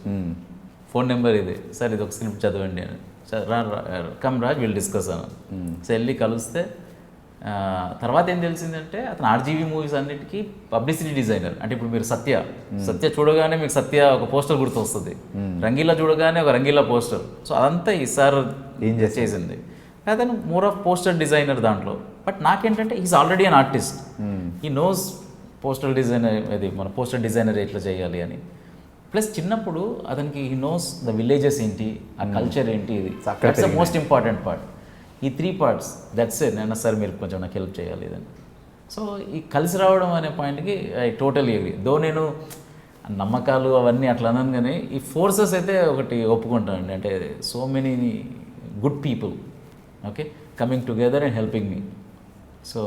Speaker 3: phone number ఇది, సార్ ఇది ఒక స్క్రిప్ట్ చదవండి అని. Sir come Raj will discuss అని. సో వెళ్ళి కలిస్తే తర్వాత ఏం తెలిసిందంటే అతను ఆర్జీవీ మూవీస్ అన్నిటికీ పబ్లిసిటీ డిజైనర్. అంటే ఇప్పుడు మీరు సత్య చూడగానే మీకు సత్య ఒక పోస్టర్ గుర్తు వస్తుంది, రంగీలా చూడగానే ఒక రంగీలా పోస్టర్. సో అదంతా ఈ సార్ చేసింది. అతను మోర్ ఆఫ్ పోస్టర్ డిజైనర్ దాంట్లో. బట్ నాకేంటంటే ఈజ్ ఆల్రెడీ అన్ ఆర్టిస్ట్, ఈ నోస్ పోస్టర్ డిజైనర్, అది మన పోస్టర్ డిజైనర్ ఎట్లా చేయాలి అని. ప్లస్ చిన్నప్పుడు అతనికి హీ నోస్ ద విలేజెస్ ఏంటి, ఆ కల్చర్ ఏంటి, ఇది that's the most important part. ఈ 3 parts దట్స్ ఇట్. నేను సార్ మీరు కొంచెం నాకు హెల్ప్ చేయాలి ఇదని. సో ఈ కలిసి రావడం అనే పాయింట్కి ఐ టోటలీ అగ్రీ. దో నేను నమ్మకాలు అవన్నీ అట్లా అన్నాను, కానీ ఈ ఫోర్సెస్ అయితే ఒకటి ఒప్పుకుంటానండి. అంటే so many good people okay coming together and helping me. So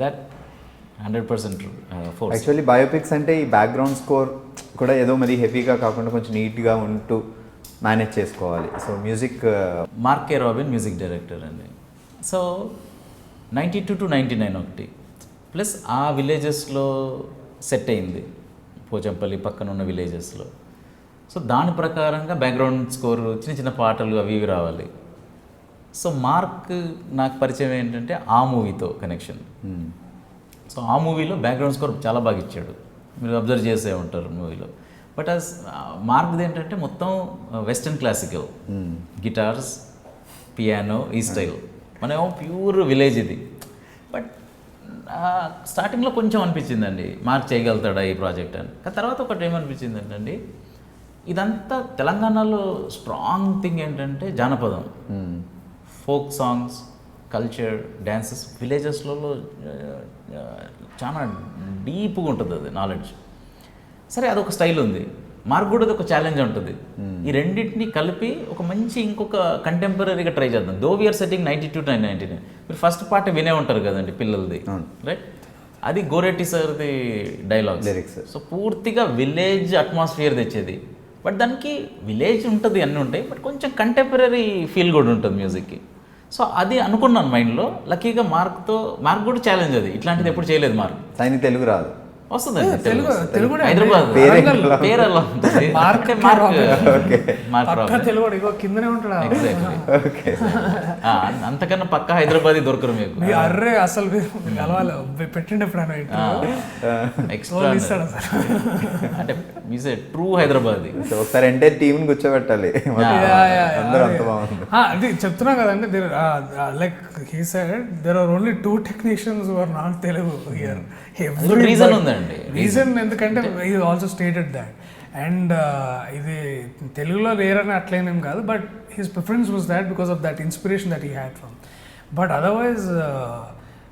Speaker 3: that 100% force.
Speaker 1: Actually biopics అంటే ఈ బ్యాక్గ్రౌండ్ స్కోర్ కూడా ఏదో మరి హెవీగా కాకుండా కొంచెం నీట్గా ఉంటూ మేనేజ్ చేసుకోవాలి. సో మ్యూజిక్
Speaker 3: మార్క్ కే రాబిన్ మ్యూజిక్ డైరెక్టర్ అండి. సో 92 to 99 ఒకటి ప్లస్ ఆ విలేజెస్లో సెట్ అయింది, పోచంపల్లి పక్కన ఉన్న విలేజెస్లో. సో దాని ప్రకారంగా బ్యాక్గ్రౌండ్ స్కోర్ చిన్న చిన్న పాటలు అవి ఇవి రావాలి. సో మార్క్ నాకు పరిచయం ఏంటంటే ఆ మూవీతో కనెక్షన్. సో ఆ మూవీలో బ్యాక్గ్రౌండ్ స్కోర్ చాలా బాగా ఇచ్చాడు, మీరు అబ్జర్వ్ చేసే ఉంటారు మూవీలో. బట్ ఆ మార్క్ది ఏంటంటే మొత్తం వెస్టర్న్ క్లాసికల్, గిటార్స్, పియానో, ఈ స్టైల్. మనమేమో ప్యూర్ విలేజ్ ఇది. బట్ స్టార్టింగ్లో కొంచెం అనిపించిందండి మార్క్ చేయగలుగుతాడా ఈ ప్రాజెక్ట్ అని. కానీ తర్వాత ఒకటి ఏమనిపించింది ఏంటండి, ఇదంతా తెలంగాణలో స్ట్రాంగ్ థింగ్ ఏంటంటే జానపదం, ఫోక్ సాంగ్స్, కల్చర్, డ్యాన్సెస్ విలేజెస్లలో చాలా డీప్గా ఉంటుంది అది నాలెడ్జ్. సరే అదొక స్టైల్ ఉంది, మార్క్ కూడా ఒక ఛాలెంజ్ ఉంటుంది. ఈ రెండింటిని కలిపి ఒక మంచి ఇంకొక కంటెంపరీగా ట్రై చేద్దాం. దో వీఆర్ సెట్టింగ్ 92 to 99. మీరు ఫస్ట్ పార్ట్ వినే ఉంటారు కదండి పిల్లలది, రైట్? అది గోరెట్టి సార్ది డైలాగ్
Speaker 1: లిరిక్స్.
Speaker 3: సో పూర్తిగా విలేజ్ అట్మాస్ఫియర్ తెచ్చేది. బట్ దానికి విలేజ్ ఉంటుంది, అన్నీ ఉంటాయి, బట్ కొంచెం కంటెంపరీ ఫీల్ కూడా ఉంటుంది మ్యూజిక్కి. సో అది అనుకున్నాను మైండ్లో. లక్కీగా మార్క్ కూడా ఛాలెంజ్ అది, ఇట్లాంటిది ఎప్పుడు చేయలేదు మార్క్.
Speaker 1: ఆయన తెలుగు రాదు,
Speaker 3: వస్తుందండి
Speaker 2: తెలుగు
Speaker 3: హైదరాబాద్ పేరు ఎలా ఉంటుంది,
Speaker 2: మార్క్
Speaker 3: మార్క్
Speaker 2: తెలుగు ఇగో కిందనే ఉంటాడు.
Speaker 3: ఎగ్జాక్ట్లీ. అంతకన్నా పక్క హైదరాబాద్ దొరకరు మీకు.
Speaker 2: అర్రే అసలు కలవాలి పెట్టండి ఎప్పుడైనా
Speaker 3: ఎక్స్ట్రా అంటే మీసే ట్రూ హైదరాబాద్.
Speaker 1: ఒకసారి అంటే టీమ్ కూర్చోబెట్టాలి, అందరూ అంత బాగుంది.
Speaker 2: అది చెప్తున్నా కదండి, like he said there are only 2 technicians who are not Telugu here.
Speaker 3: Reason ఉందండి,
Speaker 2: రీజన్ ఎందుకంటే he also stated that. And ఇది తెలుగులో లేరని అట్లేనేం కాదు, but his preference was that because of that inspiration that he had from. But otherwise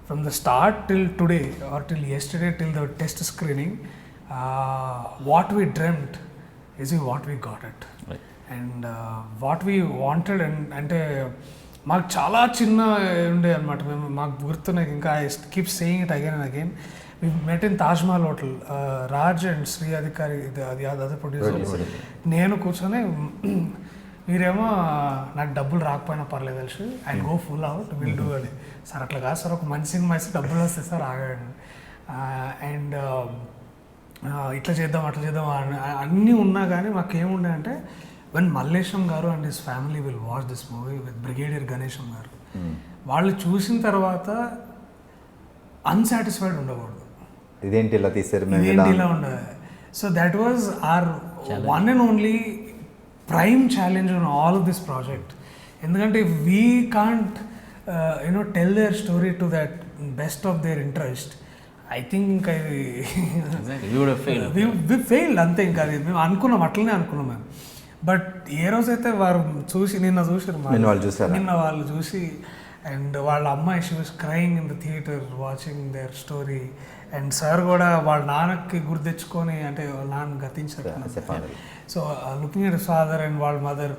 Speaker 2: from the start till today or till yesterday till the test screening, what we dreamt is what we got it.
Speaker 3: Right.
Speaker 2: And what we wanted అంటే మాకు చాలా చిన్న ఉండే అనమాట. మేము మాకు గుర్తున్నాయి ఇంకా, I keep saying it again and again. We met in Taj Mahal hotel, Raj and Shri Adhikari, అది అదర్ ప్రొడ్యూసర్, నేను కూర్చొని మీరేమో నాకు డబ్బులు రాకపోయినా పర్లేదు తెలిసి I go full out will do అని. సార్ అట్లా కాదు సార్, ఒక మంచి సినిమా ఇస్తే డబ్బులు వస్తాయి సార్ ఆగాడు. అండ్ ఇట్లా చేద్దాం అట్లా చేద్దాం అన్నీ ఉన్నా కానీ మాకేముండే అంటే, when Mallesham garu and his family will watch this movie with brigadier Ganesham garu, వాళ్ళు చూసిన తర్వాత అన్సాటిస్ఫైడ్ ఉండకూడదు,
Speaker 1: ఇదేంటి ఇలా తీసారు,
Speaker 2: ఇదేంటి ఇలా ఉండదు. So that was our one and only prime challenge on all of this project. ఎందుకంటే we can't tell their story to that best of their interest, I think we failed అంతే. ఇంకా అది మేము అనుకున్నాం, అట్లనే అనుకున్నాం మేము. బట్ ఏ రోజైతే వారు చూసి నిన్న వాళ్ళు చూసి, అండ్ వాళ్ళ అమ్మాయి she was crying in the theatre watching their story. And sir కూడా వాళ్ళ నాన్నకి గుర్తు తెచ్చుకొని, అంటే వాళ్ళ నాన్న గతించారు, so looking at father and వాళ్ళ మదర్,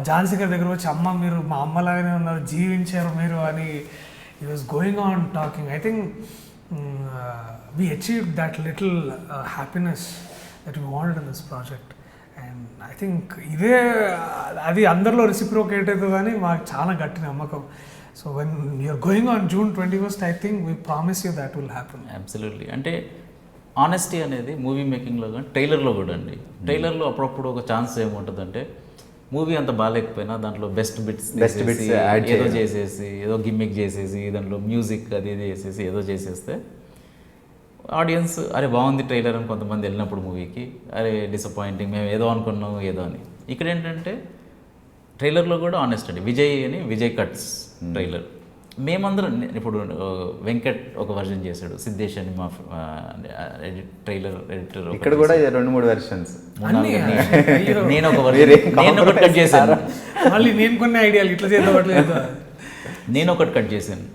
Speaker 2: ఝాన్సీ గారి దగ్గర వచ్చి అమ్మ మీరు మా అమ్మలాగానే ఉన్నారు, జీవించారు మీరు అని he was going on talking. I think we achieved that little happiness that we wanted in this project. And I think ఇదే అది అందరిలో రెసిప్రోకేట్ అవుతుందని మాకు చాలా గట్టి నమ్మకం. So when you're going on June 21st, I think we promise you that will happen.
Speaker 3: Absolutely. అంటే honesty అనేది మూవీ మేకింగ్లో కానీ ట్రైలర్లో కూడా అండి. ట్రైలర్లో అప్పుడప్పుడు ఒక ఛాన్స్ ఏముంటుందంటే, మూవీ అంత బాగాలేకపోయినా దాంట్లో బెస్ట్ బిట్స్ ఏదో చేసేసి, ఏదో గిమ్మిక్ చేసేసి, దాంట్లో మ్యూజిక్ అది ఇది చేసేసి ఏదో చేసేస్తే ఆడియన్స్ అరే బాగుంది ట్రైలర్ అని కొంతమంది వెళ్ళినప్పుడు మూవీకి, అరే డిసప్పాయింటింగ్ మేము ఏదో అనుకున్నాం ఏదో అని. ఇక్కడ ఏంటంటే ట్రైలర్లో కూడా ఆనెస్ట్ అండి. విజయ్ కట్స్ ట్రైలర్ మేమందరం, ఇప్పుడు వెంకట్ ఒక వర్జన్ చేశాడు, సిద్ధేష్ అని మా ట్రైలర్ ఎడిటర్,
Speaker 1: ఇక్కడ కూడా 2-3 వెర్షన్స్,
Speaker 3: నేను ఒక ఒకటి కట్ చేశాను,
Speaker 2: మళ్ళీ నేను కొన్ని ఐడియాలు ఇట్లా చేద్దాం
Speaker 3: నేను ఒకటి కట్ చేశాను.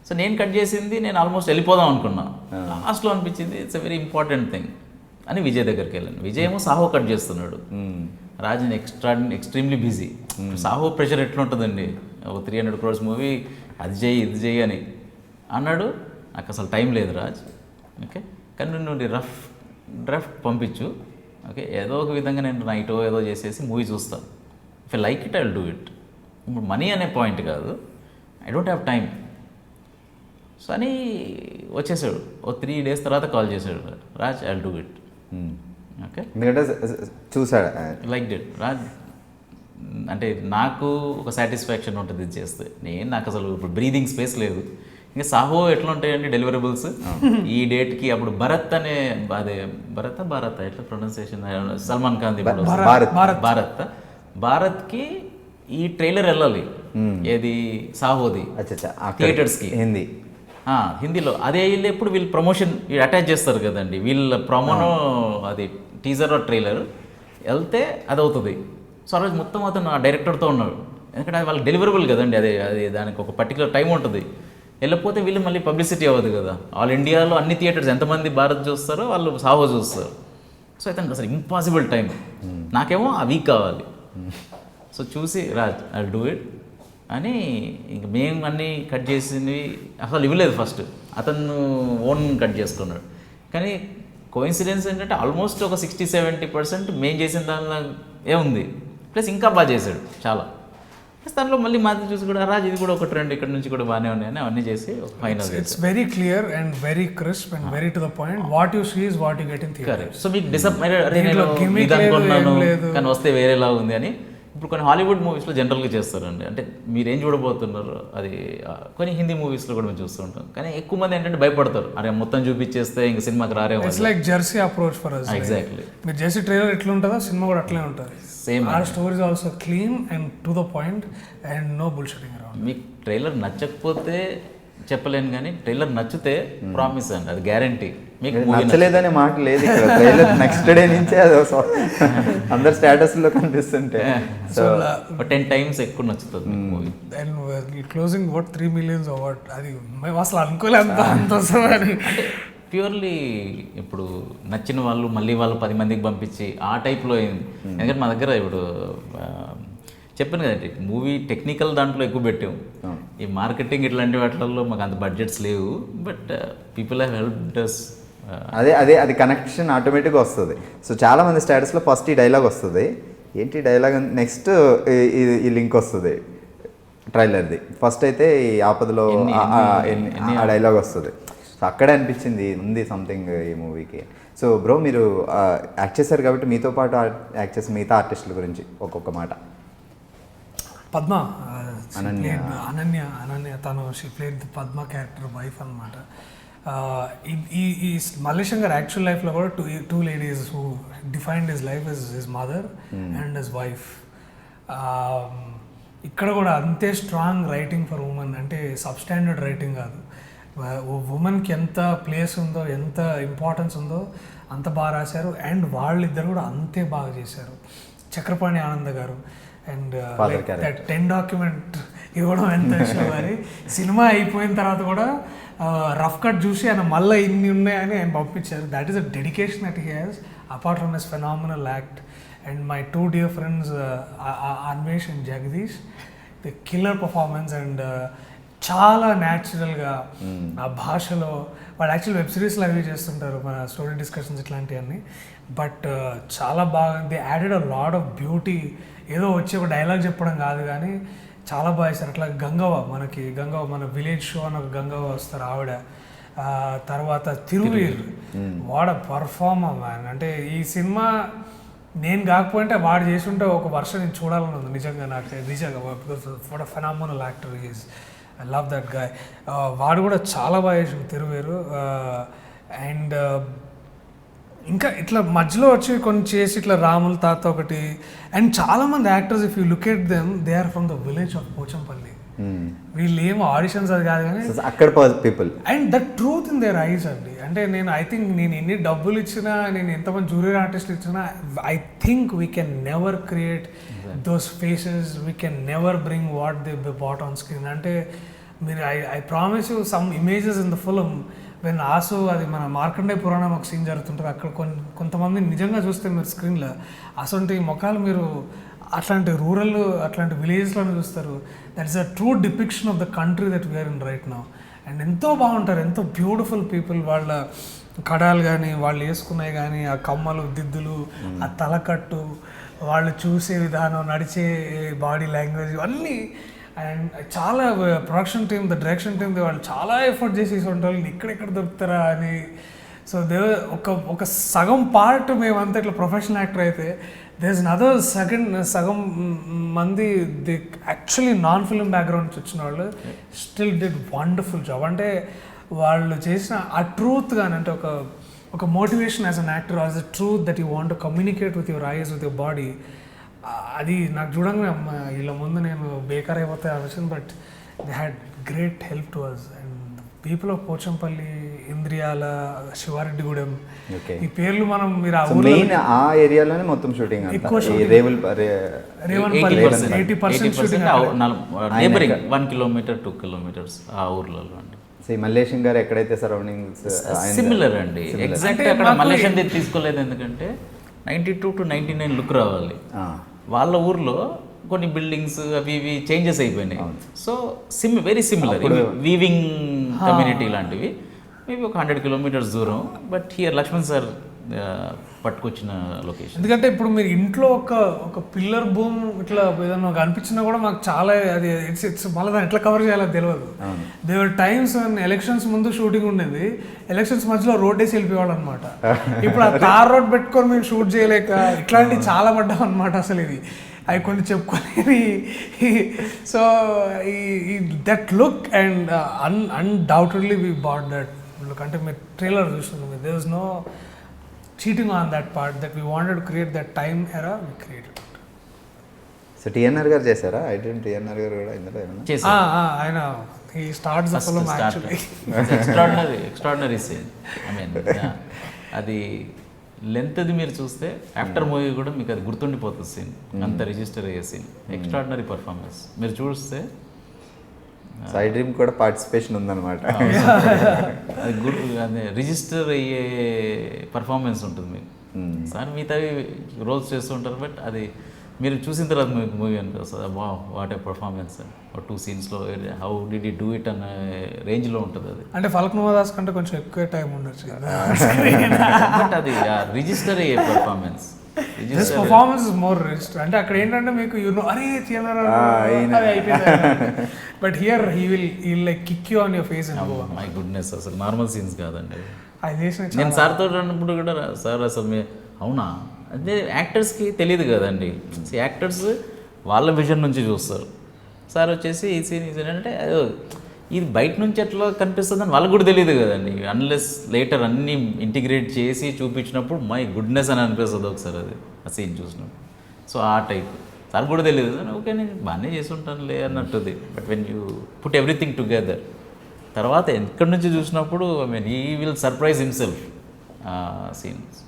Speaker 3: సో నేను కట్ చేసింది నేను ఆల్మోస్ట్ వెళ్ళిపోదాం అనుకున్నా, లాస్ట్లో అనిపించింది it's a very important thing. అని విజయ్ దగ్గరికి వెళ్ళాను. విజయ్ ఏమో సాహో కట్ చేస్తున్నాడు, Raj extremely busy. Saaho pressure ఎట్లుంటుందండి, ఒక 300 crores మూవీ, అది చేయి ఇది చేయి అని అన్నాడు. నాకు అసలు టైం లేదు రాజ్, ఓకే కానీ నువ్వు డ్రాఫ్ట్ పంపించు, ఓకే ఏదో ఒక విధంగా నేను నైటో ఏదో చేసేసి మూవీ చూస్తాను, if I like it I will do it. ఇప్పుడు మనీ అనే పాయింట్ కాదు, I don't have time. So అని వచ్చేసాడు. ఓ 3 days తర్వాత కాల్ చేశాడు, Raj I will do it. Okay
Speaker 1: ఎందుకంటే చూసాడు
Speaker 3: లైక్ డిట్ రాజ్. అంటే నాకు ఒక సాటిస్ఫాక్షన్ ఉంటుంది ఇది చేస్తే. నాకు అసలు ఇప్పుడు బ్రీదింగ్ స్పేస్ లేదు. ఇంకా సాహో ఎట్లా ఉంటాయండి డెలివరబుల్స్, ఈ డేట్కి అప్పుడు భరత్ అనే అదే భారత్ ఎట్లా ప్రొనౌన్సియేషన్, సల్మాన్ ఖాన్ భారత్కి ఈ ట్రైలర్ వెళ్ళాలి, ఏది సాహోది థియేటర్స్కి హిందీలో. అదే వెళ్ళేప్పుడు వీళ్ళు ప్రమోషన్ అటాచ్ చేస్తారు కదండి, వీళ్ళ ప్రమోనో అది టీజర్ ట్రైలర్ వెళ్తే అది అవుతుంది. సో ఆ రోజు మొత్తం అతను ఆ డైరెక్టర్తో ఉన్నాడు, ఎందుకంటే అది వాళ్ళకి డెలివరబుల్ కదండి, అది దానికి ఒక పర్టికులర్ టైం ఉంటుంది. వెళ్ళకపోతే వీళ్ళు మళ్ళీ పబ్లిసిటీ అవ్వదు కదా. ఆల్ ఇండియాలో అన్ని థియేటర్స్ ఎంతమంది భారత్ చూస్తారో వాళ్ళు సాహో చూస్తారు. సో అయితే అసలు ఇంపాసిబుల్ టైం, నాకేమో ఆ వీక్ కావాలి. సో చూసి రాజ్ ఐ డూ ఇట్ అని ఇంక మేము అన్నీ కట్ చేసింది అసలు ఇవ్వలేదు. ఫస్ట్ అతను ఓన్ కట్ చేసుకున్నాడు. కానీ కోఇన్సిడెన్స్ ఏంటంటే ఆల్మోస్ట్ ఒక 60-70% మేము చేసిన దానిలో ఏముంది, ప్లస్ ఇంకా బాగా చేశాడు చాలా. ప్లస్ దాంట్లో మళ్ళీ మాది చూసి కూడా రాజ్ ఇది కూడా ఒక ట్రెండ్ ఇక్కడ నుంచి కూడా బాగానే ఉన్నాయని అవన్నీ చేసి ఒక final.
Speaker 2: It's very clear and very crisp and very to the point. What you see is what you get in theatre.
Speaker 3: So మీకు డిసప్పాయింటెడ్, అరే నేను ఇది అనుకున్నాను కానీ వస్తే వేరేలా ఉంది అని. ఇప్పుడు కొన్ని హాలీవుడ్ మూవీస్లో జనరల్గా చేస్తారండి, అంటే మీరేం చూడబోతున్నారు అది. కొన్ని హిందీ మూవీస్లో కూడా మేము చూస్తూ ఉంటాం, కానీ ఎక్కువ మంది ఏంటంటే భయపడతారు, అరే మొత్తం చూపించేస్తే ఇంక సినిమాకి రారేమో.
Speaker 2: It's like Jersey approach for us.
Speaker 3: Exactly.
Speaker 2: మీరు జెర్సీ ట్రైలర్ ఎట్లా ఉంటుందో సినిమా కూడా అట్లే ఉంటుంది.
Speaker 3: Same.
Speaker 2: Our story is also clean and to the point and no bullshitting around.
Speaker 3: మీకు ట్రైలర్ నచ్చకపోతే చెప్పలేను, కానీ ట్రైలర్ నచ్చితే ప్రామిస్ అండి అది గ్యారంటీ. మీకు
Speaker 1: నచ్చలేదనే మాట లేదు ఇక్కడ. ట్రైలర్ నెక్స్ట్ డే నుంచే అది అందరు స్టేటస్లో కనిపిస్తుంటే సో
Speaker 3: 10 times ఎక్కువ నచ్చుతుంది movie.
Speaker 2: And closing what 3 million what, అది మేము అసలు అనుకోలేదు అంత వస్తుందని.
Speaker 3: ప్యూర్లీ ఇప్పుడు నచ్చిన వాళ్ళు మళ్ళీ వాళ్ళు 10 మందికి పంపించి ఆ టైప్లో అయింది. ఎందుకంటే మా దగ్గర ఇప్పుడు చెప్పాను కదండి, మూవీ టెక్నికల్ దాంట్లో ఎక్కువ పెట్టాము, ఈ మార్కెటింగ్ ఇట్లాంటి వాటిల్లో మాకు అంత బడ్జెట్స్ లేవు. But people have helped us.
Speaker 1: అది కనెక్షన్ ఆటోమేటిక్గా వస్తుంది. సో చాలామంది స్టేటస్లో ఫస్ట్ ఈ డైలాగ్ వస్తుంది, ఏంటి డైలాగ్, నెక్స్ట్ ఈ లింక్ వస్తుంది ట్రైలర్ది. ఫస్ట్ అయితే ఈ ఆపదలో ఆ డైలాగ్ వస్తుంది. సో అక్కడే అనిపించింది ఉంది సంథింగ్ ఈ మూవీకి. సో బ్రో మీరు యాక్ట్ చేశారు కాబట్టి మీతో పాటు యాక్ట్ చేసిన మిగతా ఆర్టిస్టుల గురించి ఒక్కొక్క మాట.
Speaker 2: పద్మ,
Speaker 1: అనన్య
Speaker 2: తను she played the Padma character wife అనమాట. ఈ మల్లేశం గారు యాక్చువల్ లైఫ్లో కూడా two ladies who defined his life is his mother and his wife. ఇక్కడ కూడా అంతే స్ట్రాంగ్ రైటింగ్ ఫర్ ఉమెన్, అంటే సబ్స్టాండర్డ్ రైటింగ్ కాదు. ఉమెన్కి ఎంత ప్లేస్ ఉందో, ఎంత ఇంపార్టెన్స్ ఉందో అంత బాగా రాశారు. అండ్ వాళ్ళిద్దరు కూడా అంతే బాగా చేశారు. చక్రపాణి ఆనంద్ గారు అండ్ 10 document ఇవ్వడం ఎంత ఇష్టం. మరి సినిమా అయిపోయిన తర్వాత కూడా రఫ్ కట్ చూసి ఆయన మళ్ళీ ఇన్ని ఉన్నాయని ఆయన పంపించారు. That is a dedication that he has apart from his phenomenal act. And my 2 dear friends Anvesh and Jagadish, the killer performance. And చాలా న్యాచురల్గా ఆ భాషలో వాళ్ళు యాక్చువల్ వెబ్ సిరీస్లో అవి చేస్తుంటారు, మన స్టోరీ డిస్కషన్స్ ఇట్లాంటివన్నీ. బట్ చాలా బాగా they added a lot of beauty. ఏదో వచ్చి ఒక డైలాగ్ చెప్పడం కాదు కానీ చాలా బాగా చేస్తారు. అట్లా గంగవ్వ, మన విలేజ్ షో అని ఒక గంగవ్వ వస్తారు ఆవిడ. తర్వాత తిరువీర్, వాడ పర్ఫార్మర్ మ్యాన్. అంటే ఈ సినిమా నేను కాకపోయింటే వాడు చేసి ఉంటే ఒక వర్షం నేను చూడాలని ఉంది నిజంగా. నాకు నిజంగా what a phenomenal actor is. I love that guy. వాడు కూడా చాలా బాగా చేసిండు తిరువేరు. అండ్ ఇంకా ఇట్లా మధ్యలో వచ్చి కొన్ని చేసి ఇట్లా రాముల తాత ఒకటి. అండ్ చాలామంది actors if you look at them they are from the village of Pochampally. వీళ్ళు ఏమో ఆడిషన్స్ అది కాదు కానీ
Speaker 1: అక్కడ people
Speaker 2: and the truth in their eyes అండి. అంటే నేను ఐ థింక్ నేను ఎన్ని డబ్బులు ఇచ్చినా, నేను ఎంతమంది జూనియర్ ఆర్టిస్టులు ఇచ్చినా, I think we can never create those faces, we can never bring what they brought on screen. అంటే మీరు I promise you some images in the film when ఆసు అది మన మార్కండే పురాణం ఒక సీన్ జరుగుతుంటుంది, అక్కడ కొంతమంది నిజంగా చూస్తే మీరు స్క్రీన్లో అసలు ముఖాలు మీరు అట్లాంటి రూరల్ అట్లాంటి విలేజెస్లోనే చూస్తారు. That is a true depiction of the country that we're in right now. And ఎంతో బాగుంటారు, ఎంతో బ్యూటిఫుల్ పీపుల్. వాళ్ళ కడాలు కానీ వాళ్ళు వేసుకున్నాయి కానీ ఆ కమ్మలు దిద్దులు ఆ తలకట్టు వాళ్ళు చూసే విధానం నడిచే బాడీ లాంగ్వేజ్ ఇవన్నీ. అండ్ చాలా ప్రొడక్షన్ టీమ్ డైరెక్షన్ టీమ్ వాళ్ళు చాలా ఎఫర్ట్ చేసి వాళ్ళు ఎక్కడెక్కడ దొరుకుతారా అని. సో ఒక సగం పార్ట్ మేమంతా ఇట్లా ప్రొఫెషనల్ యాక్టర్ అయితే దేర్ ఇస్ అదర్ సగం మంది the actually non film background నుంచి వచ్చిన వాళ్ళు స్టిల్ డిడ్ వండర్ఫుల్ జాబ్. అంటే వాళ్ళు చేసిన ఆ ట్రూత్ కానీ అంటే ఒక motivation as an actor, as a truth that you want to communicate with your eyes with your body, అది నాకు చూడంగా వీళ్ళ ముందు నేను బేకార్ అయిపోతే ఆలోచన. But they had great help to us. And people of Pochampally, Indriyala, Sivareddygudem, ఈ పేర్లు మనం మీరు ఆ ఊర్లో
Speaker 1: ఆ ఏరియాలోనే మొత్తం షూటింగ్
Speaker 2: ఎక్కువ
Speaker 3: Revanpally 80%
Speaker 2: shooting
Speaker 3: neighbouring 1 kilometer 2 kilometers ఆ ఊర్లలో అండి.
Speaker 1: మల్లేశం గారు ఎక్కడైతే సరౌండింగ్స్
Speaker 3: సిమిలర్ అండి. ఎగ్జాక్ట్ అక్కడ మల్లేశం తీసుకోలేదు, ఎందుకంటే 92 to 99 లుక్ రావాలి. వాళ్ళ ఊర్లో కొన్ని బిల్డింగ్స్ అవి ఇవి చేంజెస్ అయిపోయినాయి. So very similar weaving community లాంటివి. మేబీ ఒక 100 kilometers దూరం. బట్ హియర్ లక్ష్మణ్ సార్ పట్టుకొచ్చిన లొకేషన్.
Speaker 2: ఎందుకంటే ఇప్పుడు మీరు ఇంట్లో ఒక పిల్లర్ బూమ్ ఇట్లా ఏదైనా అనిపించినా కూడా మాకు చాలా అది ఇట్స్ మళ్ళీ దాన్ని ఎట్లా కవర్ చేయాలో తెలియదు. దేవర్ టైమ్స్ ఎలక్షన్స్ ముందు షూటింగ్ ఉండేది, ఎలక్షన్స్ మధ్యలో రోడ్ వేసి వెళ్ళిపోయేవాడు అనమాట. ఇప్పుడు ఆ తార్ రోడ్ పెట్టుకొని మేము షూట్ చేయలేక ఇట్లాంటివి చాలా పడ్డాం అనమాట. అసలు ఇది అవి కొన్ని చెప్పుకోలేని. సో ఈ that look and undoubtedly we bought that look. అంటే మీరు ట్రైలర్ చూస్తుంది, there is no cheating on that part that we wanted to create that time era, we created it.
Speaker 1: So TNR గారు చేశారా? టీఎన్ఆర్ గారు కూడా ఇందులో ఏమన్నా
Speaker 2: ఆయన he starts the film actually.
Speaker 3: Extraordinary scene. I mean అది length అది మీరు చూస్తే ఆఫ్టర్ మూవీ కూడా మీకు అది గుర్తుండిపోతుంది సీన్, అంత రిజిస్టర్ అయ్యే సీన్. Extraordinary performance. మీరు చూస్తే
Speaker 1: సైడ్ డ్రీమ్ కూడా పార్టిసిపేషన్ ఉందన్నమాట.
Speaker 3: అది గుడ్, అదే రిజిస్టర్ అయ్యే పర్ఫార్మెన్స్ ఉంటుంది మీకు. సార్ మిగతా రోల్స్ చేస్తుంటారు, బట్ అది మీరు చూసిన తర్వాత మీకు మూవీ అనిపిస్తుంది, వాట్ ఏ పర్ఫార్మెన్స్. 2 scenesలో how did you do it అనే రేంజ్లో ఉంటుంది అది.
Speaker 2: అంటే ఫల్క్నుమా దాస్ కంటే కొంచెం ఎక్కువ టైం ఉండొచ్చు కదా.
Speaker 3: బట్ అది రిజిస్టర్ అయ్యే performance.
Speaker 2: This performance is more register. అంటే అక్కడ ఏంటంటే మీకు అరే అయిపోయింది. But here he will like kick you on your face.
Speaker 3: My goodness, అసలు నార్మల్ సీన్స్ కాదండి.
Speaker 2: అది చేసిన
Speaker 3: నేను సార్తో అన్నప్పుడు కూడా, సార్ అసలు అవునా అంటే యాక్టర్స్కి తెలియదు కదండి. యాక్టర్స్ వాళ్ళ విజన్ నుంచి చూస్తారు. సార్ వచ్చేసి ఈ సీన్ అంటే ఇది బయట నుంచి ఎట్లా కనిపిస్తుందని వాళ్ళకి కూడా తెలియదు కదండి. అన్లెస్ లేటర్ అన్నీ ఇంటిగ్రేట్ చేసి చూపించినప్పుడు మై గుడ్నెస్ అని అనిపిస్తుంది ఒకసారి అది ఆ సీన్ చూసినప్పుడు. సో ఆ టైప్ సార్ కూడా తెలియదు. ఓకే నేను బాగానే చేసి ఉంటానులే అన్నట్టుది. But when you put everything together తర్వాత ఎక్కడి నుంచి చూసినప్పుడు I mean he will surprise himself scenes.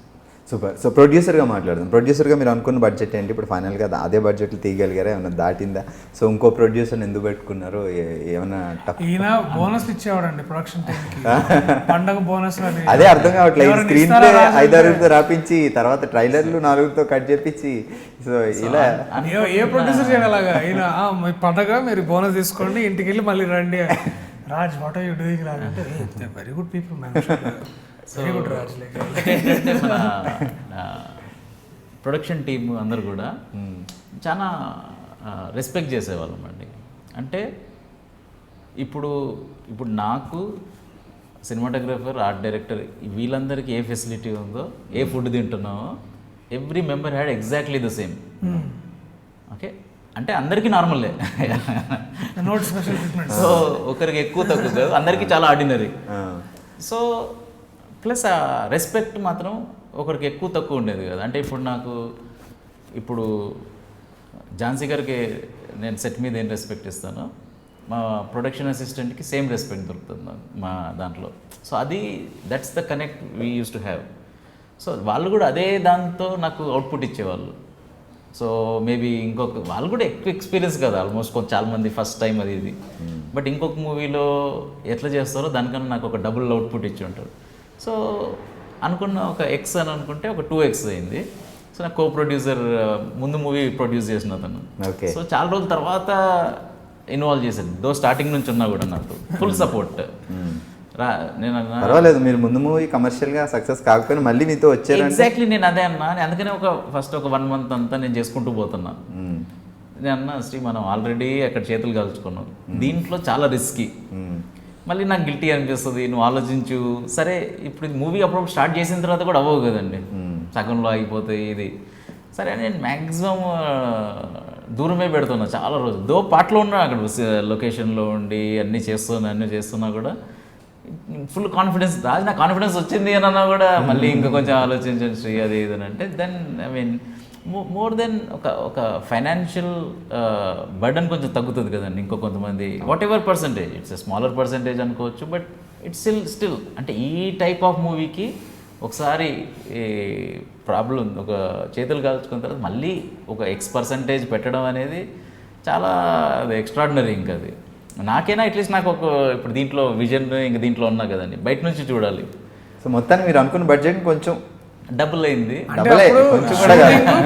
Speaker 1: Super. So ప్రొడ్యూసర్గా మాట్లాడదాం. ప్రొడ్యూసర్గా మీరు అనుకున్న బడ్జెట్ ఏంటి? ఇప్పుడు ఫైనల్గా అదే బడ్జెట్లు తీయగలిగారా? ఏమైనా దాటిందా? సో ఇంకో ప్రొడ్యూసర్ని ఎందుకు పెట్టుకున్నారు? ఏమైనా
Speaker 2: ఈయన బోనస్ ఇచ్చేవాడండి ప్రొడక్షన్ టీమ్కి, పండగ బోనస్.
Speaker 1: అదే అర్థం కావట్లేదు. స్క్రీన్ ప్లే 5-6తో రాపించి తర్వాత ట్రైలర్లు 4తో కట్ చేపించి, సో ఇలా
Speaker 2: ఏ ప్రొడ్యూసర్ చేయగలగా? ఈయన మీ పండగ మీరు బోనస్ తీసుకోండి, ఇంటికి వెళ్ళి మళ్ళీ రండి. Raj what are you doing? Raj అంటే very good people man. Very good Raj.
Speaker 3: ఏంటంటే మన ప్రొడక్షన్ టీమ్ అందరు కూడా చాలా రెస్పెక్ట్ చేసేవాళ్ళం అండి. అంటే ఇప్పుడు నాకు సినిమాటోగ్రఫర్, ఆర్ట్ డైరెక్టర్ వీళ్ళందరికీ ఏ ఫెసిలిటీ ఉందో, ఏ ఫుడ్ తింటున్నామో every member had exactly the same. Okay, అంటే అందరికీ నార్మల్లే. సో ఒకరికి ఎక్కువ తక్కువ కాదు, అందరికీ చాలా ఆర్డినరీ. సో ప్లస్ ఆ రెస్పెక్ట్ మాత్రం ఒకరికి ఎక్కువ తక్కువ ఉండేది కదా. అంటే ఇప్పుడు ఝాన్సీ గారికి నేను సెట్ మీద ఏం రెస్పెక్ట్ ఇస్తానో మా ప్రొడక్షన్ అసిస్టెంట్కి సేమ్ రెస్పెక్ట్ దొరుకుతుంది మా దాంట్లో. సో అది that's the connect we use to have. So వాళ్ళు కూడా అదే దాంతో నాకు అవుట్పుట్ ఇచ్చేవాళ్ళు. సో మేబీ ఇంకొక వాళ్ళు కూడా ఎక్కువ ఎక్స్పీరియన్స్ కదా ఆల్మోస్ట్ చాలా మంది ఫస్ట్ టైం అది ఇది. బట్ ఇంకొక మూవీలో ఎట్లా చేస్తారో దానికన్నా నాకు ఒక డబుల్ అవుట్పుట్ ఇచ్చి ఉంటారు. సో అనుకున్న ఒక ఎక్స్ అని అనుకుంటే ఒక 2x అయింది. సో నాకు కో ప్రొడ్యూసర్ ముందు మూవీ ప్రొడ్యూస్ చేసిన అతను.
Speaker 1: ఓకే.
Speaker 3: సో చాలా రోజుల తర్వాత ఇన్వాల్వ్ చేశాడు. దో స్టార్టింగ్ నుంచి ఉన్నా కూడా నాకు ఫుల్ సపోర్ట్. నేను
Speaker 1: పర్వాలేదు, మీరు ముందు మూవీ కమర్షియల్గా సక్సెస్ కాకపోయినా మళ్ళీ మీతో వచ్చారు.
Speaker 3: ఎగ్జాక్ట్లీ నేను అదే అన్నా. అందుకనే ఫస్ట్ ఒక 1 month అంతా నేను చేసుకుంటూ పోతున్నా. నేను అన్నా శ్రీ మనం ఆల్రెడీ అక్కడ చేతులు కాల్చుకున్నాం, దీంట్లో చాలా రిస్కీ, మళ్ళీ నాకు గిల్టీ అనిపిస్తుంది, నువ్వు ఆలోచించు. సరే ఇప్పుడు మూవీ అప్పుడు స్టార్ట్ చేసిన తర్వాత కూడా అవ్వవు కదండి, సగంలో అయిపోతాయి ఇది. సరే నేను మ్యాక్సిమం దూరమే పెడుతున్నా చాలా రోజులు. దో పాటలో ఉన్నా అక్కడ లొకేషన్లో ఉండి అన్నీ చేస్తున్నా కూడా ఫుల్ కాన్ఫిడెన్స్. రాజు నాకు కాన్ఫిడెన్స్ వచ్చింది అని అన్నా కూడా మళ్ళీ ఇంకా కొంచెం ఆలోచించండి శ్రీ అది ఇది అని అంటే then I mean more than ఒక ఫైనాన్షియల్ బర్డన్ కొంచెం తగ్గుతుంది కదండి. ఇంకో కొంతమంది whatever percentage, it's a smaller percentage అనుకోవచ్చు, బట్ ఇట్స్ స్టిల్ అంటే ఈ టైప్ ఆఫ్ మూవీకి ఒకసారి ప్రాబ్లం ఒక చేతులు కాల్చుకున్న తర్వాత మళ్ళీ ఒక X% పెట్టడం అనేది చాలా అది ఎక్స్ట్రాడినరీ. ఇంకా అది నాకైనా అట్లీస్ట్ నాకు ఒక ఇప్పుడు దీంట్లో విజన్ ఇంక దీంట్లో ఉన్నా కదండి, బయట నుంచి చూడాలి.
Speaker 1: సో మొత్తాన్ని మీరు అనుకున్న బడ్జెట్ కొంచెం
Speaker 3: డబుల్ అయింది.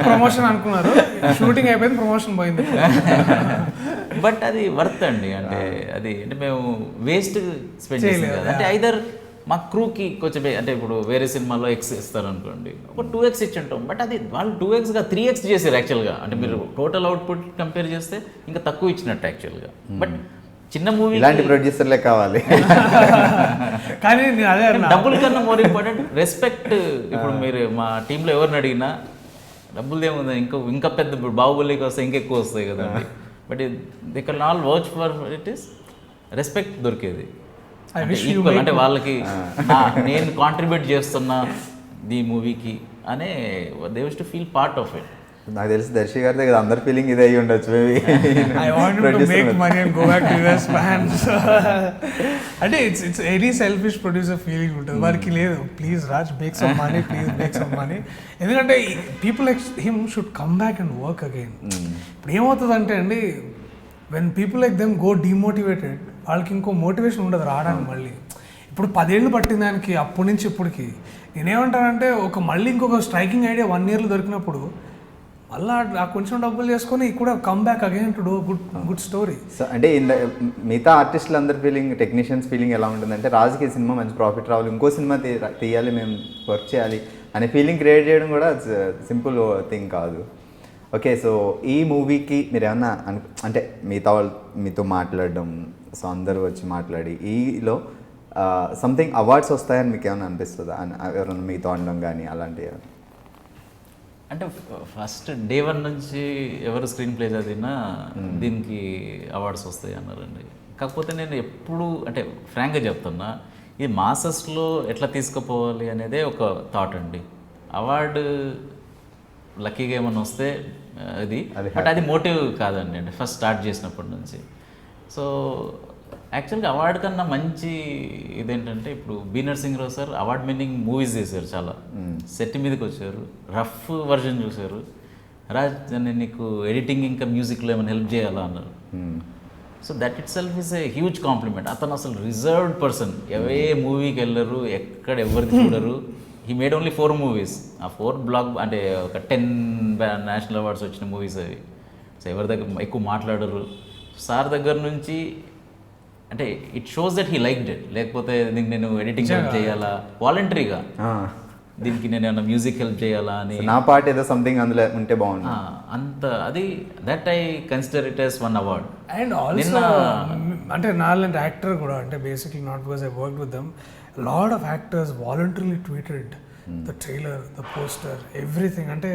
Speaker 2: ప్రమోషన్ అనుకున్నారు, షూటింగ్ అయిపోయింది, ప్రమోషన్ పోయింది.
Speaker 3: బట్ అది వర్త్ అండి. అంటే అది అంటే మేము వేస్ట్ స్పెండ్ చేసాం కదా. అంటే ఐదర్ మా క్రూకి కొంచెం అంటే ఇప్పుడు వేరే సినిమాలో X ఇస్తారు అనుకోండి, ఒక 2x ఇచ్చి ఉంటాం. బట్ అది వాళ్ళు 2xగా 3x చేశారు యాక్చువల్గా. అంటే మీరు టోటల్ అవుట్పుట్ కంపేర్ చేస్తే ఇంకా తక్కువ ఇచ్చినట్టు యాక్చువల్గా. బట్ చిన్న మూవీ
Speaker 1: ఇలాంటి ప్రొడ్యూసర్లే కావాలి.
Speaker 2: కానీ అదే
Speaker 3: డబ్బుల కన్నా మోర్ ఇంపార్టెంట్ రెస్పెక్ట్. ఇప్పుడు మీరు మా టీంలో ఎవరిని అడిగినా డబ్బులు ఏముంది, ఇంకా పెద్ద ఇప్పుడు బాహుబలికి వస్తే ఇంకెక్కువ వస్తాయి కదండి. But they can all work for it is respect దొరికేది. ఈక్వల్ అంటే వాళ్ళకి నేను కాంట్రిబ్యూట్ చేస్తున్నా ఈ మూవీకి అనే they wish to feel part of it.
Speaker 1: నాకు తెలిసి దర్శి గారి దగ్గర అందరి ఫీలింగ్ ఇదే అయ్యి ఉండొచ్చు maybe.
Speaker 2: I want him to make money and go back to US fans. అంటే it's any selfish producer feeling ఉంటుంది, వారికి లేదు please Raj make some money, please make some money. ఎందుకంటే people like him should come back and work again. ఇప్పుడు ఏమవుతుందంటే అండి, when people like them go demotivated, వాళ్ళకి ఇంకో మోటివేషన్ ఉండదు రావడానికి. మళ్ళీ ఇప్పుడు 10 ఏళ్ళు పట్టిన దానికి అప్పటి నుంచి ఇప్పటికి నేనేమంటానంటే మళ్ళీ ఇంకొక స్ట్రైకింగ్ ఐడియా 1 yearలో దొరికినప్పుడు మళ్ళీ ఆ కొంచెం డబ్బులు చేసుకొని కూడా come back again to do good story.
Speaker 1: So అంటే మిగతా ఆర్టిస్టులు అందరి ఫీలింగ్, టెక్నీషియన్స్ ఫీలింగ్ ఎలా ఉంటుందంటే రాజుకి సినిమా మంచి ప్రాఫిట్ రావాలి, ఇంకో సినిమా తీయాలి, మేము వర్క్ చేయాలి అనే ఫీలింగ్ క్రియేట్ చేయడం కూడా సింపుల్ థింగ్ కాదు. ఓకే, సో ఈ మూవీకి మీరు ఏమన్నా అంటే మీతో మాట్లాడడం, సో అందరూ వచ్చి మాట్లాడి ఈలో సంథింగ్ అవార్డ్స్ వస్తాయని మీకు ఏమైనా అనిపిస్తుందా? ఎవరైనా మీతో అనడం కానీ అలాంటివి?
Speaker 3: అంటే ఫస్ట్ డే 1 నుంచి ఎవరు స్క్రీన్ ప్లే చదివినా దీనికి అవార్డ్స్ వస్తాయి అన్నారండి. కాకపోతే నేను ఎప్పుడు అంటే ఫ్రాంక్గా చెప్తున్నా, ఇది మాసెస్లో ఎట్లా తీసుకుపోవాలి అనేదే ఒక థాట్ అండి. అవార్డు లక్కీగా ఏమన్నా వస్తే అది, బట్ అది మోటివ్ కాదండి. అంటే ఫస్ట్ స్టార్ట్ చేసినప్పటి నుంచి. సో యాక్చువల్గా అవార్డు కన్నా మంచి ఇదేంటంటే, ఇప్పుడు B Narasimharao sir award winning movies చేశారు, చాలా సెట్ మీదకి వచ్చారు, రఫ్ వర్జన్ చూశారు. రాజ్ నేను నీకు ఎడిటింగ్ ఇంకా మ్యూజిక్లో ఏమైనా హెల్ప్ చేయాలా అన్నారు. So that it self is a huge compliment. అతను అసలు రిజర్వ్డ్ పర్సన్, ఏ మూవీకి వెళ్ళరు, ఎక్కడ ఎవరిది చూడరు. He made only 4 movies. ఆ 4 బ్లాక్ అంటే ఒక 10 నేషనల్ అవార్డ్స్ వచ్చిన మూవీస్ అవి. సో ఎవరి దగ్గర ఎక్కువ మాట్లాడరు. సార్ దగ్గర నుంచి అంటే it shows that he liked it. లేకపోతే దీనికి నేను ఎడిటింగ్ హెల్ప్ చేయాలా, వాలంటరీగా దీనికి నేను ఏమైనా మ్యూజిక్ హెల్ప్ చేయాలా అని,
Speaker 1: నా పార్ట్ ఏదో సంథింగ్ అందులో ఉంటే బాగుంది
Speaker 3: అంత అది that I consider it as 1 award.
Speaker 2: And also అంటే నాలాంటి యాక్టర్ కూడా, అంటే basically not because I work with them, lot of actors voluntarily tweeted the trailer, the poster, everything. అంటే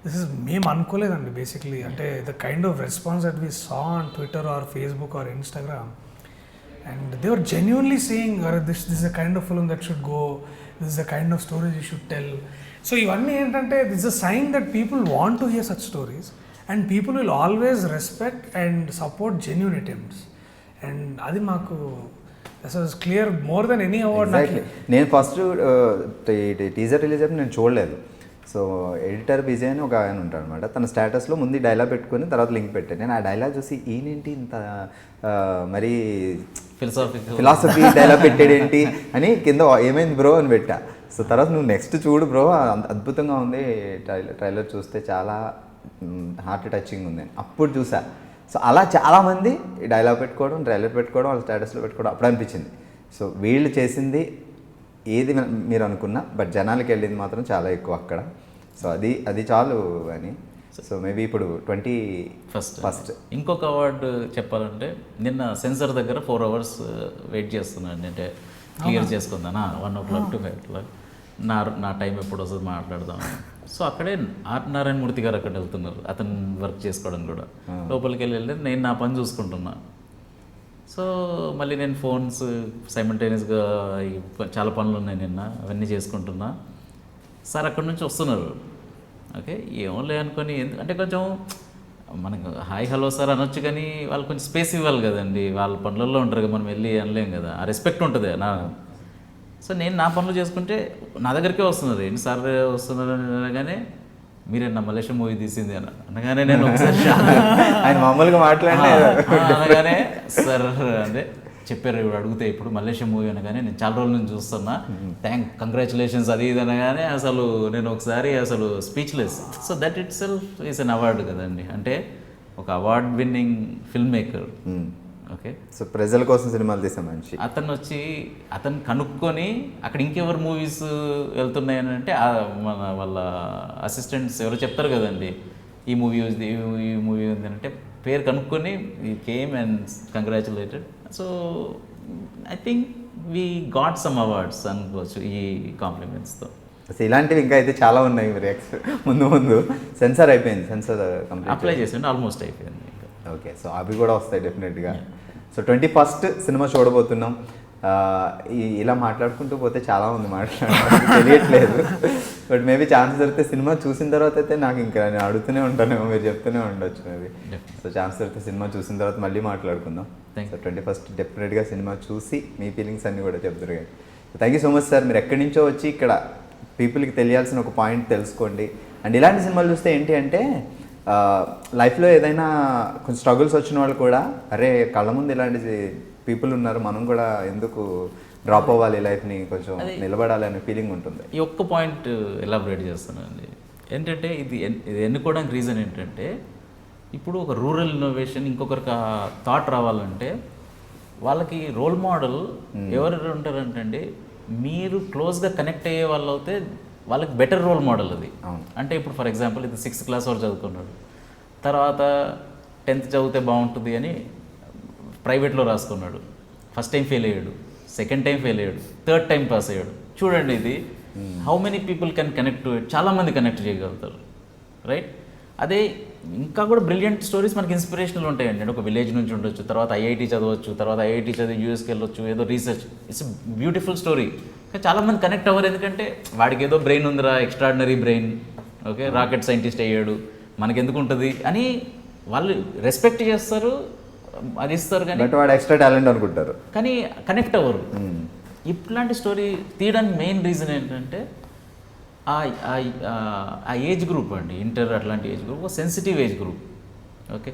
Speaker 2: దిస్ ఇస్ మేము అనుకోలేదండి బేసిక్లీ. అంటే the kind of response that we saw on Twitter or Facebook or Instagram, and they were genuinely saying this is the kind of film that should go, this is the kind of stories you should tell. So ivanni entante this is a sign that people want to hear such stories, and people will always respect and support genuine attempts. And adi maaku this was clear more than any award.
Speaker 1: Exactly. నేను first teaser release అయినప్పుడు నేను చూడలేదు. So editor busy అని ఒక ఆయన ఉంటాడు అనమాట. తన స్టేటస్లో ముందు డైలాగ్ పెట్టుకొని తర్వాత లింక్ పెట్టాను. నేను ఆ డైలాగ్ చూసి ఈయనేంటి ఇంత మరీ ఫిలాసఫీ డైలాగ్ పెట్టాడేంటి అని కింద ఏమైంది బ్రో అని పెట్టా. సో తర్వాత నువ్వు నెక్స్ట్ చూడు బ్రో, అద్భుతంగా ఉంది ట్రైలర్ చూస్తే, చాలా హార్ట్ టచింగ్ ఉంది. అప్పుడు చూసా. సో అలా చాలామంది డైలాగ్ పెట్టుకోవడం, ట్రైలర్ పెట్టుకోవడం, వాళ్ళ స్టేటస్లో పెట్టుకోవడం అప్పుడు అనిపించింది. సో వీళ్ళు చేసింది ఏది మీరు అనుకున్నా, బట్ జనాలకి వెళ్ళింది మాత్రం చాలా ఎక్కువ అక్కడ. సో అది చాలు అని. సో మేబీ ఇప్పుడు 21st
Speaker 3: ఇంకొక అవార్డు చెప్పాలంటే, నిన్న సెన్సర్ దగ్గర 4 hours వెయిట్ చేస్తున్నాను. అంటే క్లియర్ చేసుకుందానా 1 o'clock to 5 o'clock నా టైం ఎప్పుడు వస్తుంది మాట్లాడదాం. సో అక్కడే ఆర్ నారాయణమూర్తి గారు అక్కడ వెళ్తున్నారు, అతను వర్క్ చేసుకోవడం కూడా. లోపలికి వెళ్ళి నేను నా పని చూసుకుంటున్నా. సో మళ్ళీ నేను ఫోన్స్ సైమల్టేనియస్గా చాలా పనులు ఉన్నాయి నిన్న, అవన్నీ చేసుకుంటున్నా. సార్ అక్కడి నుంచి వస్తున్నారు. ఓకే, ఏమోలే అనుకొని, అంటే కొంచెం మనకు హాయ్ హలో సార్ అనొచ్చు, కానీ వాళ్ళు కొంచెం స్పేస్ ఇవ్వాలి కదండి, వాళ్ళ పనులలో ఉంటారు కదా, మనం వెళ్ళి అనలేం కదా, ఆ రెస్పెక్ట్ ఉంటుంది నా. సో నేను నా పనులు చేసుకుంటే నా దగ్గరికే వస్తున్నారు. ఏంటి సార్ వస్తున్నారు అనగానే, మీరేనా మలేషియా మూవీ తీసింది అని అనగానే నేను ఒకసారి
Speaker 1: ఆయన మామూలుగా
Speaker 3: అనగానే సార్ అంటే చెప్పారు, ఇప్పుడు అడిగితే ఇప్పుడు మలేషియా మూవీ అనగానే నేను చాలా రోజుల నుంచి చూస్తున్నా, కంగ్రాచులేషన్స్ అది ఇది అనగానే అసలు నేను ఒకసారి అసలు speechless. So that it self is an award కదండి. అంటే ఒక award winning film maker. Okay,
Speaker 1: so ప్రజల కోసం సినిమాలు తీసే మనిషి
Speaker 3: అతను కనుక్కొని అక్కడ ఇంకెవరు మూవీస్ వెళ్తున్నాయని అంటే మన వాళ్ళ అసిస్టెంట్స్ ఎవరో చెప్తారు కదండి, ఈ మూవీ ఉంది, ఈ మూవీ ఉంది అంటే పేరు కనుక్కొని ఈ came and congratulated. So I think we got some awards అనుకోవచ్చు ఈ కాంప్లిమెంట్స్తో.
Speaker 1: అసలు ఇలాంటివి ఇంకా అయితే చాలా ఉన్నాయి. మీరు ముందు సెన్సార్ అయిపోయింది, సెన్సార్
Speaker 3: అప్లై చేసి ఆల్మోస్ట్ అయిపోయింది.
Speaker 1: ఓకే, సో అవి కూడా వస్తాయి డెఫినెట్గా. సో 21st సినిమా చూడబోతున్నాం. ఇలా మాట్లాడుకుంటూ పోతే చాలా ఉంది మాట్లాడడానికి తెలియట్లేదు. బట్ మేబీ ఛాన్స్ దొరికితే సినిమా చూసిన తర్వాత అయితే నాకు ఇంకా నేను అడుగుతూనే ఉంటానేమో, మీరు చెప్తూనే ఉండొచ్చు మేబీ. సో ఛాన్స్ దొరికితే సినిమా చూసిన తర్వాత మళ్ళీ మాట్లాడుకుందాం. సో 21st డెఫినెట్గా సినిమా చూసి మీ ఫీలింగ్స్ అన్నీ కూడా చెప్తారు కానీ. Thank you so much sir. మీరు ఎక్కడి నుంచో వచ్చి ఇక్కడ పీపుల్కి తెలియాల్సిన ఒక పాయింట్ తెలుసుకోండి. అండ్ ఇలాంటి సినిమాలు చూస్తే ఏంటి అంటే, లైఫ్లో ఏదైనా కొంచెం స్ట్రగుల్స్ వచ్చిన వాళ్ళు కూడా, అరే కళ్ళ ముందు ఇలాంటి పీపుల్ ఉన్నారు, మనం కూడా ఎందుకు డ్రాప్ అవ్వాలి, లైఫ్ని కొంచెం నిలబడాలి అనే ఫీలింగ్ ఉంటుంది.
Speaker 3: ఈ ఒక్క పాయింట్ ఎలాబరేట్ చేస్తానండి. ఏంటంటే ఇది ఎన్నుకోవడానికి రీజన్ ఏంటంటే, ఇప్పుడు ఒక రూరల్ ఇన్నోవేషన్ ఇంకొకరికి ఆ థాట్ రావాలంటే వాళ్ళకి రోల్ మోడల్ ఎవరు ఉంటారంటే అండి, మీరు క్లోజ్గా కనెక్ట్ అయ్యే వాళ్ళు అయితే వాళ్ళకి బెటర్ రోల్ మోడల్ అది. అంటే ఇప్పుడు ఫర్ ఎగ్జాంపుల్ ఇది 6th class వరకు చదువుకున్నాడు, తర్వాత 10th చదివితే బాగుంటుంది అని ప్రైవేట్లో రాసుకున్నాడు, ఫస్ట్ టైం ఫెయిల్ అయ్యాడు, సెకండ్ టైం ఫెయిల్ అయ్యాడు, థర్డ్ టైం పాస్ అయ్యాడు. చూడండి ఇది how many people can connect to it, చాలామంది కనెక్ట్ చేయగలుగుతారు, రైట్? అదే ఇంకా కూడా బ్రిలియంట్ స్టోరీస్ మనకి ఇన్స్పిరేషనల్ ఉంటాయండి. అంటే ఒక విలేజ్ నుంచి ఉండొచ్చు, తర్వాత ఐఐటి చదవచ్చు, తర్వాత ఐఐటి చదివి యూఎస్కి వెళ్ళొచ్చు, ఏదో రీసెర్చ్, ఇట్స్ బ్యూటిఫుల్ స్టోరీ. కానీ చాలామంది కనెక్ట్ అవ్వరు, ఎందుకంటే వాడికి ఏదో బ్రెయిన్ ఉందిరా, extraordinary brain, okay rocket scientist అయ్యాడు, మనకెందుకు ఉంటుంది అని వాళ్ళు రెస్పెక్ట్ చేస్తారు, అది ఇస్తారు, కానీ
Speaker 1: బట్ వాడు ఎక్స్ట్రా టాలెంట్ అనుకుంటారు,
Speaker 3: కానీ కనెక్ట్ అవ్వరు. ఇట్లాంటి స్టోరీ తీయడానికి మెయిన్ రీజన్ ఏంటంటే ఆ ఏజ్ గ్రూప్ అండి, ఇంటర్ అట్లాంటి ఏజ్ గ్రూప్, ఒక సెన్సిటివ్ ఏజ్ గ్రూప్. ఓకే,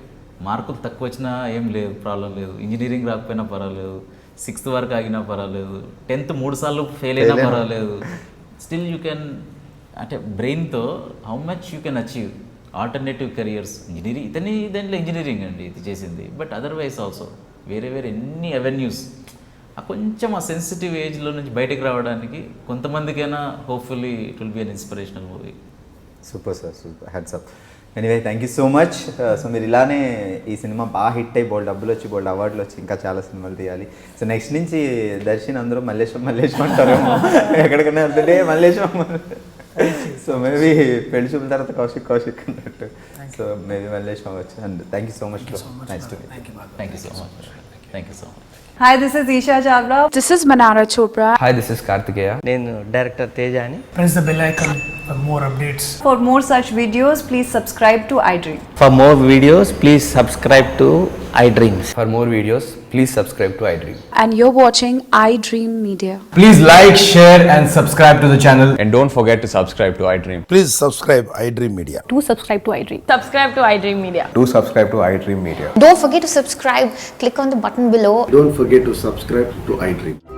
Speaker 3: మార్కులు తక్కువ వచ్చినా ఏం లేదు, ప్రాబ్లం లేదు, ఇంజనీరింగ్ రాకపోయినా పర్వాలేదు, 6th వరకు ఆగినా పర్వాలేదు, 10th 3 సార్లు ఫెయిల్ అయినా పర్వాలేదు, స్టిల్ యూ కెన్, అంటే బ్రెయిన్తో how much you can achieve alternative careers. Engineering దాంట్లో ఇంజనీరింగ్ అండి ఇది చేసింది, బట్ అదర్వైజ్ ఆల్సో వేరే ఎన్ని అవెన్యూస్. కొంచెం ఆ సెన్సిటివ్ ఏజ్లో నుంచి బయటకు రావడానికి కొంతమందికైనా hopefully it will be an inspirational movie.
Speaker 1: Super sir, super, hats up. Anyway thank you so much. So మీరు ఇలానే ఈ సినిమా బాగా హిట్ అయ్యి బోల్డ్ డబ్బులు వచ్చి బోల్డ్ అవార్డులు వచ్చి ఇంకా చాలా సినిమాలు తీయాలి. సో నెక్స్ట్ నుంచి దర్శన్ అందరూ మల్లేశం అంటారేమో, ఎక్కడికైనా వెళ్తుంటే మల్లేశం. సో మేబీ పెళ్లి చూపుల తర్వాత కౌశిక్ అన్నట్టు. సో మేబీ మల్లేశం అవ్వచ్చు. And thank you so much. Nice to meet.
Speaker 3: Thank you so much. Thank you so much.
Speaker 4: Hi, this is Isha Chavla.
Speaker 5: This is Manara Chopra.
Speaker 6: Hi, this is Kartikeya.
Speaker 7: నేను director Teja అని.
Speaker 2: Press the bell icon for more updates.
Speaker 4: For more such videos, please subscribe to iDream.
Speaker 5: For more videos, please subscribe to iDreams.
Speaker 6: For more videos, please subscribe to iDream.
Speaker 7: And you're watching iDream Media.
Speaker 6: Please like, share and subscribe to the channel. And don't forget to subscribe to iDream.
Speaker 8: Please subscribe iDream Media.
Speaker 7: Do subscribe to iDream.
Speaker 4: Subscribe to iDream Media.
Speaker 6: Do subscribe to iDream Media.
Speaker 9: Don't forget to subscribe. Click on the button below.
Speaker 8: Don't forget to subscribe to iDream.